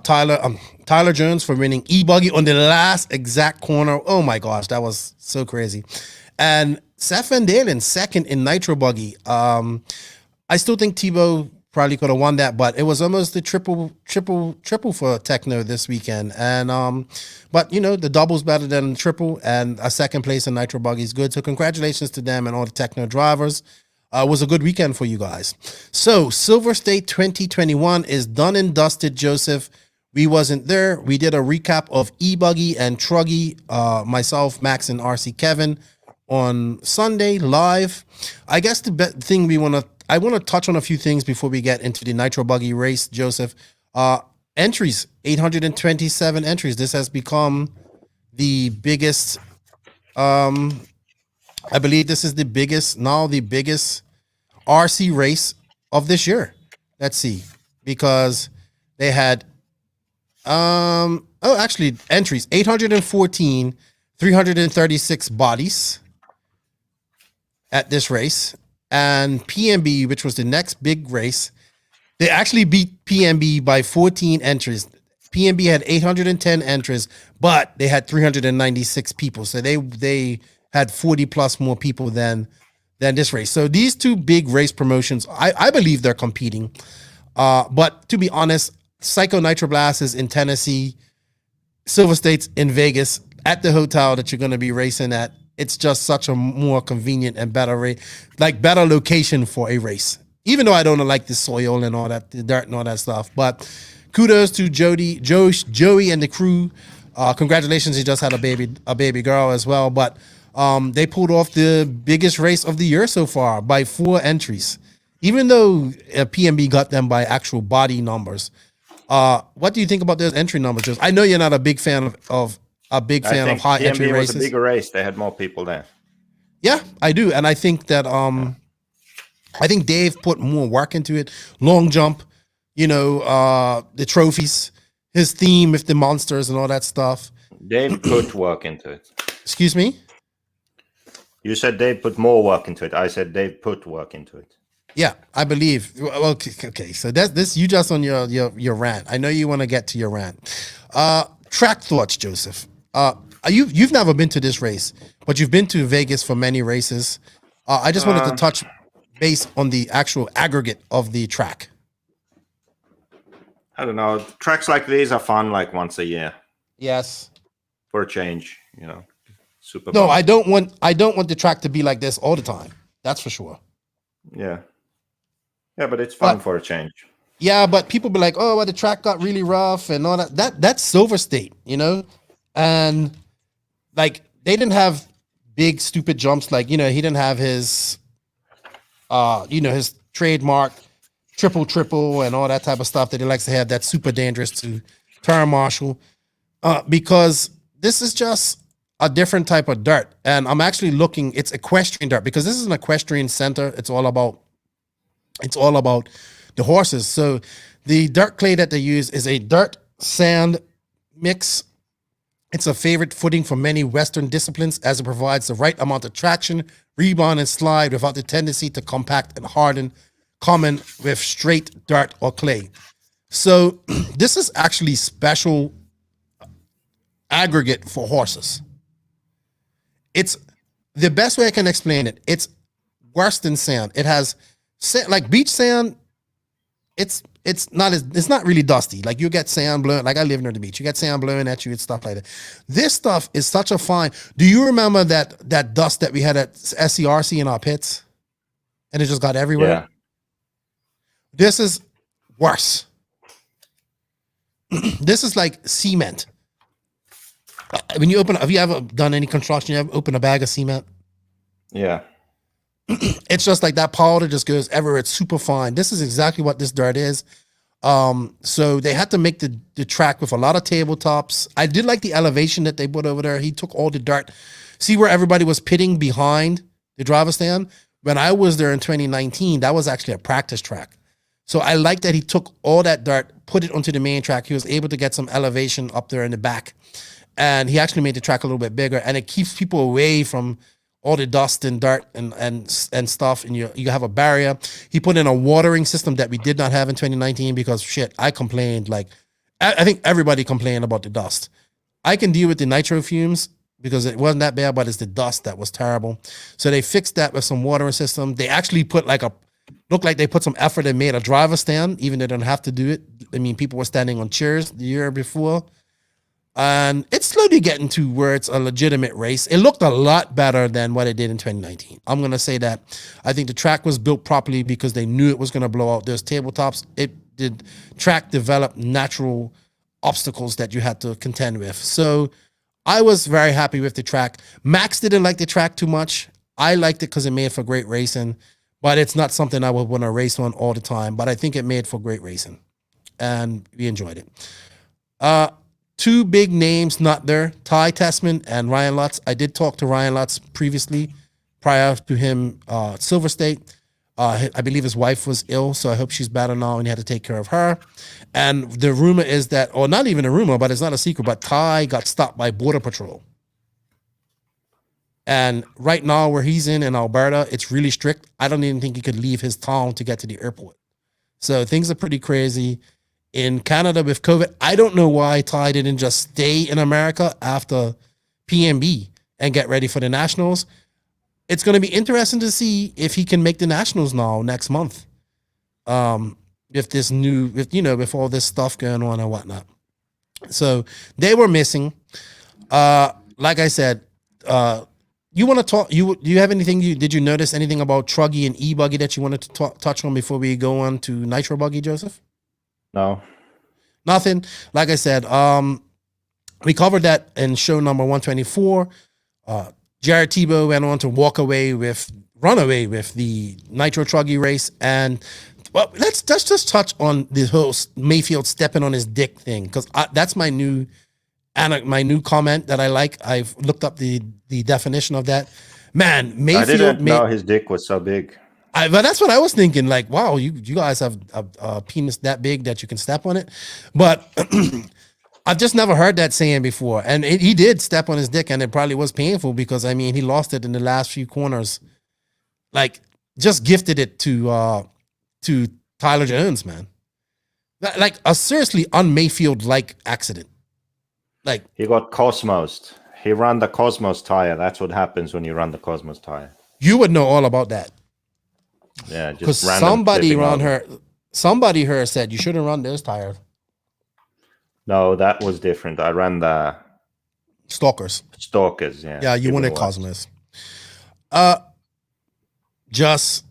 Tyler Jones for winning Ebuggy on the last exact corner. Oh my gosh, that was so crazy. And Seth Van Dalen second in Nitro Buggy. I still think Tebow probably could have won that, but it was almost the triple for Tekno this weekend. And but you know, the double's better than triple, and a second place in Nitro Buggy is good. So congratulations to them and all the Tekno drivers. It was a good weekend for you guys. So Silver State 2021 is done and dusted, Joseph. We wasn't there. We did a recap of Ebuggy and Truggy, myself, Max, and RC Kevin on Sunday live. I guess the thing I want to touch on a few things before we get into the Nitro Buggy race, Joseph. Entries, 827 entries. This has become the biggest, I believe this is the biggest RC race of this year. Let's see, because they had, entries, 814, 336 bodies at this race. And PMB, which was the next big race, they actually beat PMB by 14 entries. PMB had 810 entries, but they had 396 people. So they had 40 plus more people than this race. So these two big race promotions, I believe they're competing. But to be honest, Psycho Nitro Blast is in Tennessee, Silver State's in Vegas, at the hotel that you're going to be racing at. It's just such a more convenient and better better location for a race. Even though I don't like the soil and all that, the dirt and all that stuff. But kudos to Joey and the crew. Congratulations, he just had a baby girl as well. But they pulled off the biggest race of the year so far by 4 entries. Even though PMB got them by actual body numbers. What do you think about those entry numbers? I know you're not a big fan of high PMB entry races. Was a bigger race. They had more people there. Yeah, I do. And I think that I think Dave put more work into it. Long jump, the trophies, his theme with the monsters and all that stuff. Dave put work into it. Excuse me? You said Dave put more work into it. I said Dave put work into it. Yeah, I believe. Okay. So that's this. You just on your rant. I know you want to get to your rant. Track thoughts, Joseph. You've never been to this race, but you've been to Vegas for many races. I just wanted to touch base on the actual aggregate of the track. I don't know. Tracks like these are fun, like once a year. Yes. For a change, Super. No, fun. I don't want the track to be like this all the time. That's for sure. Yeah. Yeah, but it's fun for a change. Yeah, but people be like, oh, well, the track got really rough and all that. That's Silver State, you know? And like they didn't have big stupid jumps, like, you know, he didn't have his his trademark triple and all that type of stuff that he likes to have that's super dangerous to turn marshal. Because this is just a different type of dirt. And I'm actually looking, it's equestrian dirt because this is an equestrian center. It's all about the horses. So the dirt clay that they use is a dirt sand mix. It's a favorite footing for many Western disciplines as it provides the right amount of traction, rebound, and slide without the tendency to compact and harden, common with straight dirt or clay. So this is actually special aggregate for horses. It's the best way I can explain it. It's worse than sand. It has sand, like beach sand. It's not really dusty. Like you get sand blowing. Like I live near the beach. You get sand blowing at you and stuff like that. This stuff is such a fine. Do you remember that dust that we had at SCRC in our pits, and it just got everywhere? Yeah. This is worse. This is like cement. When you have you ever done any construction? You ever opened a bag of cement? Yeah. It's just like that powder just goes everywhere. It's super fine. This is exactly what this dirt is. So they had to make the track with a lot of tabletops. I did like the elevation that they put over there. He took all the dirt. See where everybody was pitting behind the driver stand? When I was there in 2019, that was actually a practice track. So I like that he took all that dirt, put it onto the main track. He was able to get some elevation up there in the back. And he actually made the track a little bit bigger. And it keeps people away from all the dust and dirt and stuff, and you have a barrier. He put in a watering system that we did not have in 2019 because shit, I complained. Like I think everybody complained about the dust. I can deal with the nitro fumes because it wasn't that bad, but it's the dust that was terrible. So they fixed that with some watering system. They actually put looked like they put some effort and made a driver stand, even though they don't have to do it. I mean, people were standing on chairs the year before. And it's slowly getting to where it's a legitimate race. It looked a lot better than what it did in 2019. I'm going to say that. I think the track was built properly because they knew it was going to blow out those tabletops. Track developed natural obstacles that you had to contend with. So I was very happy with the track. Max didn't like the track too much. I liked it because it made for great racing, but it's not something I would want to race on all the time. But I think it made for great racing, and we enjoyed it. Two big names not there, Ty Tessman and Ryan Lutz. I did talk to Ryan Lutz previously, prior to him, Silver State. I believe his wife was ill, so I hope she's better now and he had to take care of her. And the rumor is that, or not even a rumor, but it's not a secret, but Ty got stopped by Border Patrol. And right now where he's in Alberta, it's really strict. I don't even think he could leave his town to get to the airport. So things are pretty crazy. In Canada with COVID, I don't know why Ty didn't just stay in America after PMB and get ready for the Nationals. It's going to be interesting to see if he can make the Nationals now next month. With all this stuff going on and whatnot. So they were missing. Like I said, you want to talk? Do you have anything? Did you notice anything about Truggy and Ebuggy that you wanted to touch on before we go on to Nitro Buggy, Joseph? No. Nothing. Like I said, we covered that in show number 124. Jared Tebow went on to run away with the Nitro Truggy race. And well, let's just touch on the whole Mayfield stepping on his dick thing, because that's my new comment that I like. I've looked up the definition of that. Man, Mayfield. I didn't know his dick was so big. But that's what I was thinking. Like, wow, you guys have a penis that big that you can step on it. But I've just never heard that saying before. And he did step on his dick, and it probably was painful because, I mean, he lost it in the last few corners. Like, just gifted it to Tyler Jones, man. Like a seriously un-Mayfield-like accident. Like, he got Cosmos. He ran the Cosmos tire. That's what happens when you run the Cosmos tire. You would know all about that. Yeah, just because somebody here said you shouldn't run those tires. No, that was different. I ran the Stalkers. Yeah. Yeah, you wanted Cosmos. just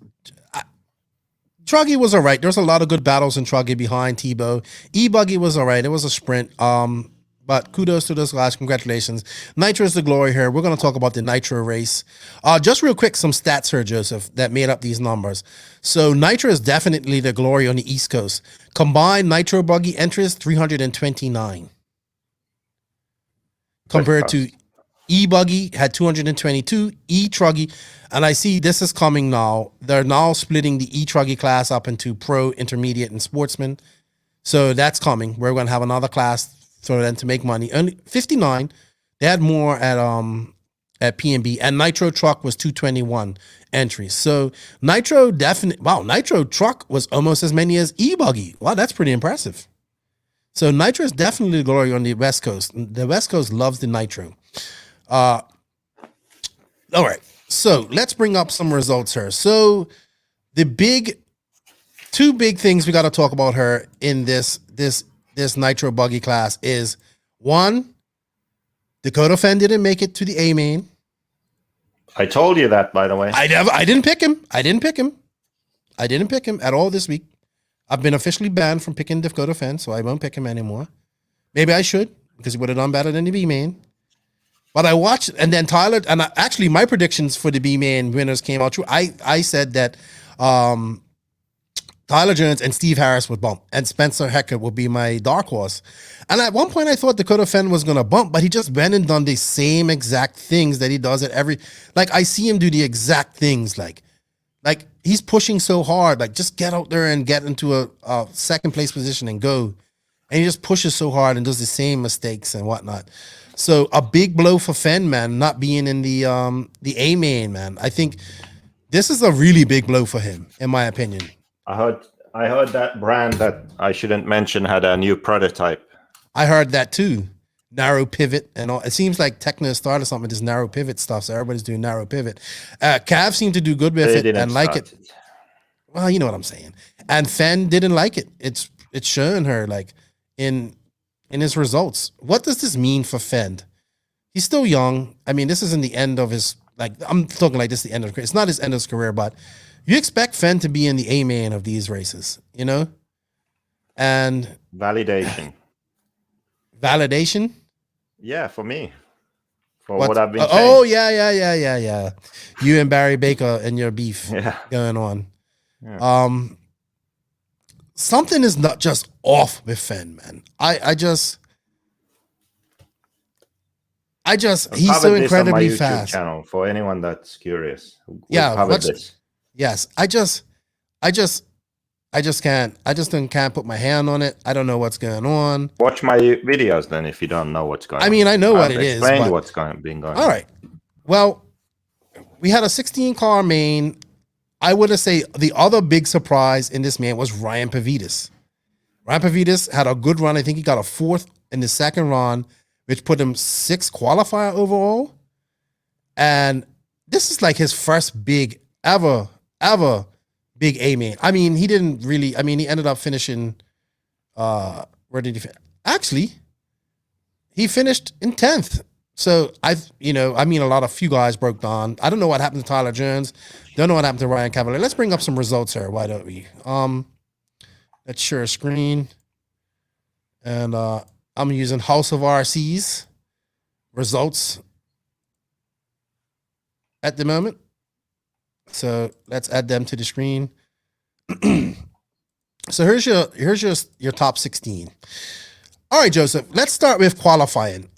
Truggy was all right. There's a lot of good battles in Truggy behind Tebow. Ebuggy was all right. It was a sprint. But kudos to those guys. Congratulations. Nitro is the glory here. We're going to talk about the Nitro race. Just real quick, some stats here, Joseph, that made up these numbers. So Nitro is definitely the glory on the East Coast. Combined Nitro Buggy entries, 329. Compared to Ebuggy had 222, E-Truggy, and I see this is coming now. They're now splitting the E-Truggy class up into pro, intermediate, and sportsman. So that's coming. We're going to have another class for them to make money. Only 59. They had more at P&B, and Nitro Truck was 221 entries. So Nitro Nitro Truck was almost as many as E-Buggy. Wow, that's pretty impressive. So Nitro is definitely the glory on the West Coast. The West Coast loves the Nitro. All right. So let's bring up some results here. So the two big things we got to talk about here in this Nitro Buggy class is, one, Dakota Fenn didn't make it to the A main. I told you that, by the way. I didn't pick him. I didn't pick him at all this week. I've been officially banned from picking Dakota Fenn, so I won't pick him anymore. Maybe I should, because he would have done better than the B main. But I watched, and then Tyler, and actually my predictions for the B main winners came out true. I said that Tyler Jones and Steve Harris would bump, and Spencer Hecker would be my dark horse. And at one point I thought Dakota Fenn was going to bump, but he just went and done the same exact things that he does at every, like I see him do the exact things, like he's pushing so hard, like just get out there and get into a second place position and go. And he just pushes so hard and does the same mistakes and whatnot. So a big blow for Fenn, man, not being in the A main, man. I think this is a really big blow for him, in my opinion. I heard that brand that I shouldn't mention had a new prototype. I heard that too. Narrow pivot and all. It seems like Tekno started something with this narrow pivot stuff, so everybody's doing narrow pivot. Cav seemed to do good with it and like it. Well, you know what I'm saying. And Fenn didn't like it. It's showing her like in his results. What does this mean for Fenn? He's still young. I mean, this isn't the end of his, like, I'm talking like this is the end of his career. It's not his end of his career, but you expect Fenn to be in the A main of these races, you know? And validation. Yeah, for me. For what I've been saying. Oh, yeah. You and Barry Baker and your beef going on. Yeah. Something is not just off with Fenn, man. He's so incredibly fast. Channel for anyone that's curious. Yes, I just can't put my hand on it. I don't know what's going on. Watch my videos then if you don't know what's going on. I mean, I know what it is. Explain what's going on. All right. Well, we had a 16-car main. I would say the other big surprise in this main was Ryan Pavidis. Ryan Pavidis had a good run. I think he got a 4th in the second run, which put him 6th qualifier overall. And this is like his first big ever big A main. I mean, he didn't really, he ended up finishing, where did he finish? Actually, he finished in 10th. So a few guys broke down. I don't know what happened to Tyler Jones. Don't know what happened to Ryan Cavalier. Let's bring up some results here. Why don't we? Let's share a screen. And I'm using House of RC's results at the moment. So let's add them to the screen. So here's your top 16. All right, Joseph, let's start with qualifying.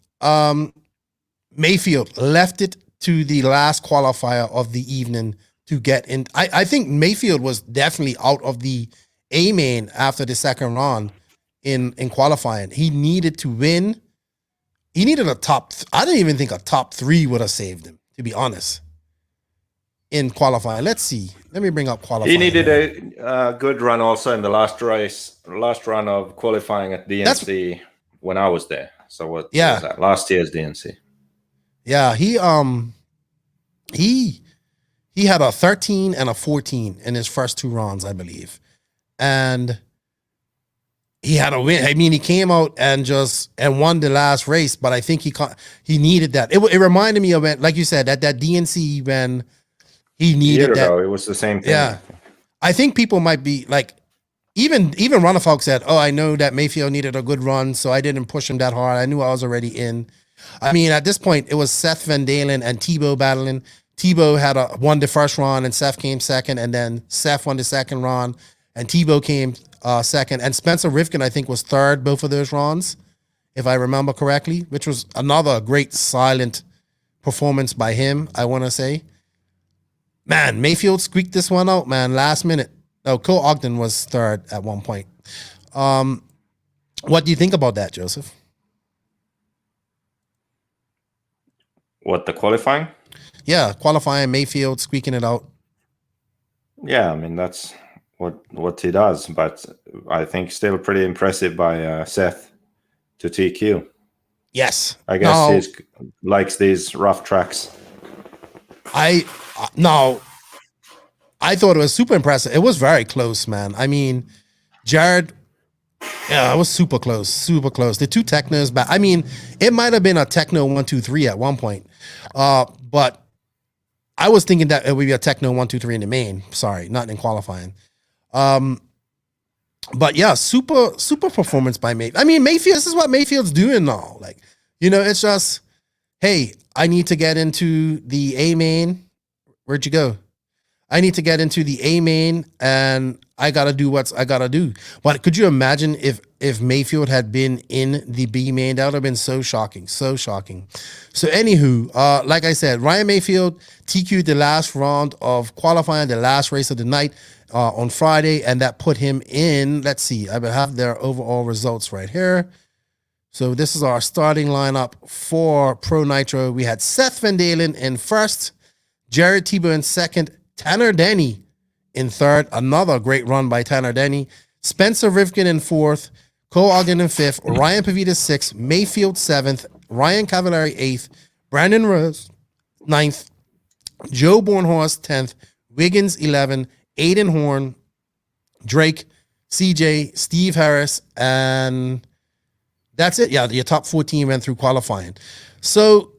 Maifield left it to the last qualifier of the evening to get in. I think Maifield was definitely out of the A main after the second round in qualifying. He needed to win. He needed a top. I don't even think a top 3 would have saved him, to be honest. In qualifying, let's see. Let me bring up qualifying. He needed a good run also in the last run of qualifying at DNC when I was there. So what was that? Last year's DNC. Yeah, he had a 13 and a 14 in his first 2 rounds, I believe. And he had a win. I mean, he came out and won the last race, but I think he needed that. It reminded me of, like you said, that DNC when he A needed year that. ago, it was the same thing. Yeah. I think people might be like, even Runnerfolk said, "Oh, I know that Mayfield needed a good run, so I didn't push him that hard. I knew I was already in." I mean, at this point, it was Seth Van Dalen and Tebow battling. Tebow had won the first round, and Seth came second, and then Seth won the second round, and Tebow came second, and Spencer Rivkin, I think, was third both of those rounds, if I remember correctly, which was another great silent performance by him, I want to say. Man, Mayfield squeaked this one out, man, last minute. No, Cole Ogden was third at one point. What do you think about that, Joseph? What, the qualifying? Yeah, qualifying, Mayfield squeaking it out. Yeah, I mean, that's what he does. But I think still pretty impressive by Seth to TQ. Yes. I guess he likes these rough tracks. I thought it was super impressive. It was very close, man. I mean, Jared, yeah, it was super close, super close. The two Teknos back. I mean, it might have been a Tekno 1, 2, 3 at one point, but I was thinking that it would be a Tekno 1, 2, 3 in the main. Sorry, not in qualifying. But yeah, super performance by Mayfield. I mean, Mayfield. This is what Mayfield's doing now. Like, you know, it's just, hey, I need to get into the A main. Where'd you go? I need to get into the A main, and I gotta do what I gotta do. But could you imagine if Mayfield had been in the B main? That would have been so shocking, so shocking. So anywho, like I said, Ryan Maifield TQ'd the last round of qualifying, the last race of the night on Friday, and that put him in. Let's see, I have their overall results right here. So this is our starting lineup for Pro Nitro. We had Seth Van Dalen in first, Jared Tebow in second, Tanner Denny in third, another great run by Tanner Denny, Spencer Rivkin in fourth, Cole Ogden in fifth, Ryan Pavita sixth, Mayfield seventh, Ryan Cavallari eighth, Brandon Rose ninth, Joe Bornhorst 10th, Wiggins 11, Aiden Horn, Drake, CJ, Steve Harris, and that's it. Yeah, your top 14 went through qualifying. So,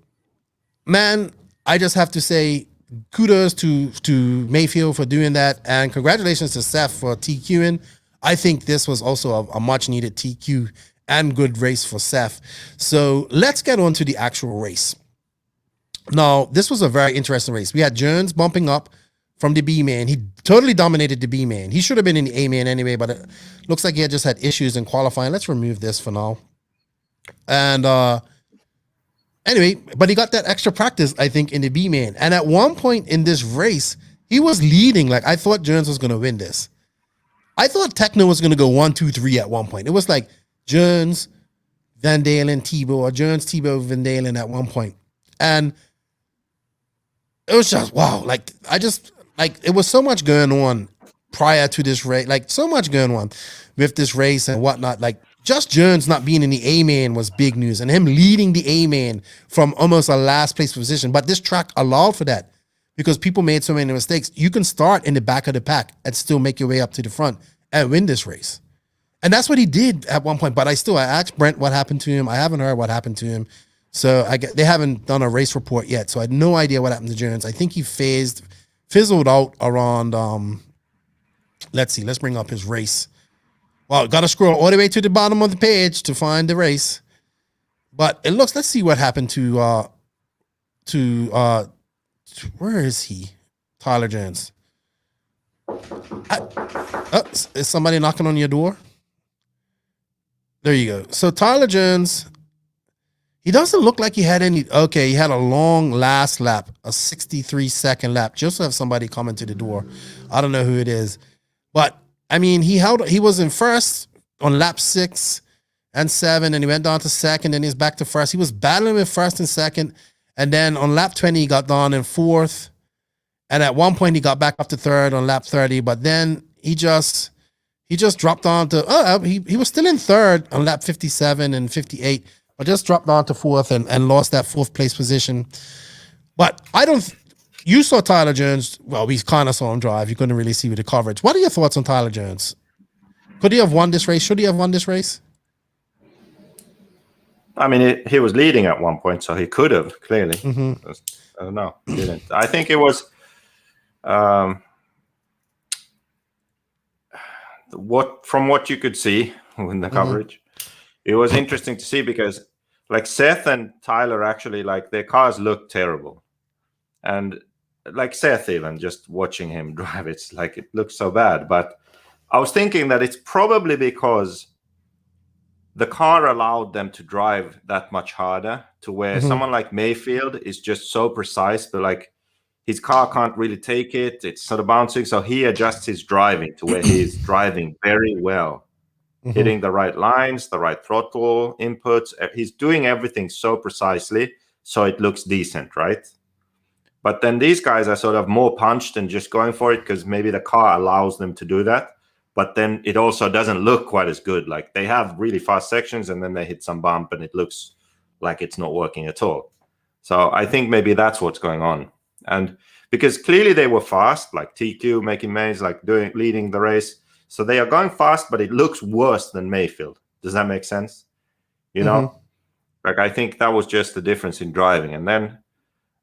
man, I just have to say kudos to Mayfield for doing that, and congratulations to Seth for TQing. I think this was also a much-needed TQ and good race for Seth. So let's get on to the actual race. Now, this was a very interesting race. We had Jones bumping up from the B man. He totally dominated the B man. He should have been in the A man anyway, but it looks like he had just had issues in qualifying. Let's remove this for now. And anyway, but he got that extra practice, I think, in the B man. And at one point in this race, he was leading. Like, I thought Jones was going to win this. I thought Tekno was going to go 1, 2, 3 at one point. It was like Jones, Van Dalen, Tebow, or Jones, Tebow, Van Dalen at one point. And it was just, wow. Like, it was so much going on prior to this race. Like, so much going on with this race and whatnot. Like, just Jones not being in the A-man was big news, and him leading the A-man from almost a last place position. But this track allowed for that because people made so many mistakes. You can start in the back of the pack and still make your way up to the front and win this race. And that's what he did at one point. But I asked Brent what happened to him. I haven't heard what happened to him. So they haven't done a race report yet. So I had no idea what happened to Jones. I think he fizzled out around, let's see, let's bring up his race. Well, got to scroll all the way to the bottom of the page to find the race. But it looks, let's see what happened to where is he? Tyler Jones. Is somebody knocking on your door? There you go. So Tyler Jones, he doesn't look like he had any. Okay, he had a long last lap, a 63-second lap. Just to have somebody coming to the door. I don't know who it is. But I mean, he was in first on lap 6 and 7, and he went down to second, and he's back to first. He was battling with first and second, and then on lap 20, he got down in fourth, and at one point, he got back up to third on lap 30, but then he just dropped down to, he was still in third on lap 57 and 58, but just dropped down to fourth and lost that fourth place position. But you saw Tyler Jones. Well, we kind of saw him drive. You couldn't really see with the coverage. What are your thoughts on Tyler Jones? Could he have won this race? Should he have won this race? I mean, he was leading at one point, so he could have, clearly. Mm-hmm. I don't know. He didn't. I think it was From what you could see in the coverage, it was interesting to see because like Seth and Tyler actually, like, their cars look terrible. And like Seth, even just watching him drive, it's like it looks so bad. But I was thinking that it's probably because the car allowed them to drive that much harder, to where someone like Mayfield is just so precise, but like his car can't really take it. It's sort of bouncing. So he adjusts his driving to where he's driving very well, hitting the right lines, the right throttle inputs. He's doing everything so precisely, so it looks decent, right? But then these guys are sort of more punched and just going for it because maybe the car allows them to do that. But then it also doesn't look quite as good. Like they have really fast sections and then they hit some bump and it looks like it's not working at all. So I think maybe that's what's going on. And because clearly they were fast, like TQ making mains, like leading the race. So they are going fast, but it looks worse than Mayfield. Does that make sense? You know, like I think that was just the difference in driving. And then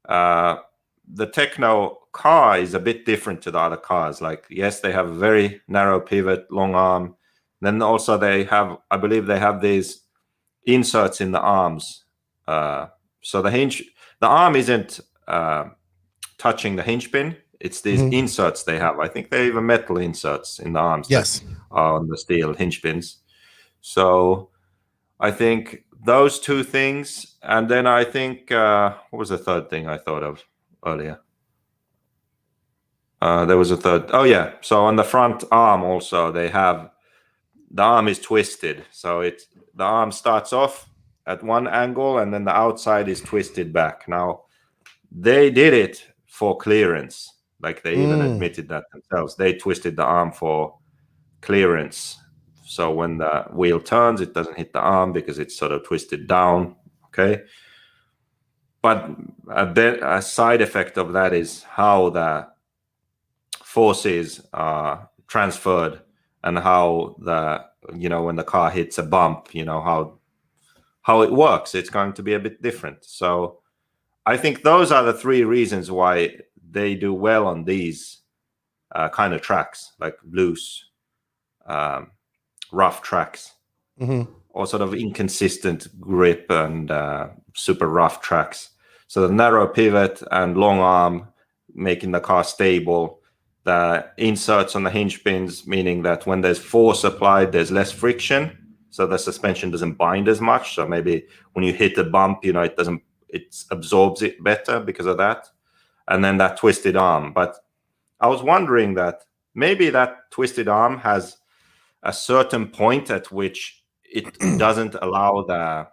the Tekno car is a bit different to the other cars. Like, yes, they have a very narrow pivot, long arm. Then also they have, I believe they have these inserts in the arms. So the arm isn't touching the hinge pin. It's these inserts they have. I think they have metal inserts in the arms. Yes. That are on the steel hinge pins. So I think those two things. And then I think, what was the third thing I thought of earlier? There was a third. Oh, yeah. So on the front arm also, they have, the arm is twisted. So the arm starts off at one angle and then the outside is twisted back. Now, they did it for clearance. Like they even admitted that themselves. They twisted the arm for clearance. So when the wheel turns, it doesn't hit the arm because it's sort of twisted down. Okay. But a side effect of that is how the forces are transferred and how when the car hits a bump, how it works. It's going to be a bit different. So I think those are the three reasons why they do well on these kind of tracks, like loose, rough tracks, or sort of inconsistent grip and super rough tracks. So the narrow pivot and long arm making the car stable. The inserts on the hinge pins, meaning that when there's force applied, there's less friction. So the suspension doesn't bind as much. So maybe when you hit a bump, it absorbs it better because of that. And then that twisted arm. But I was wondering that maybe that twisted arm has a certain point at which it doesn't allow the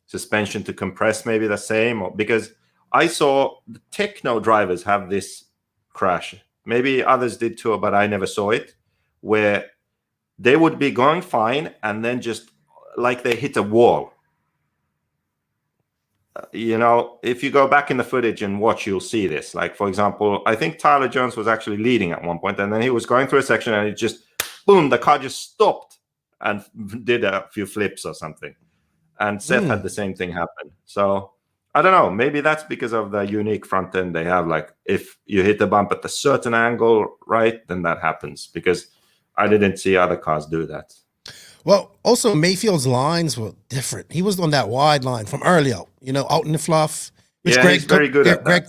suspension to compress maybe the same. Because I saw the Tekno drivers have this crash. Maybe others did too, but I never saw it, where they would be going fine and then just like they hit a wall. If you go back in the footage and watch, you'll see this. Like, for example, I think Tyler Jones was actually leading at one point, and then he was going through a section and it just, boom, the car just stopped and did a few flips or something. And Seth had the same thing happen. So I don't know. Maybe that's because of the unique front end they have. Like, if you hit the bump at a certain angle, right, then that happens. Because I didn't see other cars do that. Well, also Mayfield's lines were different. He was on that wide line from earlier, out in the fluff, which he's very good at that. Greg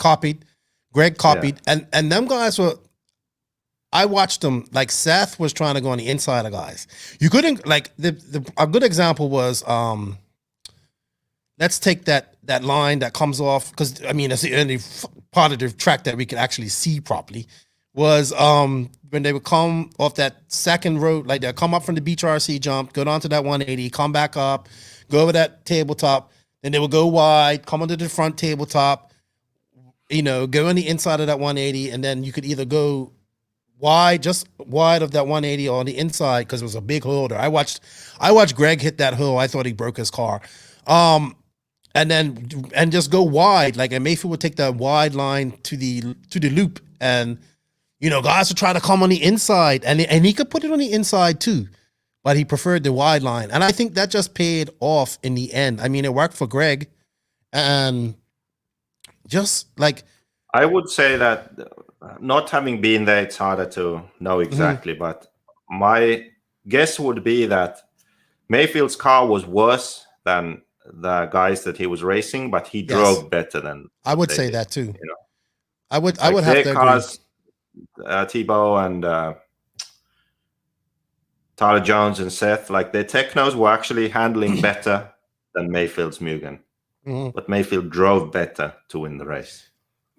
copied. Yeah. And them guys were, I watched them, like Seth was trying to go on the inside of guys. You couldn't, like, a good example was, let's take that line that comes off, because, it's the only part of the track that we could actually see properly, was when they would come off that second road, like they'll come up from the Beach RC jump, go down to that 180, come back up, go over that tabletop, then they would go wide, come onto the front tabletop, go on the inside of that 180, and then you could either go wide, just wide of that 180 or on the inside, because it was a big holder. I watched Greg hit that hill. I thought he broke his car. And just go wide, like, and Mayfield would take that wide line to the loop, and guys would try to come on the inside, and he could put it on the inside too, but he preferred the wide line, and I think that just paid off in the end. It worked for Greg, and just like I would say that not having been there, it's harder to know exactly. But my guess would be that Mayfield's car was worse than the guys that he was racing, but he drove better than. I would say did, that too. You know, I would like have to cars, Tebo and Tyler Jones and Seth, like their Teknos were actually handling better than Mayfield's Mugen. But Mayfield drove better to win the race.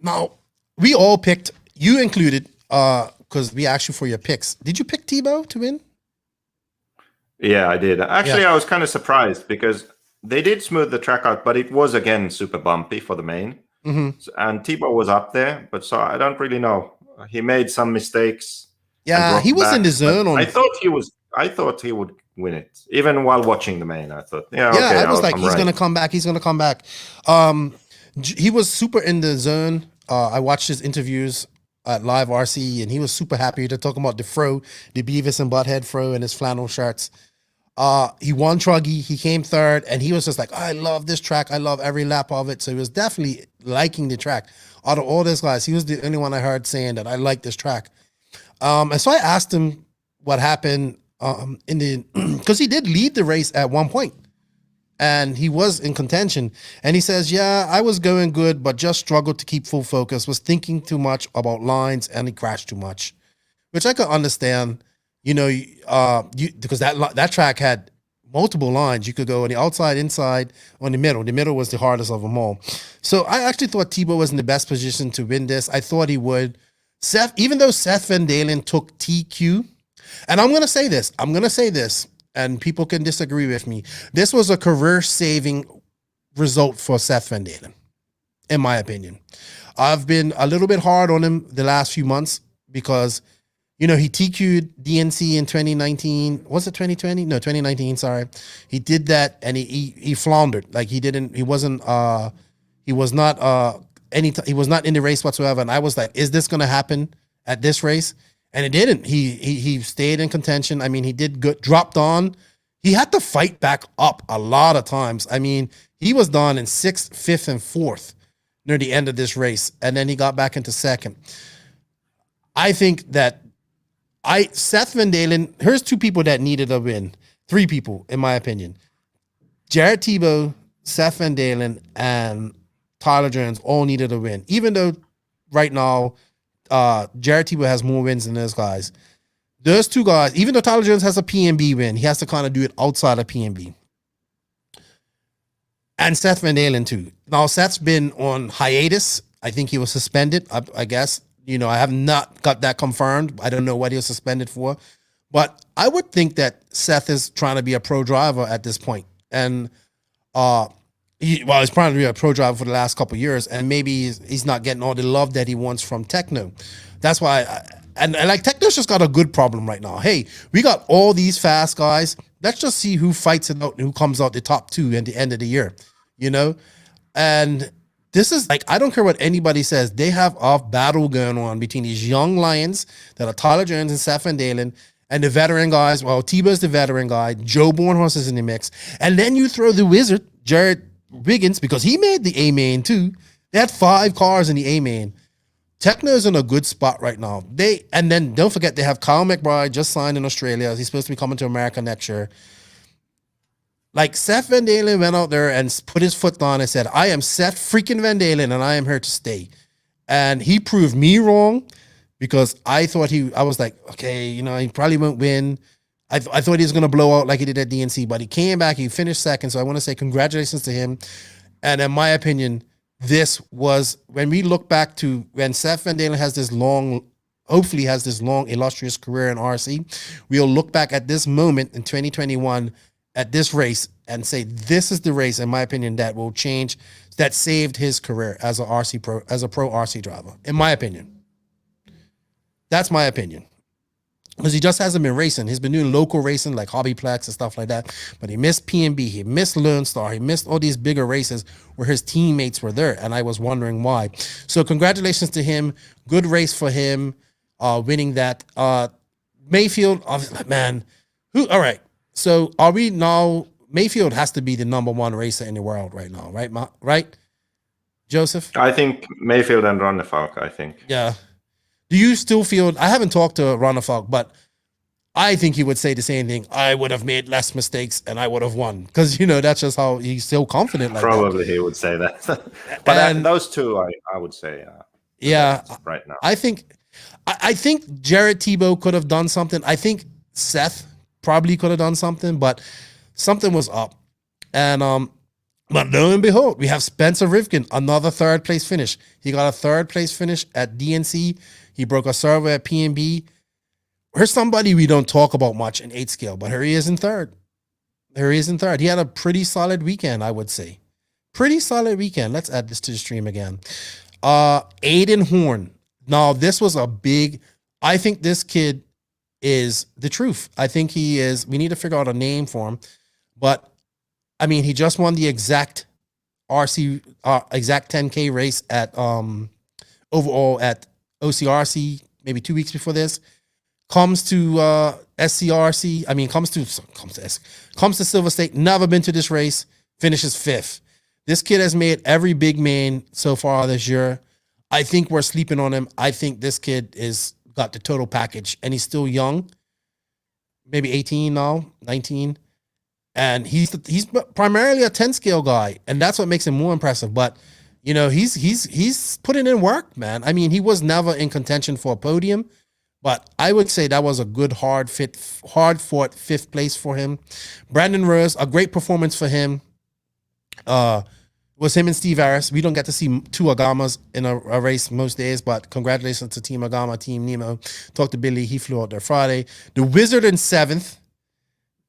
Now, we all picked, you included, because we asked you for your picks. Did you pick Tebo to win? Yeah, I did. Actually, I was kind of surprised because they did smooth the track out, but it was, again, super bumpy for the main. And Tebo was up there, but so I don't really know. He made some mistakes. Yeah, he was in the zone. I thought he would win it. Even while watching the main, I thought, I was like, he's going to come back. He's going to come back. He was super in the zone. I watched his interviews at Live RC, and he was super happy to talk about the fro, the Beavis and Butthead fro and his flannel shirts. He won Truggy. He came third, and he was just like, I love this track. I love every lap of it. So he was definitely liking the track. Out of all those guys, he was the only one I heard saying that I like this track. And so I asked him what happened because he did lead the race at one point, and he was in contention. And he says, yeah, I was going good, but just struggled to keep full focus, was thinking too much about lines, and he crashed too much, which I could understand, because that track had multiple lines. You could go on the outside, inside, on the middle. The middle was the hardest of them all. So I actually thought Tebo was in the best position to win this. I thought he would. Seth, even though Seth Van Dalen took TQ, and I'm going to say this, and people can disagree with me. This was a career-saving result for Seth Van Dalen, in my opinion. I've been a little bit hard on him the last few months because, he TQ'd DNC in 2019. Was it 2020? No, 2019, sorry. He did that, and he floundered. Like, he was not in the race whatsoever. And I was like, is this going to happen at this race? And it didn't. He stayed in contention. I mean, he did good, dropped on. He had to fight back up a lot of times. I mean, he was down in 6th, 5th, and 4th near the end of this race. And then he got back into 2nd. I think that Seth Van Dalen, here's 2 people that needed a win. 3 people, in my opinion. Jared Tebo, Seth Van Dalen, and Tyler Jones all needed a win. Even though right now, Jared Tebo has more wins than those guys. Those 2 guys, even though Tyler Jones has a PNB win, he has to kind of do it outside of PNB. And Seth Van Dalen too. Now, Seth's been on hiatus. I think he was suspended, I guess. I have not got that confirmed. I don't know what he was suspended for. But I would think that Seth is trying to be a pro driver at this point. And he's trying to be a pro driver for the last couple of years, and maybe he's not getting all the love that he wants from Tekno. That's why, and like Tekno's just got a good problem right now. Hey, we got all these fast guys. Let's just see who fights it out and who comes out the top 2 at the end of the year, And this is like, I don't care what anybody says. They have a battle going on between these young lions that are Tyler Jones and Seth Van Dalen, and the veteran guys. Well, Tebo's the veteran guy. Joe Bornhorst is in the mix. And then you throw the wizard, Jared Wiggins, because he made the A-Main too. They had 5 cars in the A-Main. Tekno's in a good spot right now. And then don't forget, they have Kyle McBride just signed in Australia. He's supposed to be coming to America next year. Like, Seth Van Dalen went out there and put his foot down and said, I am Seth freaking Van Dalen, and I am here to stay. And he proved me wrong, because I thought I was like, okay, he probably won't win. I thought he was going to blow out like he did at DNC, but he came back. He finished 2nd. So I want to say congratulations to him. And in my opinion, this was, when we look back to when Seth Van Dalen hopefully has this long, illustrious career in RC, we'll look back at this moment in 2021 at this race and say, this is the race, in my opinion, that will change, that saved his career as a pro RC driver, in my opinion. That's my opinion. Because he just hasn't been racing. He's been doing local racing like Hobbyplex and stuff like that. But he missed PNB. He missed Lone Star. He missed all these bigger races where his teammates were there. And I was wondering why. So congratulations to him. Good race for him, winning that. Mayfield, man. All right. So are we now, Mayfield has to be the #1 racer in the world right now, right? Right, Joseph? I think Mayfield and Ron the Falk, I think. Yeah. Do you still feel? I haven't talked to Ronafalk, but I think he would say the same thing. I would have made less mistakes and I would have won because that's just how he's so confident. Like Probably he would say that. But those two, I would say, yeah, right now. I think Jared Tebow could have done something. I think Seth probably could have done something, but something was up. And but lo and behold, we have Spencer Rivkin, another third place finish. He got a third place finish at DNC. He broke a server at PNB. Here's somebody we don't talk about much in 8 scale, but here he is in third. He had a pretty solid weekend, I would say. Pretty solid weekend. Let's add this to the stream again. Aiden Horn. Now, this was a big, I think this kid is the truth. I think he is, we need to figure out a name for him. But, I mean, he just won the exact RC, exact 10K race at, overall at OCRC, maybe 2 weeks before this. Comes to SCRC. I mean, comes to Silver State. Never been to this race. Finishes 5th. This kid has made every big main so far this year. I think we're sleeping on him. I think this kid is got the total package, and he's still young. Maybe 18 now, 19, and he's primarily a 10 scale guy, and that's what makes him more impressive. But he's putting in work, man. I mean, he was never in contention for a podium. But I would say that was a good, hard fought 5th place for him. Brandon Rose, a great performance for him. Was him and Steve Harris. We don't get to see 2 Agamas in a race most days, but congratulations to Team Agama, Team Nemo. Talked to Billy. He flew out there Friday. The Wizard in 7th.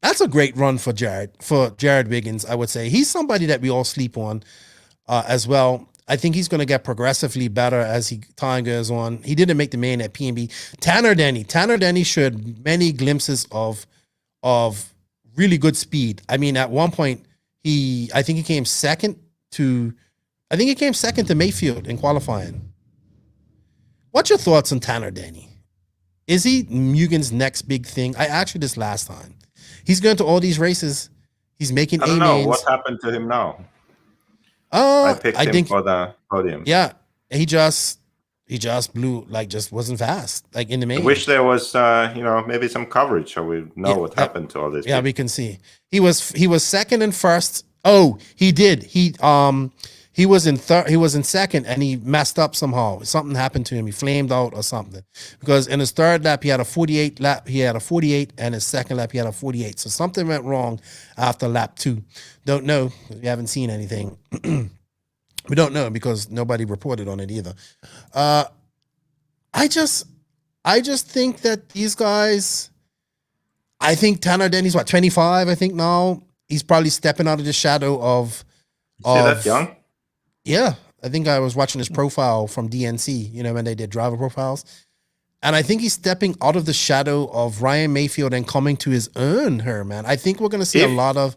That's a great run for Jared Wiggins, I would say. He's somebody that we all sleep on as well. I think he's going to get progressively better as time goes on. He didn't make the main at PNB. Tanner Denny showed many glimpses of really good speed. I mean, at one point, I think he came second to Mayfield in qualifying. What's your thoughts on Tanner Denny? Is he Mugen's next big thing? I asked you this last time. He's going to all these races. He's making I don't know what happened to him now. I picked him for the podium. Yeah, he just blew, just wasn't fast, in the main. I wish there was, maybe some coverage so we know what happened to all this. Yeah, we can see. He was second and first. Oh, he did. He was in third. He was in second, and he messed up somehow. Something happened to him. He flamed out or something. Because in his third lap, he had a 48 lap. He had a 48, and his second lap, he had a 48. So something went wrong after lap 2. Don't know. We haven't seen anything. We don't know because nobody reported on it either. I just think that these guys. I think Tanner Denny's 25. I think now he's probably stepping out of the shadow of. Is he that young? Yeah, I think I was watching his profile from DNC, when they did driver profiles. And I think he's stepping out of the shadow of Ryan Maifield and coming to his own here, man. I think we're going to see a lot of...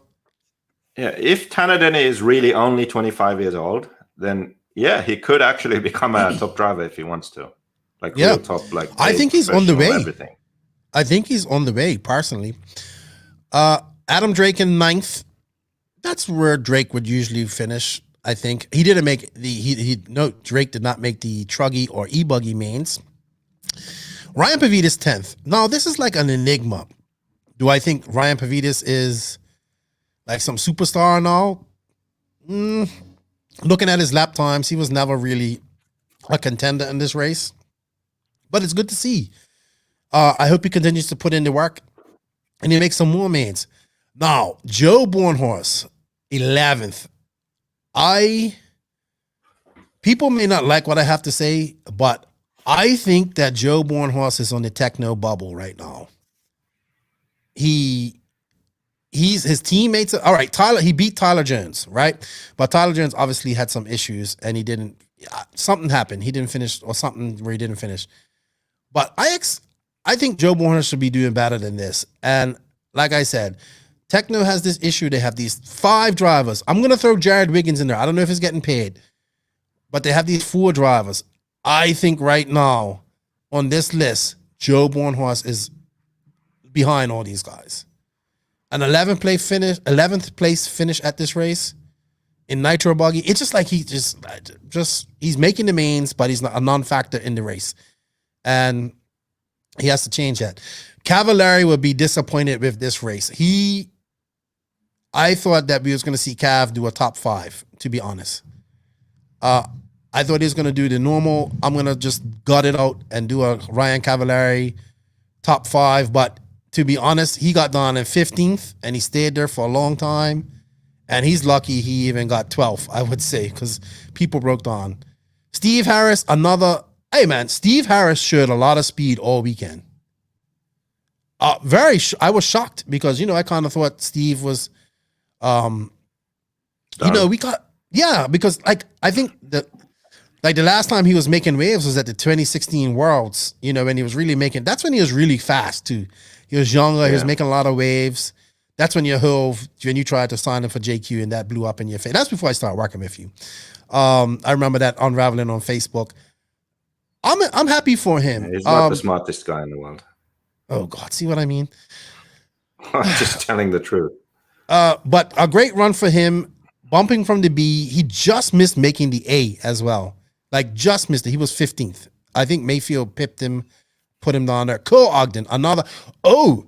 Yeah, if Tanner Denny is really only 25 years old, then, yeah, he could actually become a top driver if he wants to. Real top, I think he's on the way. Everything. I think he's on the way, personally. Adam Drake in 9th. That's where Drake would usually finish. I think he didn't make Drake did not make the Truggy or Ebuggy mains. Ryan Pavidis 10th. Now, this is like an enigma. Do I think Ryan Pavidis is like some superstar now? Looking at his lap times, he was never really a contender in this race. But it's good to see. I hope he continues to put in the work and he makes some more mains. Now, Joe Bornhorst, 11th. People may not like what I have to say, but I think that Joe Bornhorst is on the Tekno bubble right now. His teammates. All right, he beat Tyler Jones, right? But Tyler Jones obviously had some issues and something happened. He didn't finish or something where he didn't finish. But I think Joe Bornhorst should be doing better than this. And like I said, Tekno has this issue. They have these 5 drivers. I'm going to throw Jared Wiggins in there. I don't know if he's getting paid, but they have these 4 drivers. I think right now on this list, Joe Bornhorst is behind all these guys. An 11th place finish at this race in Nitro Buggy. It's just like he's making the mains, but he's not a non-factor in the race. and he has to change that. Cavallari would be disappointed with this race. I thought that we was going to see Cav do a top 5, to be honest. I thought he was going to do the normal, I'm going to just gut it out and do a Ryan Cavallari top 5. But to be honest, he got down in 15th and he stayed there for a long time. And he's lucky he even got 12th, I would say, because people broke down. Steve Harris, hey man, Steve Harris showed a lot of speed all weekend. I was shocked because, I kind of thought Steve was, because I think that, the last time he was making waves was at the 2016 Worlds, when he was really that's when he was really fast too. He was younger, he was making a lot of waves. That's when when you tried to sign him for JQ and that blew up in your face. That's before I started working with you. I remember that unraveling on Facebook. I'm happy for him. He's not the smartest guy in the world. Oh God, see what I mean? I'm just telling the truth. But a great run for him, bumping from the B. He just missed making the A as well. Just missed it. He was 15th. I think Maifield pipped him, put him down there. Cole Ogden, another. Oh,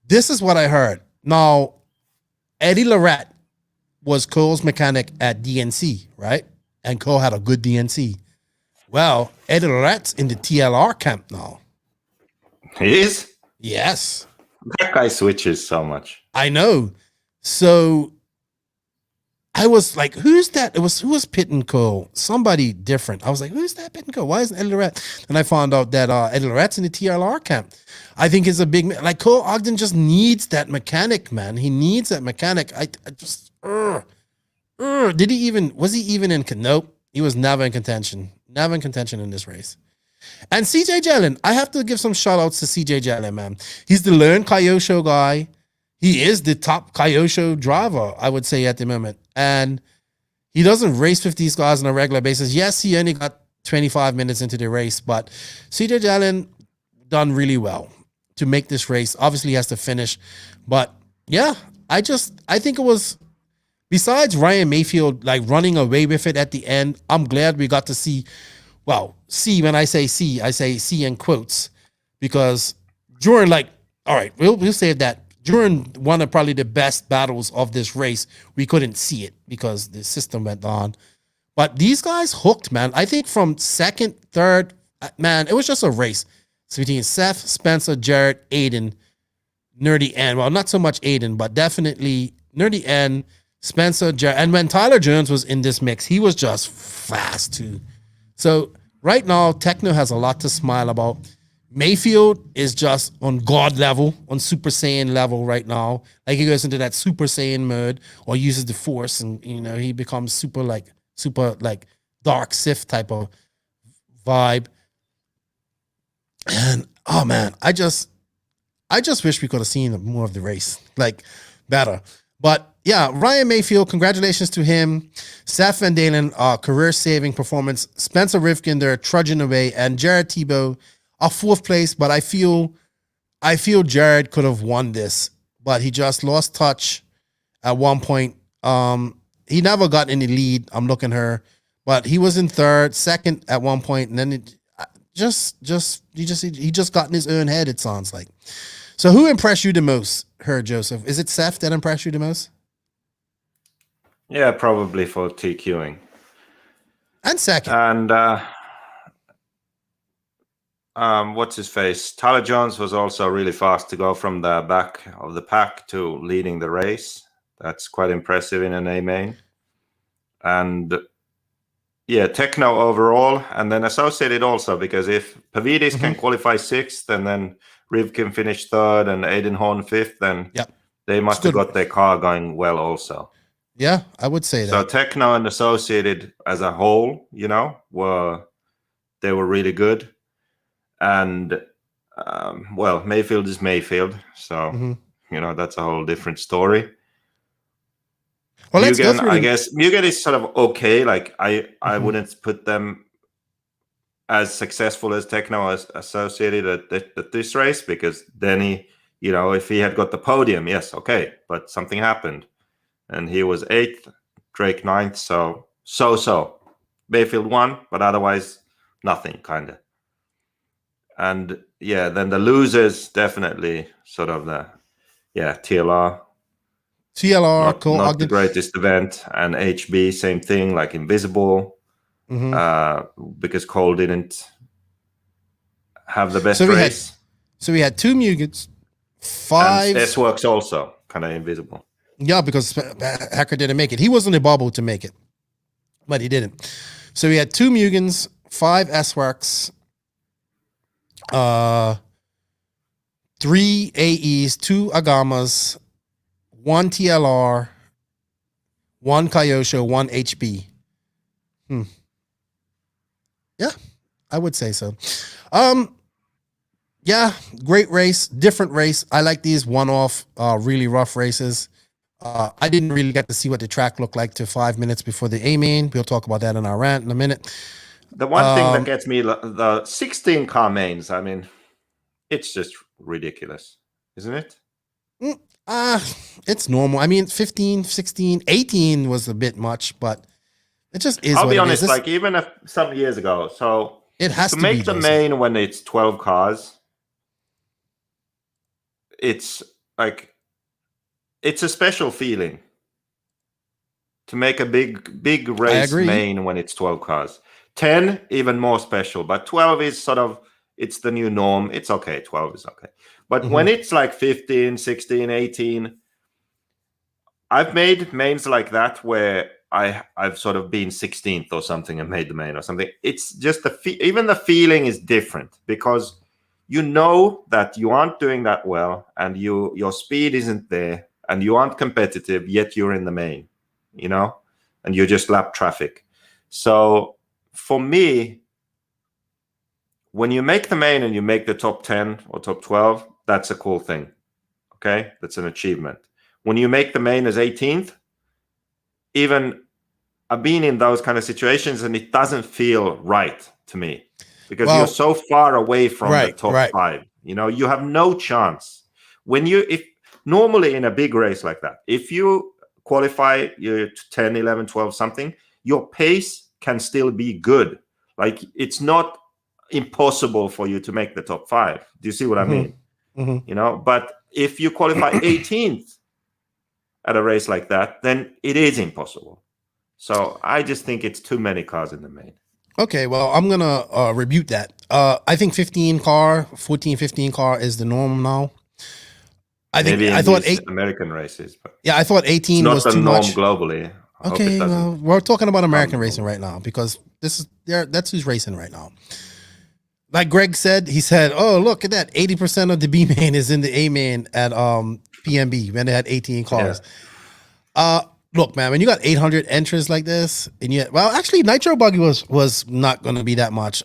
this is what I heard. Now, Eddie Lorette was Cole's mechanic at DNC, right? And Cole had a good DNC. Well, Eddie Lorette's in the TLR camp now. He is? Yes. That guy switches so much. I know. So I was like, who's that? Who was pitting Cole? Somebody different. I was like, who's that pitting Cole? Why isn't Eddie Lorette? And I found out that Eddie Lorette's in the TLR camp. I think it's a big, Cole Ogden just needs that mechanic, man. He needs that mechanic. Was he even in, nope. He was never in contention. Never in contention in this race. And CJ Jellin, I have to give some shout outs to CJ Jellin, man. He's the learned Kyosho guy. He is the top Kyosho driver, I would say, at the moment. And he doesn't race with these guys on a regular basis. Yes, he only got 25 minutes into the race, but CJ Jellin done really well to make this race. Obviously, he has to finish. But yeah, I think it was, besides Ryan Maifield running away with it at the end, I'm glad we got to see, when I say see in quotes, because during all right, we'll save that. During one of probably the best battles of this race, we couldn't see it because the system went on. But these guys hooked, man. I think from second, third, man, it was just a race. It's between Seth, Spencer, Jared, Aiden, Nerdy N. Well, not so much Aiden, but definitely Nerdy N, Spencer, Jared. And when Tyler Jones was in this mix, he was just fast too. So right now, Tekno has a lot to smile about. Maifield is just on God level, on Super Saiyan level right now. He goes into that Super Saiyan mode or uses the Force, and he becomes super dark Sith type of vibe. And oh man, I just wish we could have seen more of the race, better. But yeah, Ryan Maifield, congratulations to him. Seth Van Dalen, career-saving performance. Spencer Rivkin, they're trudging away, and Jared Tebow, a 4th place, but I feel Jared could have won this, but he just lost touch at one point. He never got any lead. I'm looking her, but he was in 3rd, 2nd at one point, and then he just got in his own head, it sounds like. So who impressed you the most, Joseph? Is it Seth that impressed you the most? Yeah, probably for TQing. And second. And what's his face? Tyler Jones was also really fast to go from the back of the pack to leading the race. That's quite impressive in an A main. And yeah, Tekno overall, and then Associated also, because if Pavidis can qualify 6th and then Riv can finish 3rd and Aiden Horn 5th, then they must have got their car going well also. Yeah, I would say that. So Tekno and Associated as a whole, were really good. And Maifield is Maifield, so that's a whole different story. Well, let's go through. I guess Mugen is sort of okay. I wouldn't put them as successful as Tekno as Associated at this race, because Denny, if he had got the podium, yes, okay, but something happened, and he was 8th, Drake 9th, so. Maifield won, but otherwise nothing, kind of. And yeah, then the losers definitely sort of the TLR. TLR, cool. Not the greatest event, and HB same thing, like Invisible, because Cole didn't have the best race. We had 2 Mugans, 5 and S-Works also kind of Invisible. Yeah, because Hacker didn't make it. He wasn't a bubble to make it, but he didn't. So we had 2 Mugans, 5 S-Works, 3 AEs, 2 Agamas, 1 TLR, 1 Kyosho, 1 HB. Yeah, I would say so. Yeah, great race, different race. I like these one-off, really rough races. I didn't really get to see what the track looked like till 5 minutes before the A-main. We'll talk about that in our rant in a minute. The one thing that gets me, the 16 car mains, I mean, it's just ridiculous, isn't it? It's normal. I mean, 15, 16, 18 was a bit much, but it just is. I'll be honest, like even some years ago, so it has to make be the main when it's 12 cars. It's like, it's a special feeling to make a big race main when it's 12 cars. 10, even more special, but 12 is sort of, it's the new norm. It's okay. 12 is okay. But when it's like 15, 16, 18, I've made mains like that where I've sort of been 16th or something and made the main or something. It's just even the feeling is different because you know that you aren't doing that well and your speed isn't there and you aren't competitive, yet you're in the main, you know, and you just lap traffic. So for me, when you make the main and you make the top 10 or top 12, that's a cool thing. Okay, that's an achievement. When you make the main as 18th, even I've been in those kind of situations and it doesn't feel right to me because you're so far away from the top 5. You know, you have no chance. If normally in a big race like that, if you qualify, you're 10, 11, 12 something, your pace can still be good. Like it's not impossible for you to make the top 5. Do you see what I mean? You know, but if you qualify 18th at a race like that, then it is impossible. So I just think it's too many cars in the main. Okay, well, I'm going to rebuke that. I think 14, 15 car is the norm now. I thought American races, but yeah, I thought 18 was too much. It's not the norm globally. Okay, well, we're talking about American racing right now because that's who's racing right now. Like Greg said, he said, "Oh, look at that! 80% of the B main is in the A main at PMB when they had 18 cars." Yeah. Look, man, when you got 800 entries like this, and actually, Nitro Buggy was not going to be that much.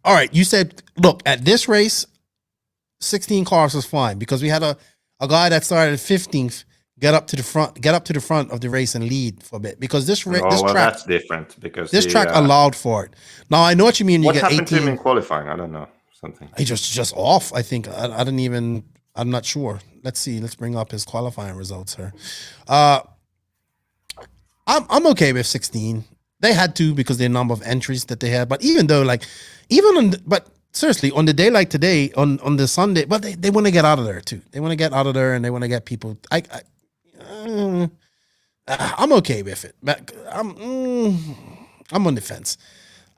All right, you said, look, at this race, 16 cars was fine because we had a guy that started 15th get up to the front of the race and lead for a bit because this track that's different because this track allowed for it. Now I know what you mean. What happened to him in qualifying? I don't know. Something. He just off. I think I didn't even. I'm not sure. Let's see. Let's bring up his qualifying results here. I'm okay with 16. They had to because the number of entries that they had. But even though, but seriously, on the day like today, on the Sunday, but they want to get out of there too. They want to get out of there and they want to get people. I'm okay with it. I'm on the fence.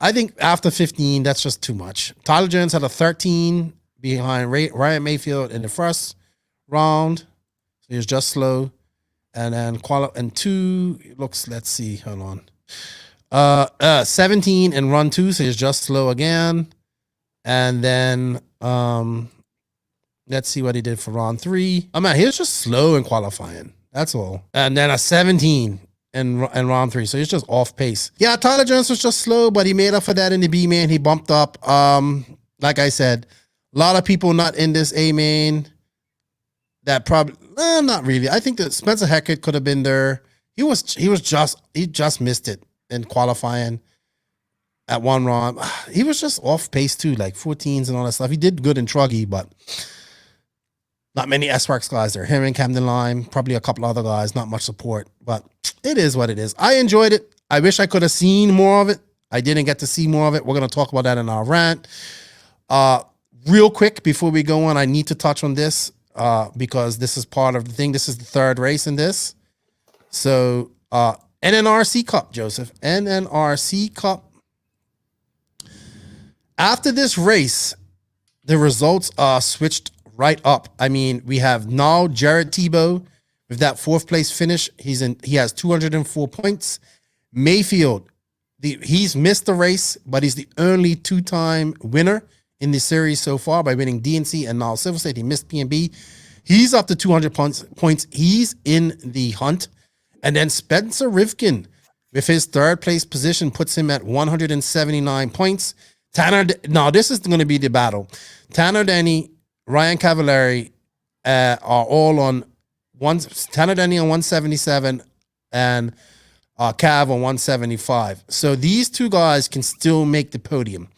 I think after 15, that's just too much. Tyler Jones had a 13 behind Ryan Maifield in the first round. So he was just slow. And then 2 looks, let's see, hold on. 17 in run 2, so he's just slow again. And then let's see what he did for round 3. I mean, he was just slow in qualifying. That's all. And then a 17 in round 3. So he's just off pace. Yeah, Tyler Jones was just slow, but he made up for that in the B main. He bumped up. Like I said, a lot of people not in this A main. That probably not really. I think that Spencer Hackett could have been there. He just missed it in qualifying at one round. He was just off pace too, like 14s and all that stuff. He did good in Truggy, but not many S-Works guys there. Him and Camden Lime, probably a couple other guys, not much support, but it is what it is. I enjoyed it. I wish I could have seen more of it. I didn't get to see more of it. We're going to talk about that in our rant. real quick before we go on, I need to touch on this because this is part of the thing. This is the third race in this. So NNRC Cup, Joseph. NNRC Cup. After this race, the results are switched right up. I mean, we have now Jared Tebow with that 4th place finish. He has 204 points. Maifield, he's missed the race, but he's the only 2-time winner in the series so far by winning DNC and now Silver State. He missed PNB. He's up to 200 points. He's in the hunt. And then Spencer Rivkin with his 3rd place position puts him at 179 points. Now this is going to be the battle. Tanner Denny, Ryan Cavallari are all on Tanner Denny on 177 and Cav on 175. So these two guys can still make the podium.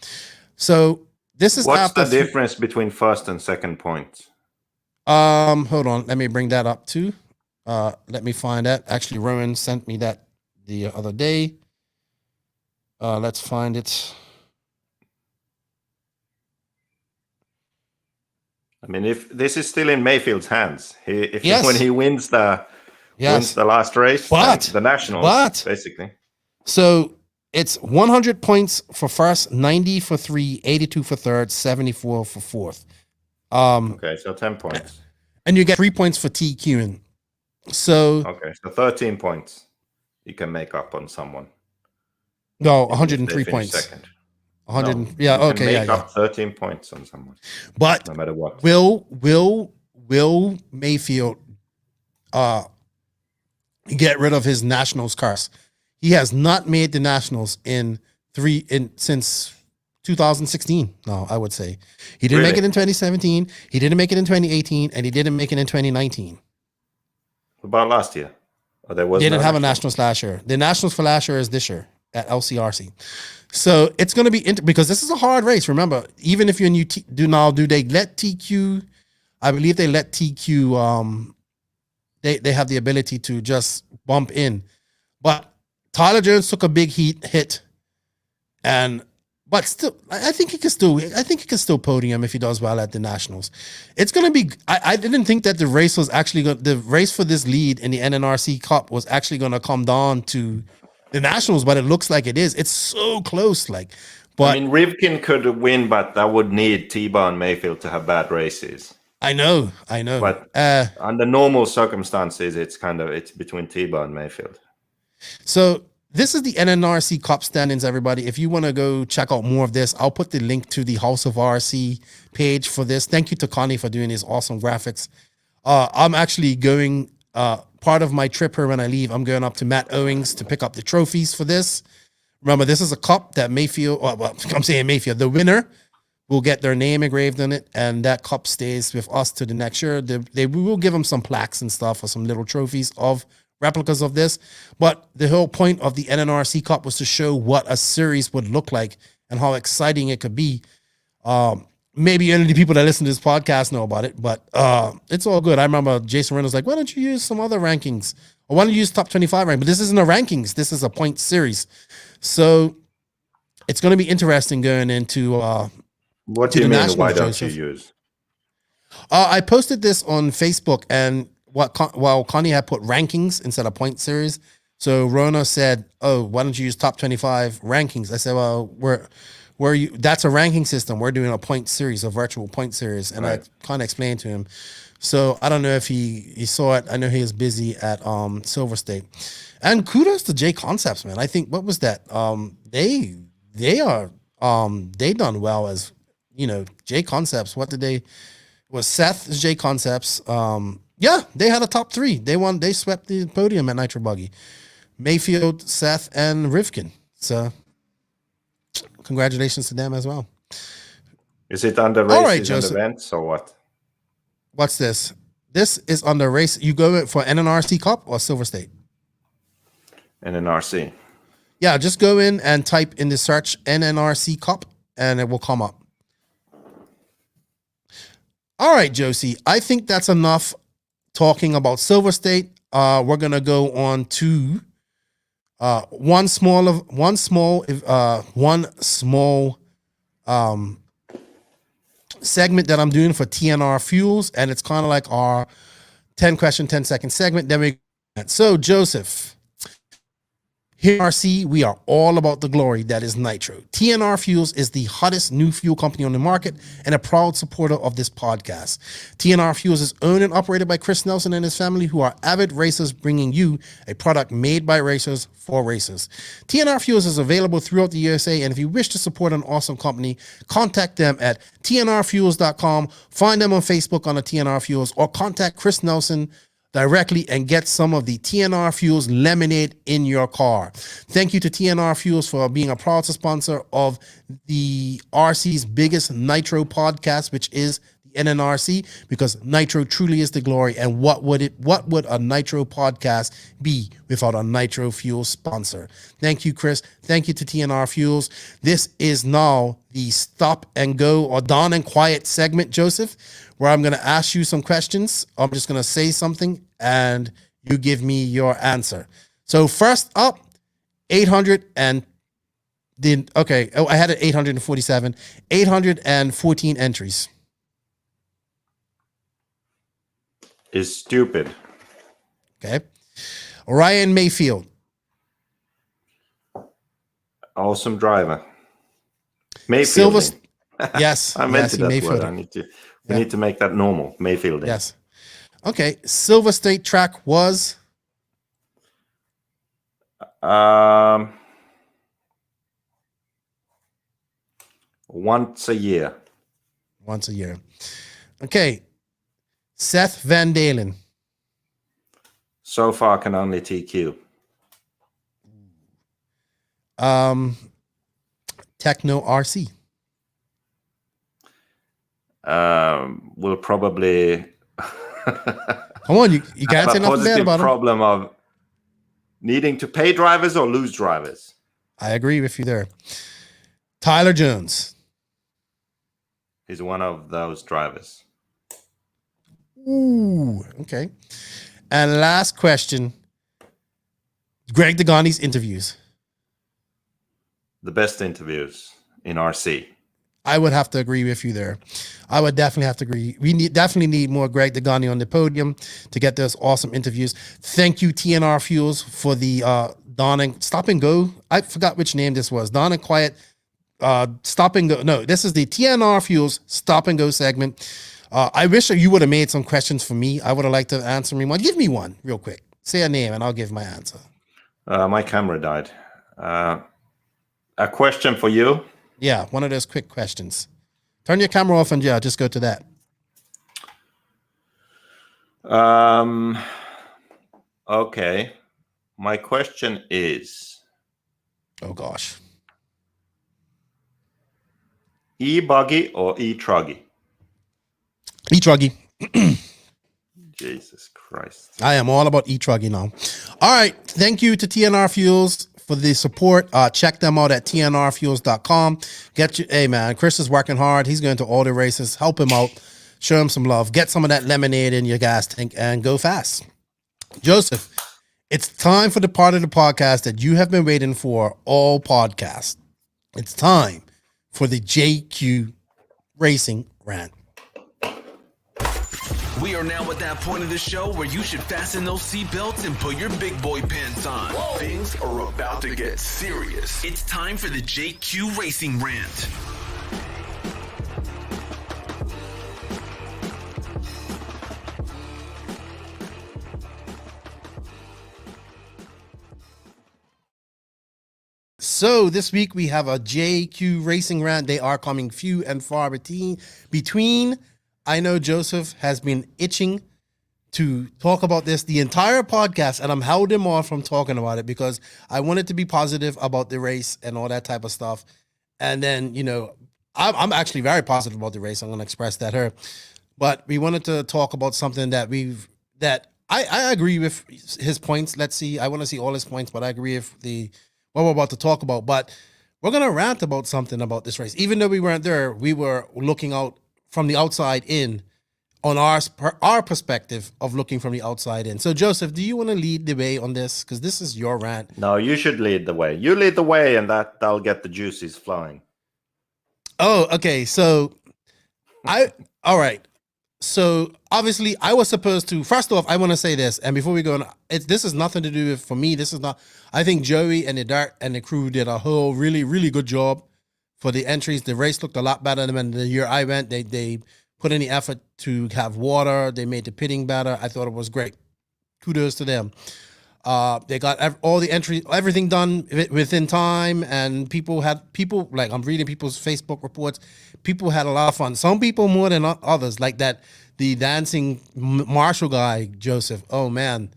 So this is what's the difference between 1st and 2nd points? Hold on, let me bring that up too. Let me find that. Actually, Rowan sent me that the other day. Let's find it. I mean, if this is still in Mayfield's hands, when he wins the last race, the nationals, basically. So it's 100 points for 1st, 90 for 3, 82 for 3rd, 74 for 4th. Okay, so 10 points, and you get 3 points for TQing. So 13 points you can make up on someone. No, 103 points. Second. 100. No, make up 13 points on someone. But no matter what, will Maifield get rid of his nationals curse? He has not made the nationals since 2016. No, I would say he didn't make it in 2017. He didn't make it in 2018, and he didn't make it in 2019. What about last year? They didn't have a nationals last year. The nationals for last year is this year at LCRC. So it's going to be because this is a hard race. Remember, even if you're in do they let TQ? I believe they let TQ. They have the ability to just bump in, but Tyler Jones took a big hit, but still, I think he can still podium if he does well at the nationals. It's going to be. I didn't think that the race was actually the race for this lead in the NNRC Cup was actually going to come down to the nationals, but it looks like it is. It's so close, but I mean, Rivkin could win, but that would need T-Bar and Mayfield to have bad races. I know. But under normal circumstances, it's between T-Bar and Mayfield. So this is the NNRC Cup standings, everybody. If you want to go check out more of this, I'll put the link to the House of RC page for this. Thank you to Connie for doing these awesome graphics. I'm actually going. Part of my trip here when I leave, I'm going up to Matt Owings to pick up the trophies for this. Remember, this is a cup that Mayfield, I'm saying Mayfield, the winner will get their name engraved on it, and that cup stays with us to the next year. We will give them some plaques and stuff or some little trophies of replicas of this. But the whole point of the NNRC Cup was to show what a series would look like and how exciting it could be. Maybe only the people that listen to this podcast know about it, but it's all good. I remember Jason Reynolds like, why don't you use some other rankings? Or why don't you use top 25 rank? But this isn't a rankings. This is a point series. So it's going to be interesting going into what do you mean, why don't you use? I posted this on Facebook, and while Connie had put rankings instead of point series. So Rona said, oh, why don't you use top 25 rankings? I said, well, that's a ranking system. We're doing a point series, a virtual point series. And right. I kind of explained to him. So I don't know if he saw it. I know he was busy at Silver State. And kudos to J Concepts, man. I think, what was that? They done well as, J Concepts. Was Seth J Concepts. Yeah, they had a top 3. They swept the podium at Nitro Buggy. Mayfield, Seth, and Rivkin. So congratulations to them as well. Is it under races and events or what? What's this? This is under race. You go for NNRC Cup or Silver State? NNRC. Yeah, just go in and type in the search NNRC Cup and it will come up. All right, Josie. I think that's enough talking about Silver State. We're going to go on to one small segment that I'm doing for TNR Fuels, and it's kind of like our 10 question, 10 second segment. So Joseph, here at RC, we are all about the glory that is nitro. TNR Fuels is the hottest new fuel company on the market and a proud supporter of this podcast. TNR Fuels is owned and operated by Chris Nelson and his family, who are avid racers, bringing you a product made by racers for racers. TNR Fuels is available throughout the USA, and if you wish to support an awesome company, contact them at tnrfuels.com, find them on Facebook on the TNR Fuels, or contact Chris Nelson directly and get some of the TNR Fuels lemonade in your car. Thank you to TNR Fuels for being a proud sponsor of the RC's biggest nitro podcast, which is the NNRC, because nitro truly is the glory. And what would a nitro podcast be without a nitro fuel sponsor? Thank you, Chris. Thank you to TNR Fuels. This is now the stop and go or Don and Quiet segment, Joseph, where I'm going to ask you some questions. I'm just going to say something and you give me your answer. So first up, 800 and then, okay. Oh, I had it 847, 814 entries. Is stupid. Okay. Ryan Maifield. Awesome driver. Mayfield. Silver. Yes. I meant yes, that word. We need to make that normal. Mayfield. Yes. Okay. Silver State track was once a year. Once a year. Okay. Seth Van Dalen. So far can only TQ. Tekno RC. Will probably Come on, you can't say nothing bad about him. Problem of needing to pay drivers or lose drivers. I agree with you there. Tyler Jones. He's one of those drivers. Ooh, okay. And last question. Greg Degani's interviews. The best interviews in RC. I would have to agree with you there. I would definitely have to agree. We definitely need more Greg Degani on the podium to get those awesome interviews. Thank you, TNR Fuels, for the Don and Stop and Go. I forgot which name this was. Don and Quiet Stop and Go. No, this is the TNR Fuels Stop and Go segment. I wish you would have made some questions for me. I would have liked to answer me one. Give me one real quick. Say a name and I'll give my answer. My camera died. A question for you. Yeah, one of those quick questions. Turn your camera off and just go to that. Okay. My question is. Oh gosh. Ebuggy or Truggy? Truggy. Jesus Christ. I am all about Truggy now. All right. Thank you to TNR Fuels for the support. Check them out at tnrfuels.com. Hey man, Chris is working hard. He's going to all the races. Help him out. Show him some love. Get some of that lemonade in your gas tank and go fast. Joseph, it's time for the part of the podcast that you have been waiting for all podcasts. It's time for the JQ Racing Rant. We are now at that point of the show where you should fasten those seatbelts and put your big boy pants on. Whoa. Things are about to get serious. It's time for the JQ Racing Rant. So this week we have a JQ Racing Rant. They are coming few and far between. I know Joseph has been itching to talk about this the entire podcast, and I'm held him off from talking about it because I wanted to be positive about the race and all that type of stuff. And then, you know, I'm actually very positive about the race. I'm going to express that here. But we wanted to talk about something that I agree with his points. Let's see. I want to see all his points, but I agree with what we're about to talk about. But we're going to rant about something about this race. Even though we weren't there, we were looking out from the outside in on our perspective of looking from the outside in. So, Joseph, do you want to lead the way on this? Because this is your rant. No, you should lead the way. You lead the way, and that'll get the juices flowing. Oh, okay. So, All right. So obviously, I was supposed to. First off, I want to say this, and before we go on, this is nothing to do with for me. This is not. I think Joey and the Dart and the crew did a whole really, really good job for the entries. The race looked a lot better than the year I went. They put in the effort to have water. They made the pitting better. I thought it was great. Kudos to them. They got all the entries, everything done within time, and people like I'm reading people's Facebook reports. People had a lot of fun. Some people more than others, like that the dancing marshal guy Joseph. Oh man,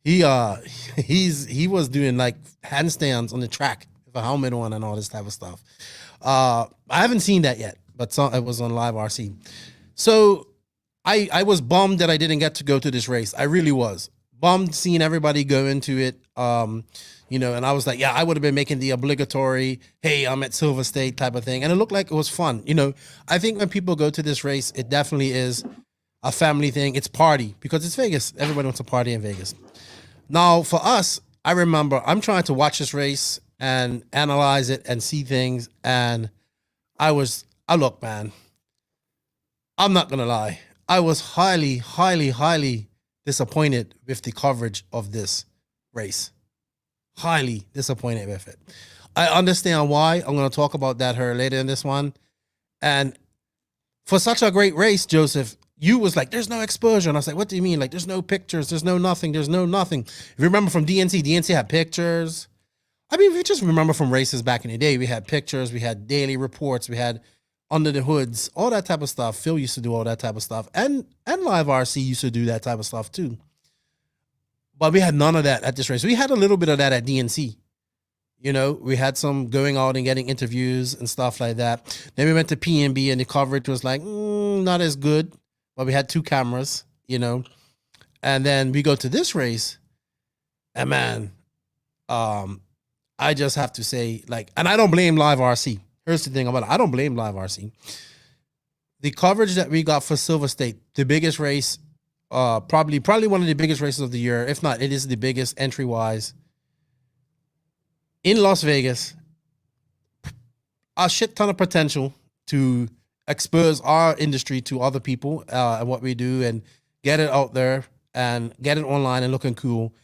he was doing like handstands on the track with a helmet on and all this type of stuff. I haven't seen that yet, but it was on Live RC. So I was bummed that I didn't get to go to this race. I really was. Bummed seeing everybody go into it, and I was like, yeah, I would have been making the obligatory, hey, I'm at Silver State type of thing. And it looked like it was fun. I think when people go to this race, it definitely is a family thing. It's party because it's Vegas. Everybody wants to party in Vegas. Now, for us, I remember I'm trying to watch this race and analyze it and see things. And look, man, I'm not going to lie. I was highly, highly, highly disappointed with the coverage of this race. Highly disappointed with it. I understand why. I'm going to talk about that later in this one. And for such a great race, Joseph, you was like, there's no exposure. And I was like, what do you mean? Like, there's no pictures. There's no nothing. If you remember from DNC had pictures. I mean, if you just remember from races back in the day, we had pictures, we had daily reports, we had under the hoods, all that type of stuff. Phil used to do all that type of stuff. And Live RC used to do that type of stuff too. But we had none of that at this race. We had a little bit of that at DNC. We had some going out and getting interviews and stuff like that. Then we went to PNB and the coverage was like, not as good. But we had 2 cameras, And then we go to this race. And man, I just have to say, and I don't blame Live RC. Here's the thing about it. I don't blame Live RC. The coverage that we got for Silver State, the biggest race, probably one of the biggest races of the year. If not, it is the biggest entry-wise. In Las Vegas, a shit ton of potential to expose our industry to other people and what we do and get it out there and get it online and looking cool.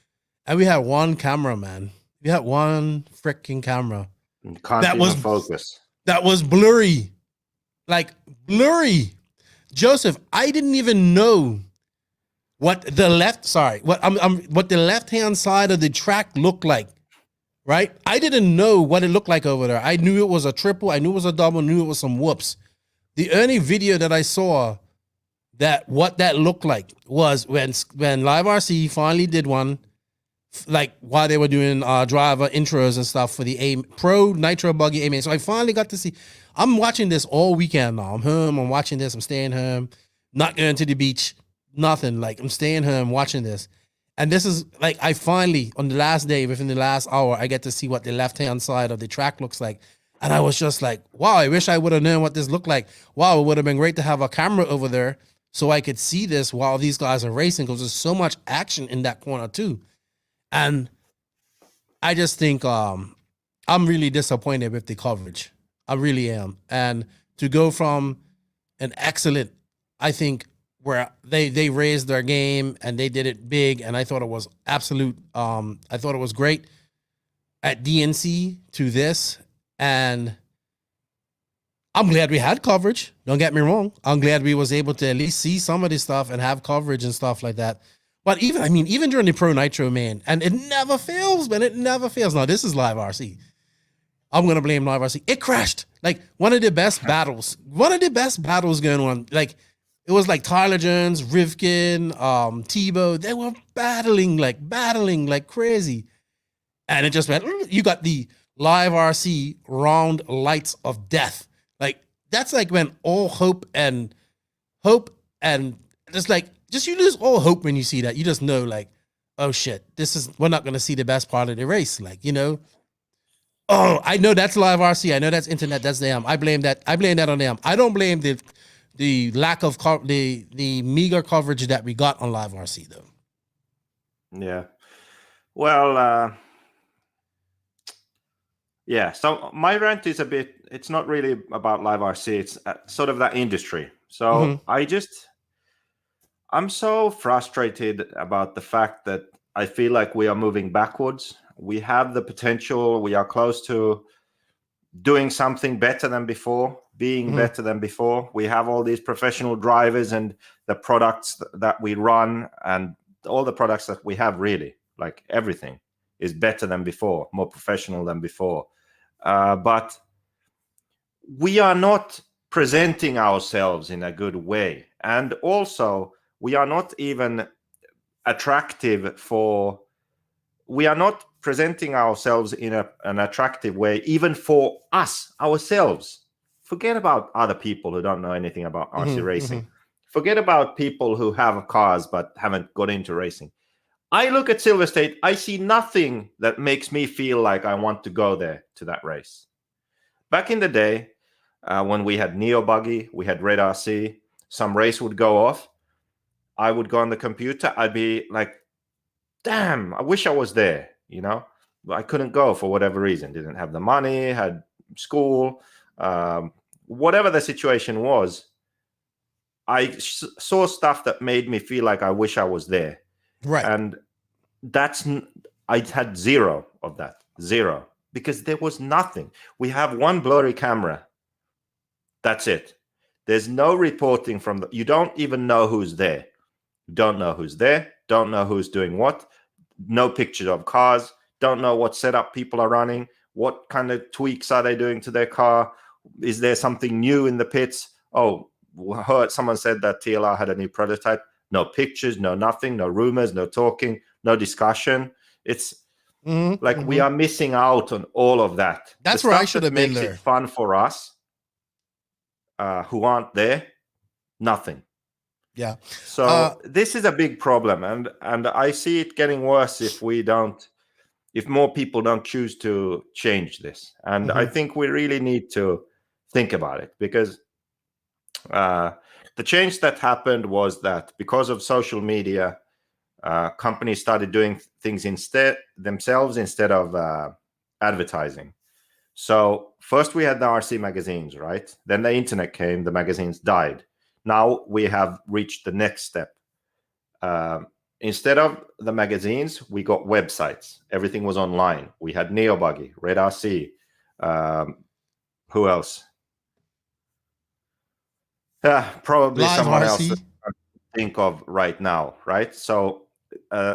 And we had one camera, man. We had one freaking camera. Can't even focus. That was blurry. Like blurry. Joseph, I didn't even know what the left-hand side of the track looked like. Right? I didn't know what it looked like over there. I knew it was a triple, I knew it was a double, knew it was some whoops. The only video that I saw what that looked like was when Live RC finally did one, like while they were doing driver intros and stuff for the Pro Nitro Buggy Main. So I finally got to see. I'm watching this all weekend now. I'm home. I'm watching this. I'm staying home. Not going to the beach. Nothing. Like I'm staying home watching this. And this is like I finally, on the last day, within the last hour, I get to see what the left-hand side of the track looks like. And I was just like, wow, I wish I would have known what this looked like. Wow, it would have been great to have a camera over there so I could see this while these guys are racing because there's so much action in that corner too. And I just think I'm really disappointed with the coverage. I really am. And to go from an excellent, I think, where they raised their game and they did it big, and I thought it was absolute. I thought it was great at DNC to this, and I'm glad we had coverage. Don't get me wrong. I'm glad we was able to at least see some of this stuff and have coverage and stuff like that. But even during the Pro Nitro, man, and it never fails, man. It never fails. Now, this is Live RC. I'm going to blame Live RC. It crashed. Like, one of the best battles going on. Like, it was like Tyler Jones, Rivkin, Tebo. They were battling like crazy. And it just went, you got the Live RC round lights of death. Like, that's like when all hope and just like, you lose all hope when you see that. You just know, like, oh shit, we're not going to see the best part of the race. Like, oh, I know that's Live RC. I know that's internet. That's them. I blame that on them. I don't blame the lack of the meager coverage that we got on Live RC though. Yeah. Well, yeah. So my rant is a bit it's not really about live RC. It's sort of that industry. So I'm so frustrated about the fact that I feel like we are moving backwards. We have the potential. We are close to doing something better than before, being better than before. We have all these professional drivers and the products that we run and all the products that we have, really, like everything is better than before, more professional than before. But we are not presenting ourselves in a good way. And also, we are not even attractive for, we are not presenting ourselves in an attractive way, even for us, ourselves. Forget about other people who don't know anything about RC racing. Forget about people who have cars but haven't got into racing. I look at Silver State, I see nothing that makes me feel like I want to go there to that race. Back in the day, when we had Neo Buggy, we had Red RC, some race would go off. I would go on the computer. I'd be like, damn, I wish I was there, you know? I couldn't go for whatever reason. Didn't have the money, had school, whatever the situation was. I saw stuff that made me feel like I wish I was there. Right. And I had zero of that. Zero. Because there was nothing. We have one blurry camera. That's it. There's no reporting from you don't even know who's there. Don't know who's there. Don't know who's doing what. No pictures of cars. Don't know what setup people are running. What kind of tweaks are they doing to their car? Is there something new in the pits? Oh, heard someone said that TLR had a new prototype. No pictures, no nothing, no rumors, no talking, no discussion. It's like we are missing out on all of that. That's where I should have been there. Makes it fun for us who aren't there. Nothing. Yeah. So this is a big problem, and I see it getting worse if more people don't choose to change this. And I think we really need to think about it, because the change that happened was that because of social media, companies started doing things themselves instead of advertising. So first we had the RC magazines, right? Then the internet came, the magazines died. Now we have reached the next step. Instead of the magazines, we got websites. Everything was online. We had Neo Buggy, Red RC. Who else? Probably Live someone RC. else that I think of right now, right? So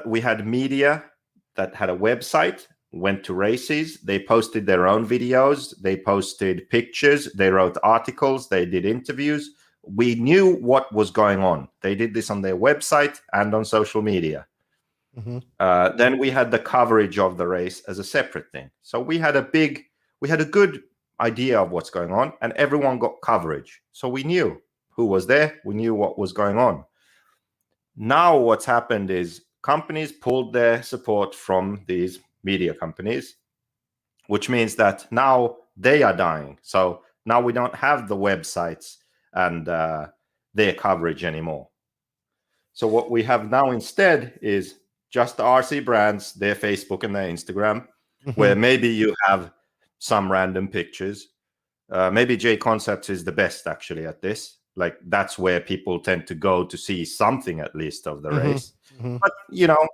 we had media that had a website, went to races. They posted their own videos. They posted pictures. They wrote articles. They did interviews. We knew what was going on. They did this on their website and on social media. Then we had the coverage of the race as a separate thing. So we had a good idea of what's going on, and everyone got coverage. So we knew who was there. We knew what was going on. Now what's happened is companies pulled their support from these media companies, which means that now they are dying. So now we don't have the websites and their coverage anymore. So what we have now instead is just the RC brands, their Facebook and their Instagram, where maybe you have some random pictures. Maybe J Concepts is the best actually at this. Like that's where people tend to go to see something at least of the race. But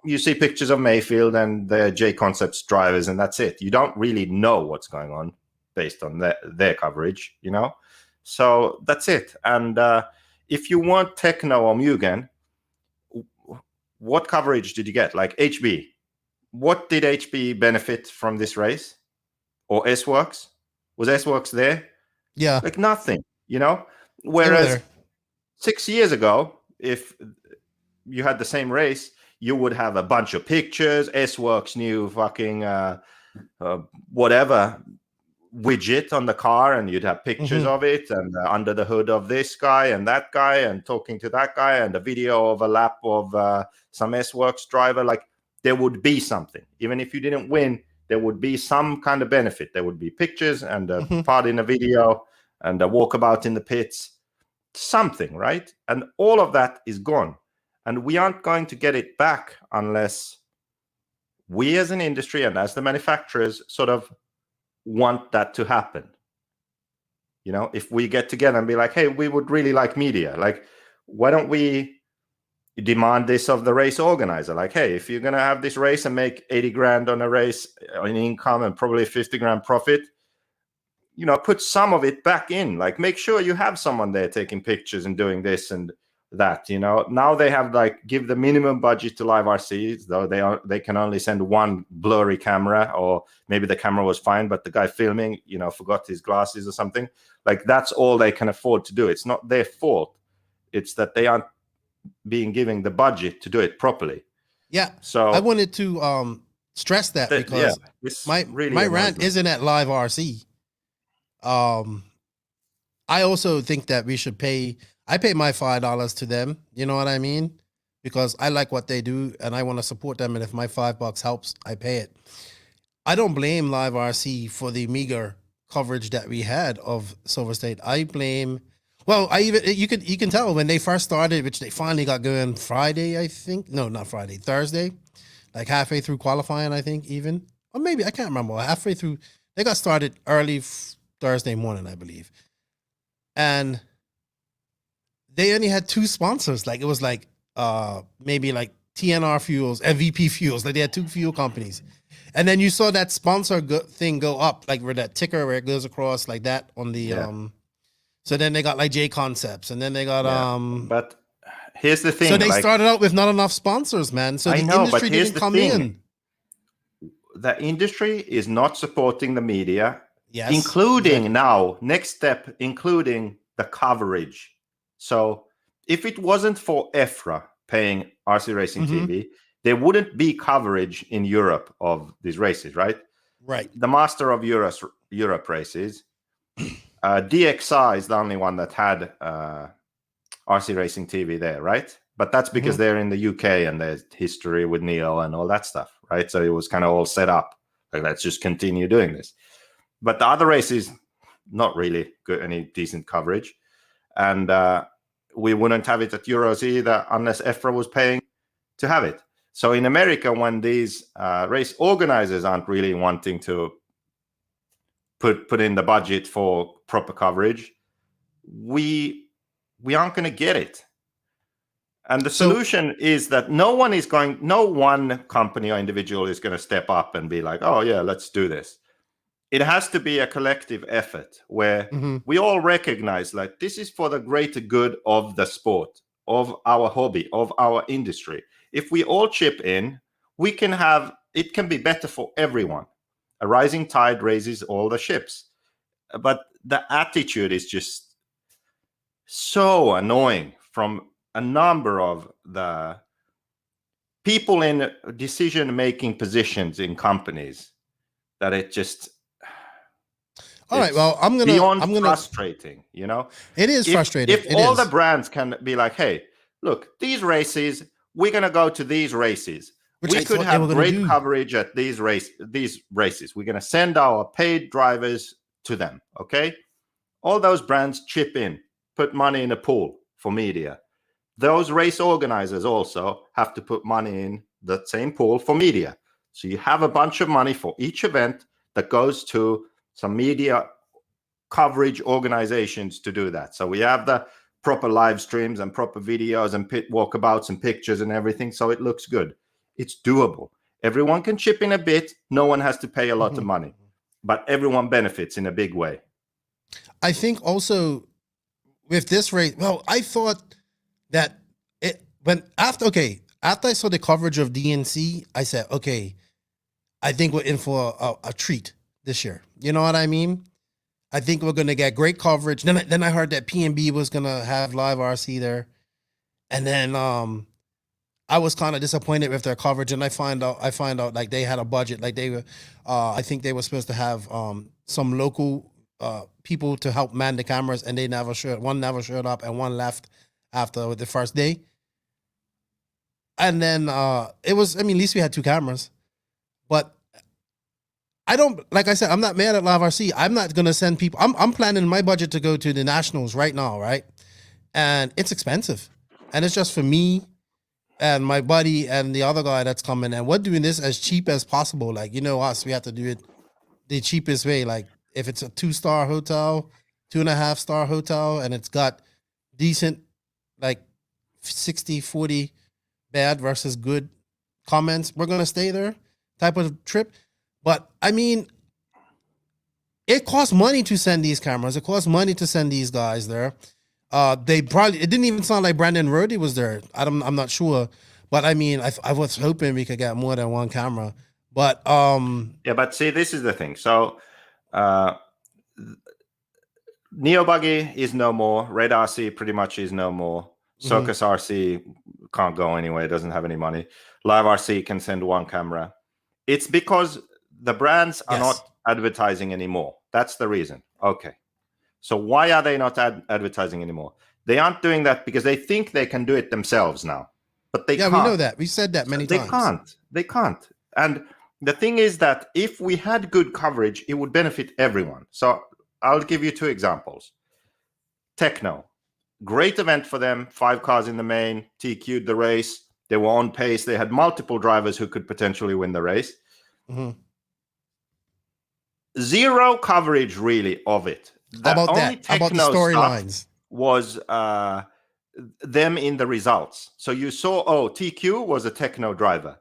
you see pictures of Mayfield and the J Concepts drivers, and that's it. You don't really know what's going on based on their coverage, So that's it. And if you want Tekno or Mugen, what coverage did you get? Like HB. What did HB benefit from this race? Or S-Works? Was S-Works there? Yeah. Like nothing, Whereas 6 years ago, if you had the same race, you would have a bunch of pictures, S-Works new fucking whatever widget on the car, and you'd have pictures of it, and under the hood of this guy and that guy, and talking to that guy, and a video of a lap of some S-Works driver. Like there would be something. Even if you didn't win, there would be some kind of benefit. There would be pictures and a part in a video and a walkabout in the pits, something, right? And all of that is gone. And we aren't going to get it back unless we as an industry and as the manufacturers sort of want that to happen. You know, if we get together and be like, hey, we would really like media. Like, why don't we demand this of the race organizer? Like, hey, if you're going to have this race and make 80 grand on a race in income and probably 50 grand profit, you know, put some of it back in. Like, make sure you have someone there taking pictures and doing this and that. You know, now they have like give the minimum budget to live RCs, though they can only send one blurry camera, or maybe the camera was fine but the guy filming, you know, forgot his glasses or something. Like, that's all they can afford to do. It's not their fault. It's that they aren't being given the budget to do it properly. Yeah. So I wanted to stress that because my rant isn't at live RC. I also think that we should pay. I pay my $5 to them. You know what I mean? Because I like what they do and I want to support them. And if my $5 helps, I pay it. I don't blame live RC for the meager coverage that we had of Silver State. I blame. Well, you can tell when they first started, which they finally got going Friday, I think. No, not Friday, Thursday, like halfway through qualifying, I think, even, or maybe I can't remember. Halfway through, they got started early Thursday morning, I believe, and they only had 2 sponsors. Like, it was like maybe like TNR Fuels and VP Fuels. Like, they had 2 fuel companies, and then you saw that sponsor thing go up, like where that ticker where it goes across like that on the So then they got like J Concepts, and then they got But here's the thing. So they started out with not enough sponsors, man. So the industry didn't come in. The industry is not supporting the media, yes, including now, next step, including the coverage. So if it wasn't for EFRA paying RC Racing TV, there wouldn't be coverage in Europe of these races, right? Right. The Master of Europe races. DXR is the only one that had RC Racing TV there, right? But that's because they're in the UK and there's history with Neo and all that stuff, right? So it was kind of all set up. Like, let's just continue doing this. But the other races, not really good, any decent coverage. And we wouldn't have it at Euros either unless EFRA was paying to have it. So in America, when these race organizers aren't really wanting to put in the budget for proper coverage, we aren't going to get it. And the solution is that no one company or individual is going to step up and be like, oh yeah, let's do this. It has to be a collective effort where we all recognize, like, this is for the greater good of the sport, of our hobby, of our industry. If we all chip in, it can be better for everyone. A rising tide raises all the ships. But the attitude is just so annoying from a number of the people in decision-making positions in companies that it just... All right, well, I'm gonna frustrating, you know? It is frustrating. If all the brands can be like, hey, look, these races, we're going to go to these races. We could have great coverage at these races. We're going to send our paid drivers to them, okay? All those brands chip in, put money in a pool for media. Those race organizers also have to put money in the same pool for media. So you have a bunch of money for each event that goes to some media coverage organizations to do that. So we have the proper live streams and proper videos and pit walkabouts and pictures and everything, so it looks good. It's doable. Everyone can chip in a bit. No one has to pay a lot of money, but everyone benefits in a big way. I think also with this race, well, I thought that after I saw the coverage of DNC, I said, okay, I think we're in for a treat this year. You know what I mean? I think we're going to get great coverage. Then I heard that PNB was going to have live RC there. And then I was kind of disappointed with their coverage, and I find out like they had a budget. Like they were, I think they were supposed to have some local people to help man the cameras, and one never showed up, and one left after the first day. And then at least we had 2 cameras, but I don't, like I said, I'm not mad at Live RC. I'm not gonna send people. I'm planning my budget to go to the nationals right now, right? And it's expensive, and it's just for me and my buddy and the other guy that's coming, and we're doing this as cheap as possible. Like, you know us, we have to do it the cheapest way. Like if it's a 2-star hotel, 2.5-star hotel, and it's got decent, like 60-40 bad versus good comments, we're going to stay there type of trip. But I mean, it costs money to send these cameras. It costs money to send these guys there. It didn't even sound like Brandon Rody was there. I'm not sure. But I mean, I was hoping we could get more than one camera. But yeah, but see, this is the thing. So Neo Buggy is no more. Red RC pretty much is no more. Circus RC can't go anywhere. It doesn't have any money. Live RC can send one camera. It's because the brands are not advertising anymore. That's the reason. Okay. So why are they not advertising anymore? They aren't doing that because they think they can do it themselves now. But they can't. Yeah, we know that. We said that many times. They can't. And the thing is that if we had good coverage, it would benefit everyone. So I'll give you 2 examples. Tekno, great event for them. 5 cars in the main, TQ'd the race. They were on pace. They had multiple drivers who could potentially win the race. Zero coverage really of it. How about that? How about the storylines? Was them in the results. So you saw, TQ was a Tekno driver.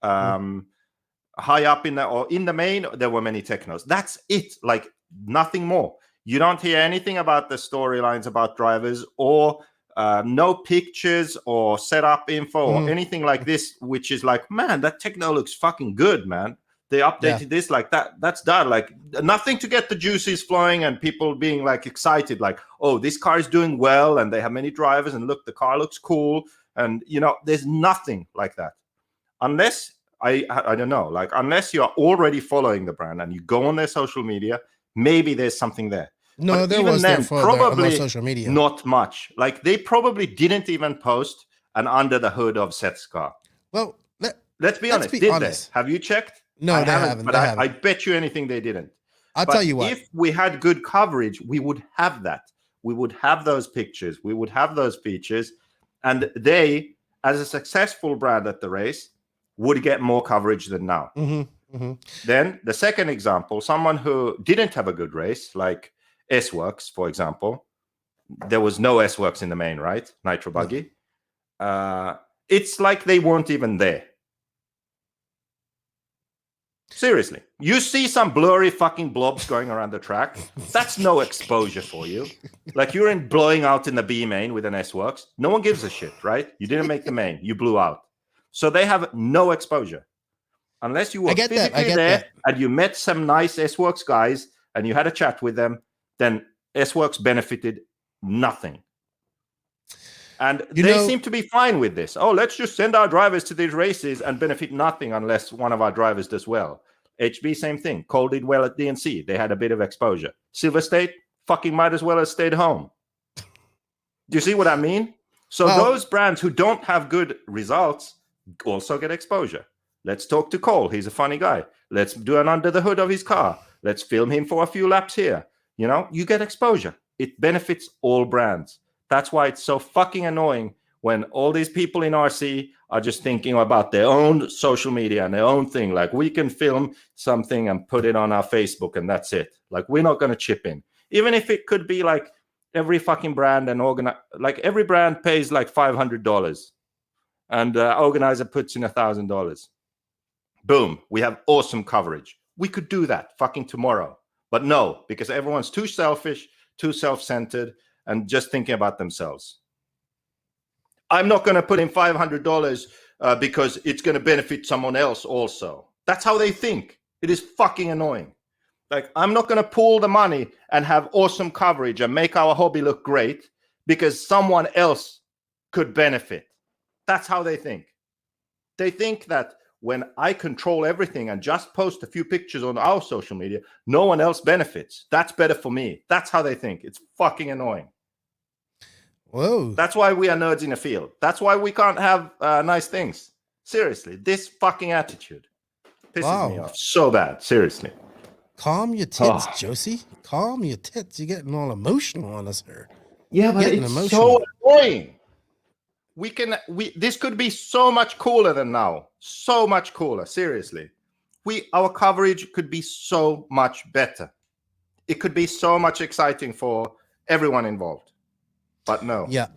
High up in the main, there were many Teknos. That's it. Like nothing more. You don't hear anything about the storylines about drivers, or no pictures or setup info or anything like this, which is like, man, that Tekno looks fucking good, man. They updated this like that. That's done. Like nothing to get the juices flowing and people being like excited, like, oh, this car is doing well and they have many drivers and look, the car looks cool. And there's nothing like that. Unless I don't know, like unless you are already following the brand and you go on their social media, maybe there's something there. No, but there even was then, probably social media. Not much. Like they probably didn't even post an under the hood of Seth's car. Well, let's be honest. Did they? Have you checked? No, they haven't. But I bet you anything they didn't. I'll tell you what. If we had good coverage, we would have that. We would have those pictures. We would have those features. And they, as a successful brand at the race, would get more coverage than now. Then the second example, someone who didn't have a good race, like S-Works, for example. There was no S-Works in the main, right? Nitro Buggy. It's like they weren't even there. Seriously, you see some blurry fucking blobs going around the track. That's no exposure for you. Like you're blowing out in the B main with an S-Works. No one gives a shit, right? You didn't make the main. You blew out. So they have no exposure. Unless you were physically there and you met some nice S-Works guys and you had a chat with them, then S-Works benefited nothing. And they seem to be fine with this. Oh, let's just send our drivers to these races and benefit nothing unless one of our drivers does well. HB, same thing. Cole did well at DNC. They had a bit of exposure. Silver State, fucking might as well have stayed home. Do you see what I mean? So those brands who don't have good results also get exposure. Let's talk to Cole. He's a funny guy. Let's do an under the hood of his car. Let's film him for a few laps here. You get exposure. It benefits all brands. That's why it's so fucking annoying when all these people in RC are just thinking about their own social media and their own thing. Like, we can film something and put it on our Facebook and that's it. Like, we're not going to chip in. Even if it could be like every fucking brand and like every brand pays like $500 and organizer puts in $1,000. Boom. We have awesome coverage. We could do that fucking tomorrow. But no, because everyone's too selfish, too self-centered, and just thinking about themselves. I'm not going to put in $500 because it's going to benefit someone else also. That's how they think. It is fucking annoying. Like, I'm not going to pool the money and have awesome coverage and make our hobby look great because someone else could benefit. That's how they think. They think that when I control everything and just post a few pictures on our social media, no one else benefits. That's better for me. That's how they think. It's fucking annoying. Whoa. That's why we are nerds in the field. That's why we can't have nice things. Seriously, this fucking attitude pisses me off so bad. Seriously. Calm your tits, Josie. Calm your tits. You're getting all emotional on us here. Yeah, but it's so annoying. This could be so much cooler than now. So much cooler. Seriously. Our coverage could be so much better. it could be so much exciting for everyone involved. But no. Yeah.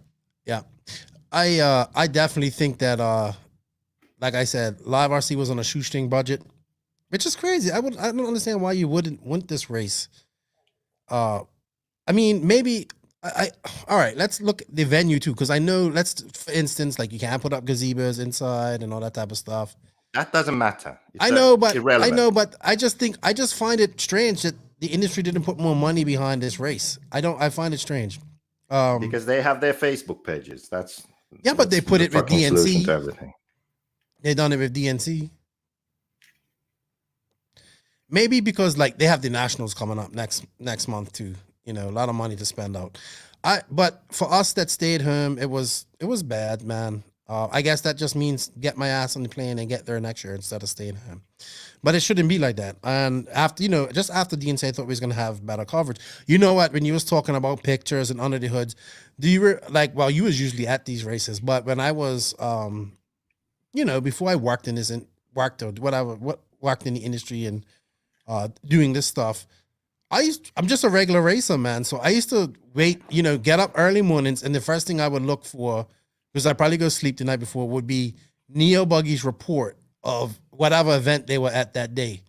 I definitely think that like I said, Live RC was on a shoestring budget, which is crazy. I don't understand why you wouldn't want this race. I mean, maybe all right, let's look at the venue too, because I know, for instance, like you can't put up gazebos inside and all that type of stuff. That doesn't matter. I know, but I just find it strange that the industry didn't put more money behind this race. I find it strange. Because they have their Facebook pages. But they put it with DNC. To everything. They done it with DNC. Maybe because like they have the nationals coming up next month too. You know, a lot of money to spend out. But for us that stayed home, it was bad, man. I guess that just means get my ass on the plane and get there next year instead of staying home. But it shouldn't be like that. And after, just after DNC, I thought we was gonna have better coverage. You know what? When you was talking about pictures and under the hoods, you was usually at these races, but when I was, before I worked in worked in the industry and doing this stuff, I'm just a regular racer, man. So I used to wait, get up early mornings, and the first thing I would look for, because I'd probably go sleep the night before, would be Neo Buggy's report of whatever event they were at that day,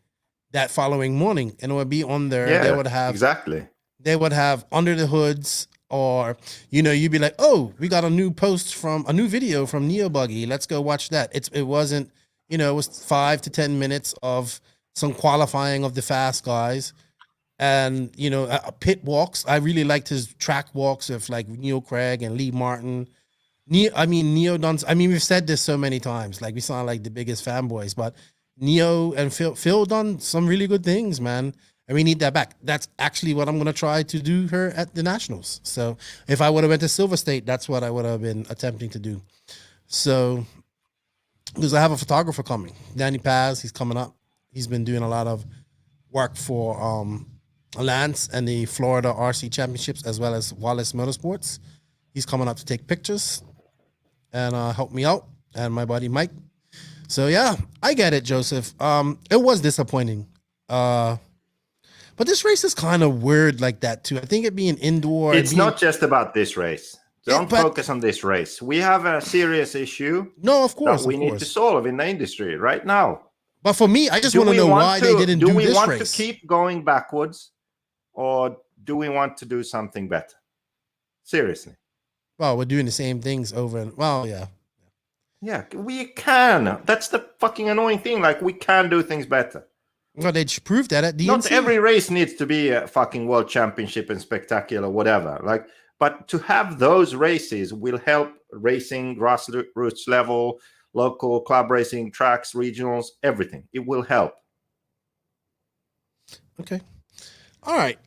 that following morning. And it would be on there. They would have They would have under the hoods, or, you'd be like, oh, we got a new video from Neo Buggy. Let's go watch that. It wasn't, it was 5 to 10 minutes of some qualifying of the fast guys. And, pit walks. I really liked his track walks of like Neil Craig and Lee Martin. Neo done. We've said this so many times. Like, we sound like the biggest fanboys, but Neo and Phil done some really good things, man. And we need that back. That's actually what I'm going to try to do here at the Nationals. So if I would have went to Silver State, that's what I would have been attempting to do. So, because I have a photographer coming, Danny Paz, he's coming up. He's been doing a lot of work for Lance and the Florida RC Championships, as well as Wallace Motorsports. He's coming up to take pictures and help me out, and my buddy Mike. So yeah, I get it, Joseph. It was disappointing. But this race is kind of weird like that too. I think it being indoor. It's not just about this race. Don't focus on this race. We have a serious issue. No, of course. That we need to solve in the industry right now. But for me, I just want to know why they didn't do this race. Do we want to keep going backwards, or do we want to do something better? Seriously. Well, we're doing the same things over and yeah. Yeah, we can. That's the fucking annoying thing. Like, we can do things better. Well, they proved that at DNC. Not every race needs to be a fucking world championship and spectacular, whatever. Like, but to have those races will help racing, grassroots level, local club racing, tracks, regionals, everything. It will help. Okay. All right.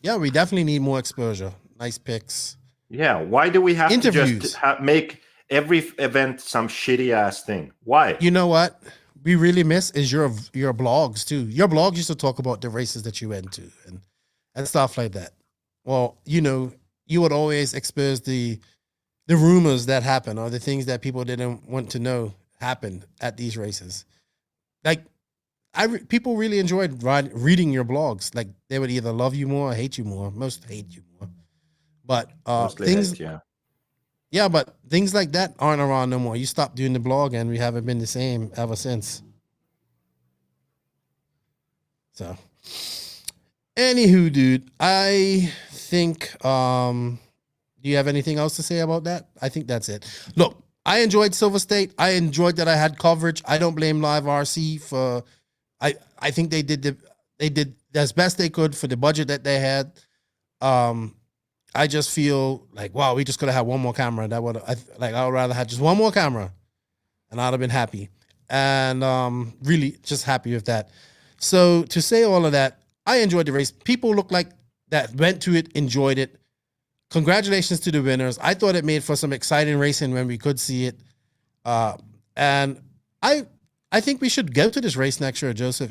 Yeah, we definitely need more exposure. Nice picks. Yeah. Why do we have interviews to just make every event some shitty ass thing? Why? You know what we really miss is your blogs too. Your blog used to talk about the races that you went to and stuff like that. Well, you would always expose the rumors that happen, or the things that people didn't want to know happened at these races. Like, people really enjoyed reading your blogs. Like, they would either love you more or hate you more. Most hate you more. But things, yeah, but things like that aren't around no more. You stopped doing the blog, and we haven't been the same ever since. So, anywho, dude, I think. Do you have anything else to say about that? I think that's it. Look, I enjoyed Silver State. I enjoyed that I had coverage. I don't blame Live RC for. I think they did as best they could for the budget that they had. I just feel like, wow, we just could have had one more camera. That would I would rather have just one more camera, and I'd have been happy. And really just happy with that. So to say all of that, I enjoyed the race. People look like that went to it, enjoyed it. Congratulations to the winners. I thought it made for some exciting racing when we could see it. And I think we should go to this race next year, Joseph,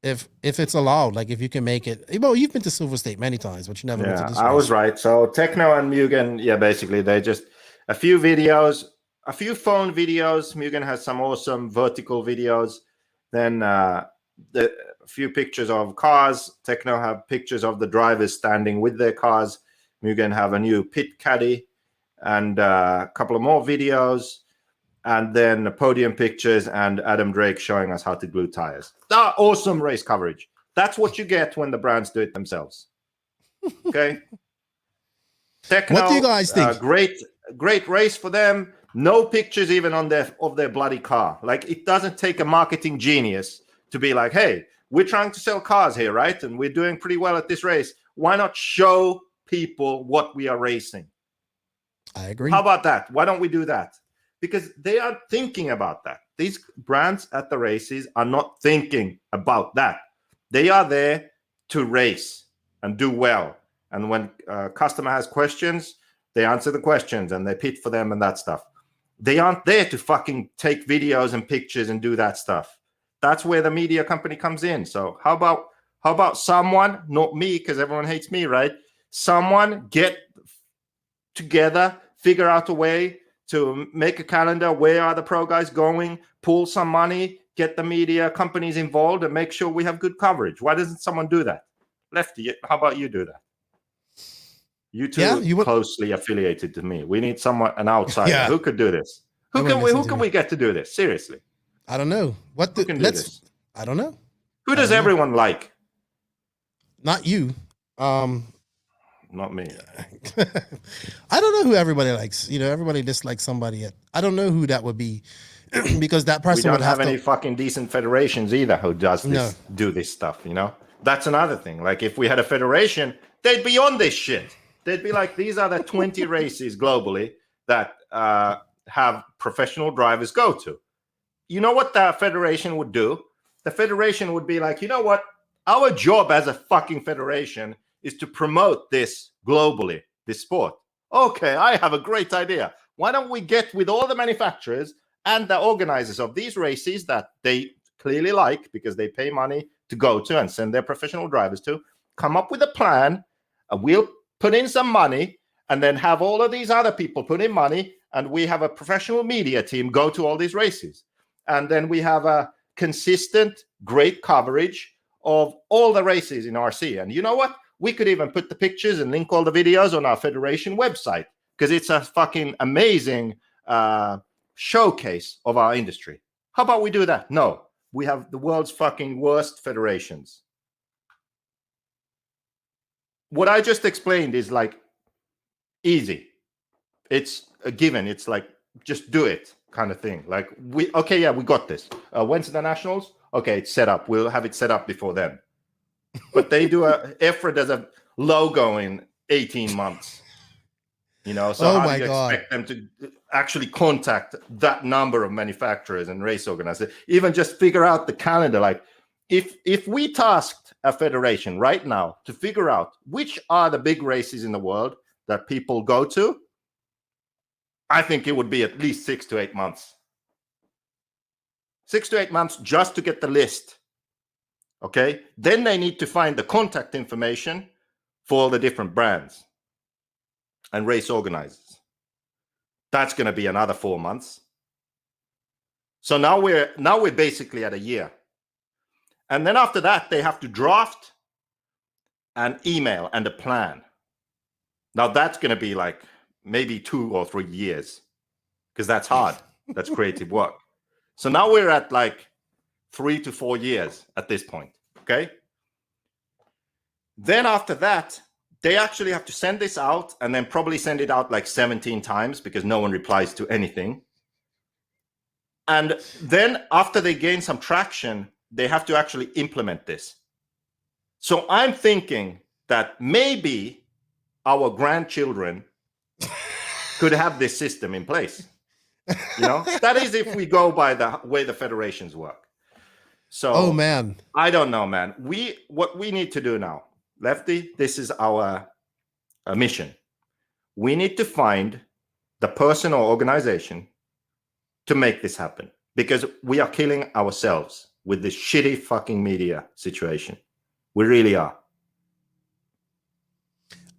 if it's allowed. Like, if you can make it. Well, you've been to Silver State many times, but you never went to this race. I was right. So Tekno and Mugen, basically they just a few videos, a few phone videos. Mugen has some awesome vertical videos. Then the few pictures of cars. Tekno have pictures of the drivers standing with their cars. Mugen have a new pit caddy and a couple of more videos. And then the podium pictures and Adam Drake showing us how to glue tires. Awesome race coverage. That's what you get when the brands do it themselves. Okay. Tekno, What do you guys think? Great race for them. No pictures even on their bloody car. Like, it doesn't take a marketing genius to be like, hey, we're trying to sell cars here, right? And we're doing pretty well at this race. Why not show people what we are racing? I agree. How about that? Why don't we do that? Because they are thinking about that. These brands at the races are not thinking about that. They are there to race and do well. And when a customer has questions, they answer the questions and they pit for them and that stuff. They aren't there to fucking take videos and pictures and do that stuff. That's where the media company comes in. So how about someone, not me, because everyone hates me, right? Someone get together, figure out a way to make a calendar. Where are the pro guys going? Pool some money, get the media companies involved, and make sure we have good coverage. Why doesn't someone do that? Lefty, how about you do that? You two closely affiliated to me. We need someone, an outsider, who could do this. Who can we get to do this? Seriously, I don't know. Who can do this? I don't know. Who does everyone like? Not you. Not me. I don't know who everybody likes. You know, everybody dislikes somebody. I don't know who that would be, because that person would have any fucking decent federations either who does this, do this stuff. You know, that's another thing. Like, if we had a federation, they'd be on this shit. They'd be like, these are the 20 races globally that have professional drivers go to. You know what the federation would do? The federation would be like, you know what? Our job as a fucking federation is to promote this globally, this sport. Okay, I have a great idea. Why don't we get with all the manufacturers and the organizers of these races that they clearly like because they pay money to go to and send their professional drivers to, come up with a plan. We'll put in some money and then have all of these other people put in money, and we have a professional media team go to all these races. And then we have a consistent, great coverage of all the races in RC. And you know what? We could even put the pictures and link all the videos on our federation website, because it's a fucking amazing showcase of our industry. How about we do that? No, we have the world's fucking worst federations. What I just explained is like easy. It's a given. It's like, just do it kind of thing. Like, we got this. When's the nationals? Okay, it's set up. We'll have it set up before then. But they do Efra does a logo in 18 months. You know, so how do you expect them to actually contact that number of manufacturers and race organizers? Even just figure out the calendar. Like, if we tasked a federation right now to figure out which are the big races in the world that people go to, I think it would be at least 6 to 8 months. 6 to 8 months just to get the list. Okay, then they need to find the contact information for all the different brands and race organizers. That's going to be another 4 months. So now we're basically at a year. And then after that, they have to draft an email and a plan. Now that's going to be like maybe 2 or 3 years, because that's hard. That's creative work. So now we're at like 3 to 4 years at this point, okay? Then after that, they actually have to send this out and then probably send it out like 17 times because no one replies to anything. And then after they gain some traction, they have to actually implement this. So I'm thinking that maybe our grandchildren could have this system in place. You know, that is if we go by the way the federations work. So, oh man, I don't know, man. What we need to do now, Lefty, this is our mission. We need to find the person or organization to make this happen, because we are killing ourselves with this shitty fucking media situation. We really are.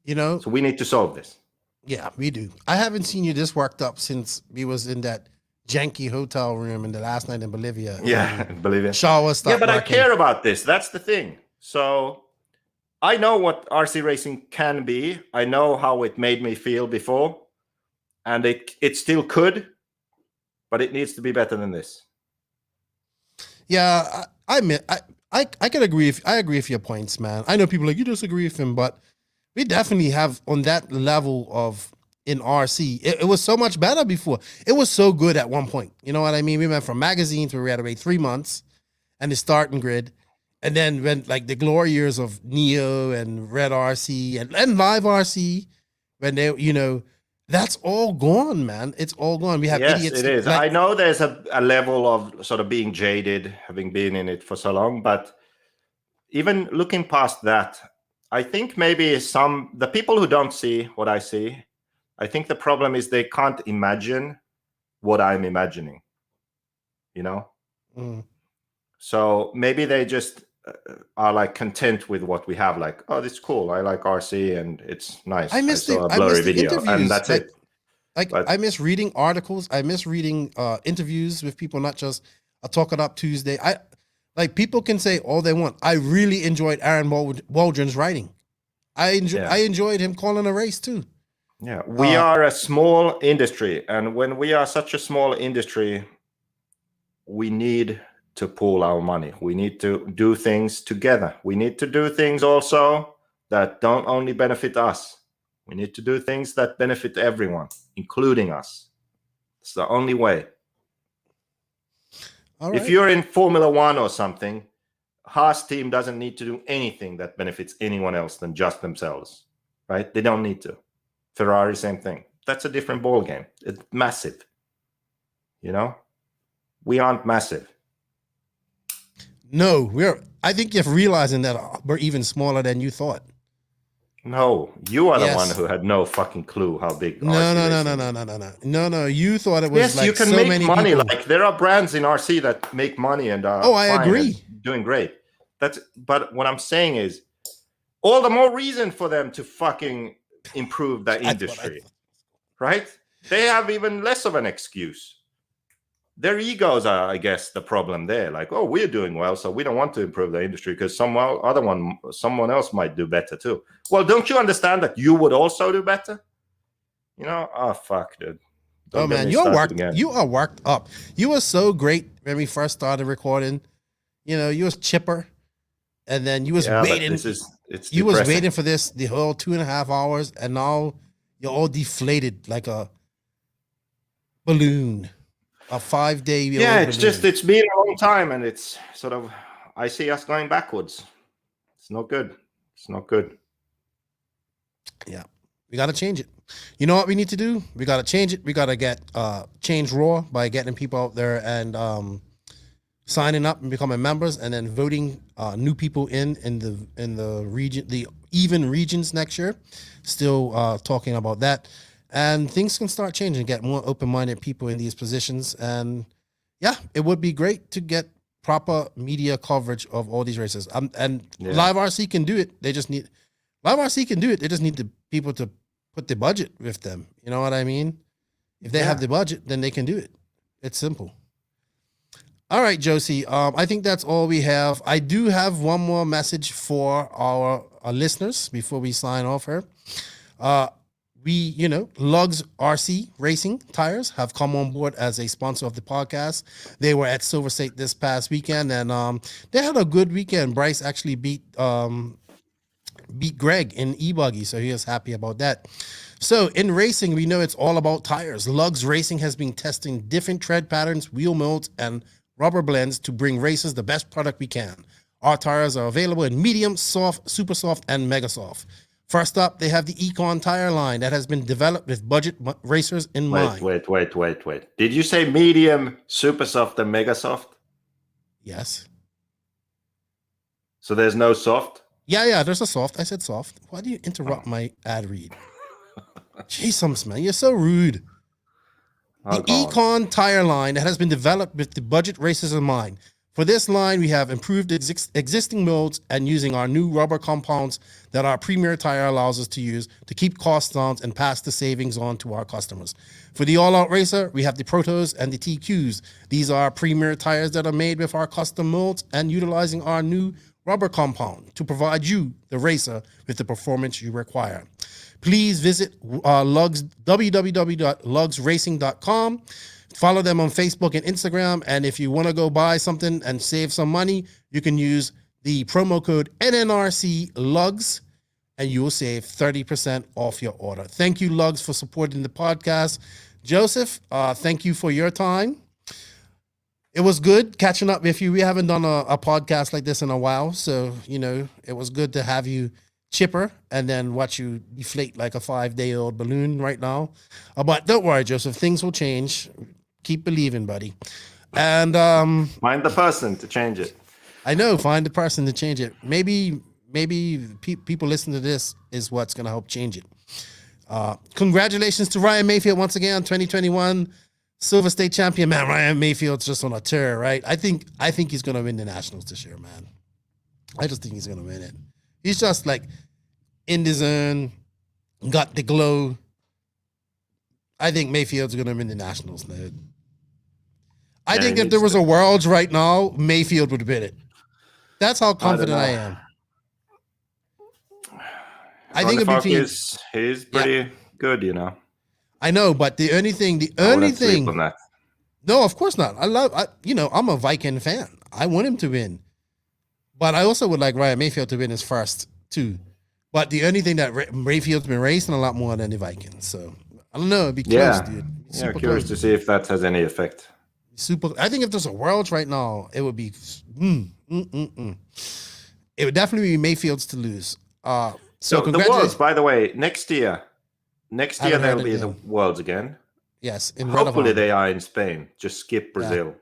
You know, so we need to solve this. Yeah, we do. I haven't seen you this worked up since we was in that janky hotel room in the last night in Bolivia. Yeah, believe it. Shower stuff. Yeah, but I care about this. That's the thing. So I know what RC racing can be. I know how it made me feel before, and it still could, but it needs to be better than this. Yeah, I can agree. I agree with your points, man. I know people like you disagree with him, but we definitely have on that level of in RC. It was so much better before. It was so good at one point. You know what I mean? We went from magazines where we had to wait 3 months and the starting grid. And then when like the glory years of Neo and Red RC and Live RC, when they, you know, that's all gone, man. It's all gone. We have idiots. It is. Like, I know there's a level of sort of being jaded, having been in it for so long, but even looking past that, I think maybe the people who don't see what I see, I think the problem is they can't imagine what I'm imagining, you know? Mm. So maybe they just are like content with what we have. Like, oh, this is cool. I like RC and it's nice. I saw a blurry video and that's it. Like, I miss reading articles. I miss reading interviews with people, not just a Talk It Up Tuesday. Like people can say all they want. I really enjoyed Aaron Waldron's writing. I enjoyed him calling a race too. Yeah, we are a small industry, and when we are such a small industry, we need to pool our money. We need to do things together. We need to do things also that don't only benefit us. We need to do things that benefit everyone, including us. It's the only way. All right. If you're in Formula One or something, Haas team doesn't need to do anything that benefits anyone else than just themselves, right? They don't need to. Ferrari, same thing. That's a different ball game. It's massive. You know, we aren't massive. No, I think you're realizing that we're even smaller than you thought. No, you are the one who had no fucking clue how big. No. You thought it was yes, like you can so make many money. people. Like there are brands in RC that make money and are I agree, doing great. But what I'm saying is, all the more reason for them to fucking improve the industry, right? They have even less of an excuse. Their egos are, I guess, the problem there. Like, oh, we're doing well, so we don't want to improve the industry because someone else might do better too. Well, don't you understand that you would also do better? You know, oh fuck, dude. Oh man, you are worked up. You were so great when we first started recording. You know, you was chipper, and then you was waiting. You was waiting for this the whole 2.5 hours, and now you're all deflated like a balloon. A 5-day. Yeah, it's been a long time, and it's sort of, I see us going backwards. It's not good. It's not good. Yeah, we got to change it. You know what we need to do? We got to change it. We got to get change Raw by getting people out there and signing up and becoming members, and then voting new people in the region, the even regions next year. Still talking about that. And things can start changing, get more open-minded people in these positions. And yeah, it would be great to get proper media coverage of all these races. Live RC can do it. They just need the people to put the budget with them. You know what I mean? If they have the budget, then they can do it. It's simple. All right, Josie. I think that's all we have. I do have one more message for our listeners before we sign off here. Lugs RC Racing Tires have come on board as a sponsor of the podcast. They were at Silver State this past weekend, and they had a good weekend. Bryce actually beat Greg in Ebuggy, so he was happy about that. So in racing, we know it's all about tires. Lugs Racing has been testing different tread patterns, wheel molds, and rubber blends to bring racers the best product we can. Our tires are available in medium, soft, super soft, and mega soft. First up, they have the Econ tire line that has been developed with budget racers in mind. Wait. Did you say medium, super soft, and mega soft? Yes. So there's no soft? Yeah, there's a soft. I said soft. Why do you interrupt my ad read? Jeez, man, you're so rude. The Econ tire line that has been developed with the budget racers in mind. For this line, we have improved existing molds and using our new rubber compounds that our Premier Tire allows us to use to keep costs down and pass the savings on to our customers. For the all-out racer, we have the Protos and the TQs. These are Premier tires that are made with our custom molds and utilizing our new rubber compound to provide you, the racer, with the performance you require. Please visit www.lugsracing.com. Follow them on Facebook and Instagram. And if you want to go buy something and save some money, you can use the promo code NNRC Lugs and you will save 30% off your order. Thank you, Lugs, for supporting the podcast. Joseph, thank you for your time. It was good catching up with you. We haven't done a podcast like this in a while. So, it was good to have you chipper and then watch you deflate like a 5-day-old balloon right now. But don't worry, Joseph, things will change. Keep believing, buddy. And find the person to change it. I know, find the person to change it. Maybe people listening to this is what's going to help change it. Congratulations to Ryan Maifield once again, 2021 Silver State champion. Man, Ryan Mayfield's just on a tear, right? I think he's going to win the Nationals this year, man. I just think he's going to win it. He's just like in the zone, got the glow. I think Mayfield's going to win the Nationals, man. I think if there was a Worlds right now, Mayfield would win it. That's how confident I am. I think he's pretty good, I know, but the only thing. No, of course not. I'm a Viking fan. I want him to win. But I also would like Ryan Maifield to win his first too. But the only thing that Mayfield's been racing a lot more than the Vikings. So I don't know. It'd be close, dude. Super curious to see if that has any effect. I think if there's a Worlds right now, it would be It would definitely be Mayfield's to lose. So the Worlds, by the way, next year there'll be the Worlds again. Yes, hopefully they are in Spain. Just skip Brazil.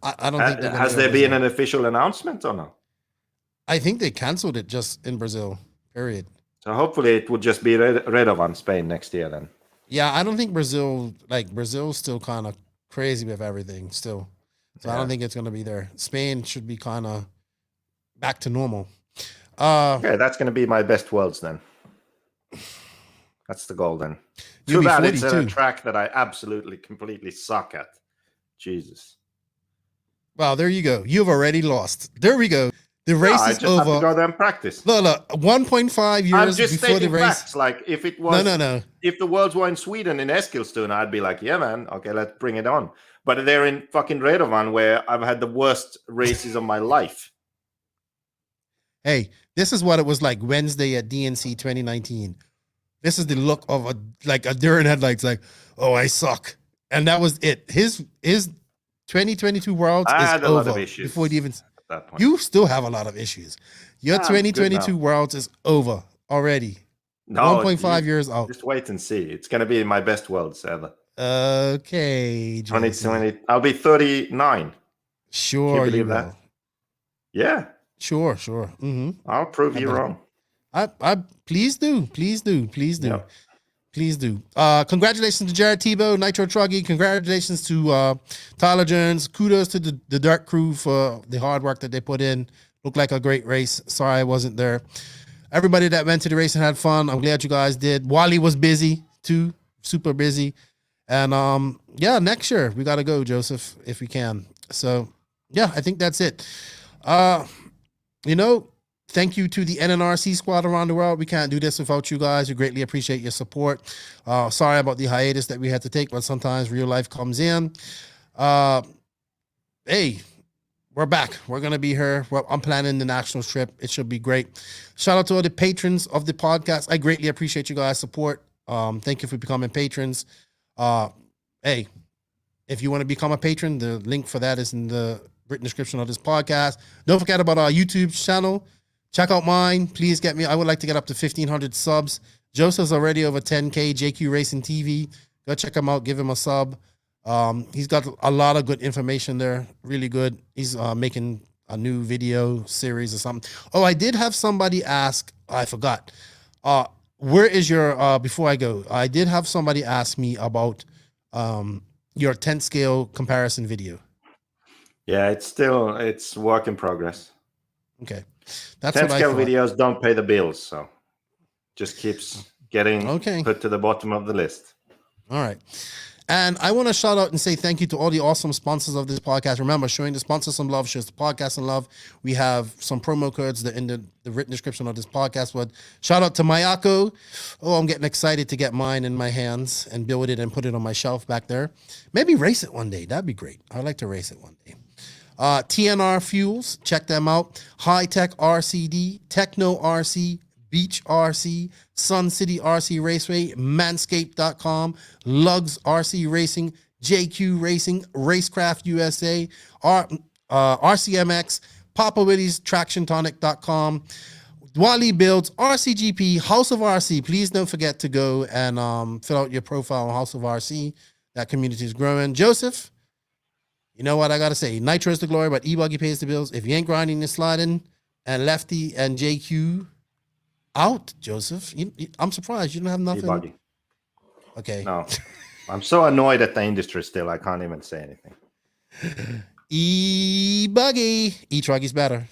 Yeah. I don't think has there been an official announcement or no? I think they canceled it just in Brazil. Period. So hopefully it would just be Redovan Spain next year then. Yeah, I don't think Brazil's still kind of crazy with everything still. So I don't think it's going to be there. Spain should be kind of back to normal. Okay, that's going to be my best Worlds then. That's the goal then. Too bad it's a track that I absolutely, completely suck at. Jesus. Well, there you go. You've already lost. There we go. The race is over. I just have to go there and practice. Look, 1.5 years before the race. Facts. Like if it was, no. If the Worlds were in Sweden in Eskilstuna, I'd be like, yeah, man, okay, let's bring it on. But they're in fucking Redovan, where I've had the worst races of my life. Hey, this is what it was like Wednesday at DNC 2019. This is the look of a deer in headlights, like, oh, I suck, and that was it. His 2022 Worlds is over before it even. You still have a lot of issues. Your 2022 Worlds is over already. No, 1.5 years out. Just wait and see. It's going to be my best Worlds ever. Okay. 2020. I'll be 39. Sure. Can you believe that? Yeah. Sure. Mm-hmm. I'll prove you wrong. I please do. Yep. Please do. Congratulations to Jared Tebow, Nitro Truggy. Congratulations to Tyler Jones. Kudos to the Dark crew for the hard work that they put in. Looked like a great race. Sorry I wasn't there. Everybody that went to the race and had fun, I'm glad you guys did. Wally was busy too, super busy. And next year we got to go, Joseph, if we can. So yeah, I think that's it. Thank you to the NNRC squad around the world. We can't do this without you guys. We greatly appreciate your support. Sorry about the hiatus that we had to take, but sometimes real life comes in. Hey, we're back. We're going to be here. I'm planning the Nationals trip. It should be great. Shout out to all the patrons of the podcast. I greatly appreciate you guys' support. Thank you for becoming patrons. Hey, if you want to become a patron, the link for that is in the written description of this podcast. Don't forget about our YouTube channel. Check out mine. Please get me. I would like to get up to 1,500 subs. Joseph's already over 10K. JQ Racing TV. Go check him out. Give him a sub. He's got a lot of good information there. Really good. He's making a new video series or something. Oh, I did have somebody ask. I forgot. Where is your, before I go, I did have somebody ask me about your 10 scale comparison video. Yeah, it's work in progress. Okay. That's 10 what I scale thought. videos don't pay the bills, so just keeps getting put to the bottom of the list. All right. And I want to shout out and say thank you to all the awesome sponsors of this podcast. Remember, showing the sponsors some love shows the podcast some love. We have some promo codes that in the written description of this podcast. But shout out to Mayako. Oh, I'm getting excited to get mine in my hands and build it and put it on my shelf back there. Maybe race it one day. That'd be great. I'd like to race it one day. TNR Fuels, check them out. Hitec RCD, Tekno RC, Beach RC, Sun City RC Raceway, Manscaped.com, Lugs RC Racing, JQ Racing, Racecraft USA, RCMX, Papa Willie's, TractionTonic.com, Wally Builds, RCGP, House of RC. Please don't forget to go and fill out your profile on House of RC. That community is growing. Joseph, you know what I got to say? Nitro Is The Glory, but Ebuggy pays the bills. If you ain't grinding and sliding, and Lefty and JQ out, Joseph. I'm surprised you don't have nothing. Ebuggy. Okay. No. I'm so annoyed at the industry still. I can't even say anything. Ebuggy. E-Truggy's better.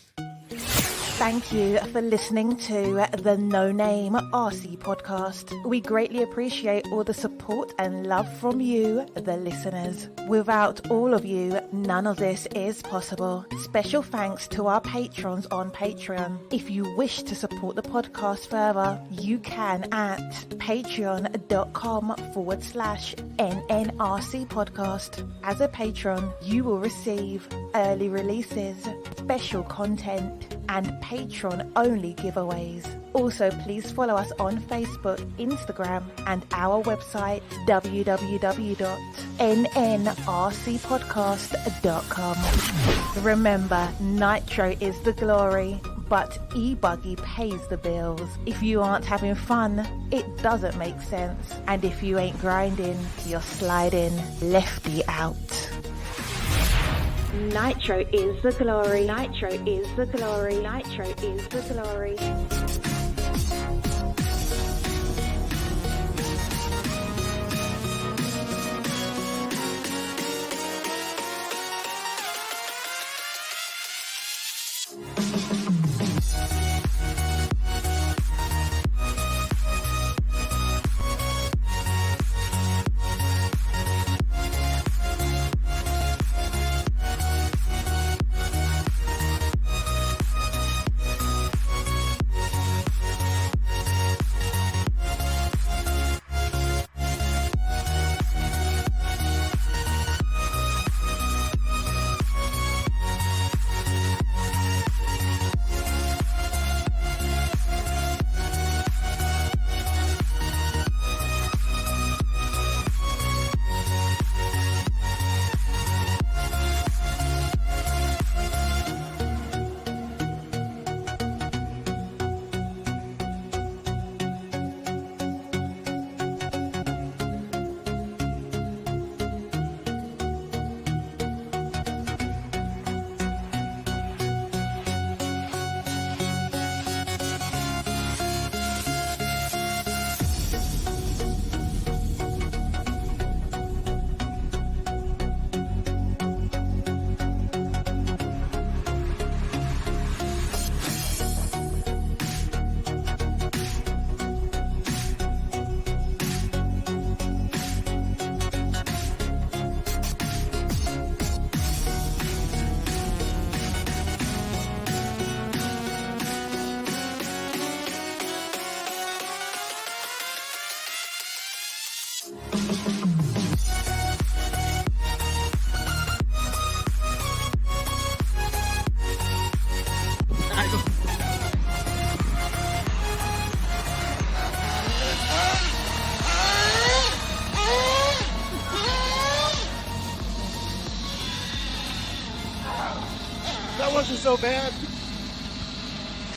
Thank you for listening to the No Name RC podcast. We greatly appreciate all the support and love from you, the listeners. Without all of you, none of this is possible. Special thanks to our patrons on Patreon. If you wish to support the podcast further, you can at patreon.com/NNRC podcast. As a patron, you will receive early releases, special content, and patron-only giveaways. Also, please follow us on Facebook, Instagram, and our website, www.nnrcpodcast.com. Remember, Nitro is the glory, but Ebuggy pays the bills. If you aren't having fun, it doesn't make sense. And if you ain't grinding, you're sliding. Lefty out. Nitro is the glory. Nitro is the glory. Nitro is the glory. That wasn't so bad.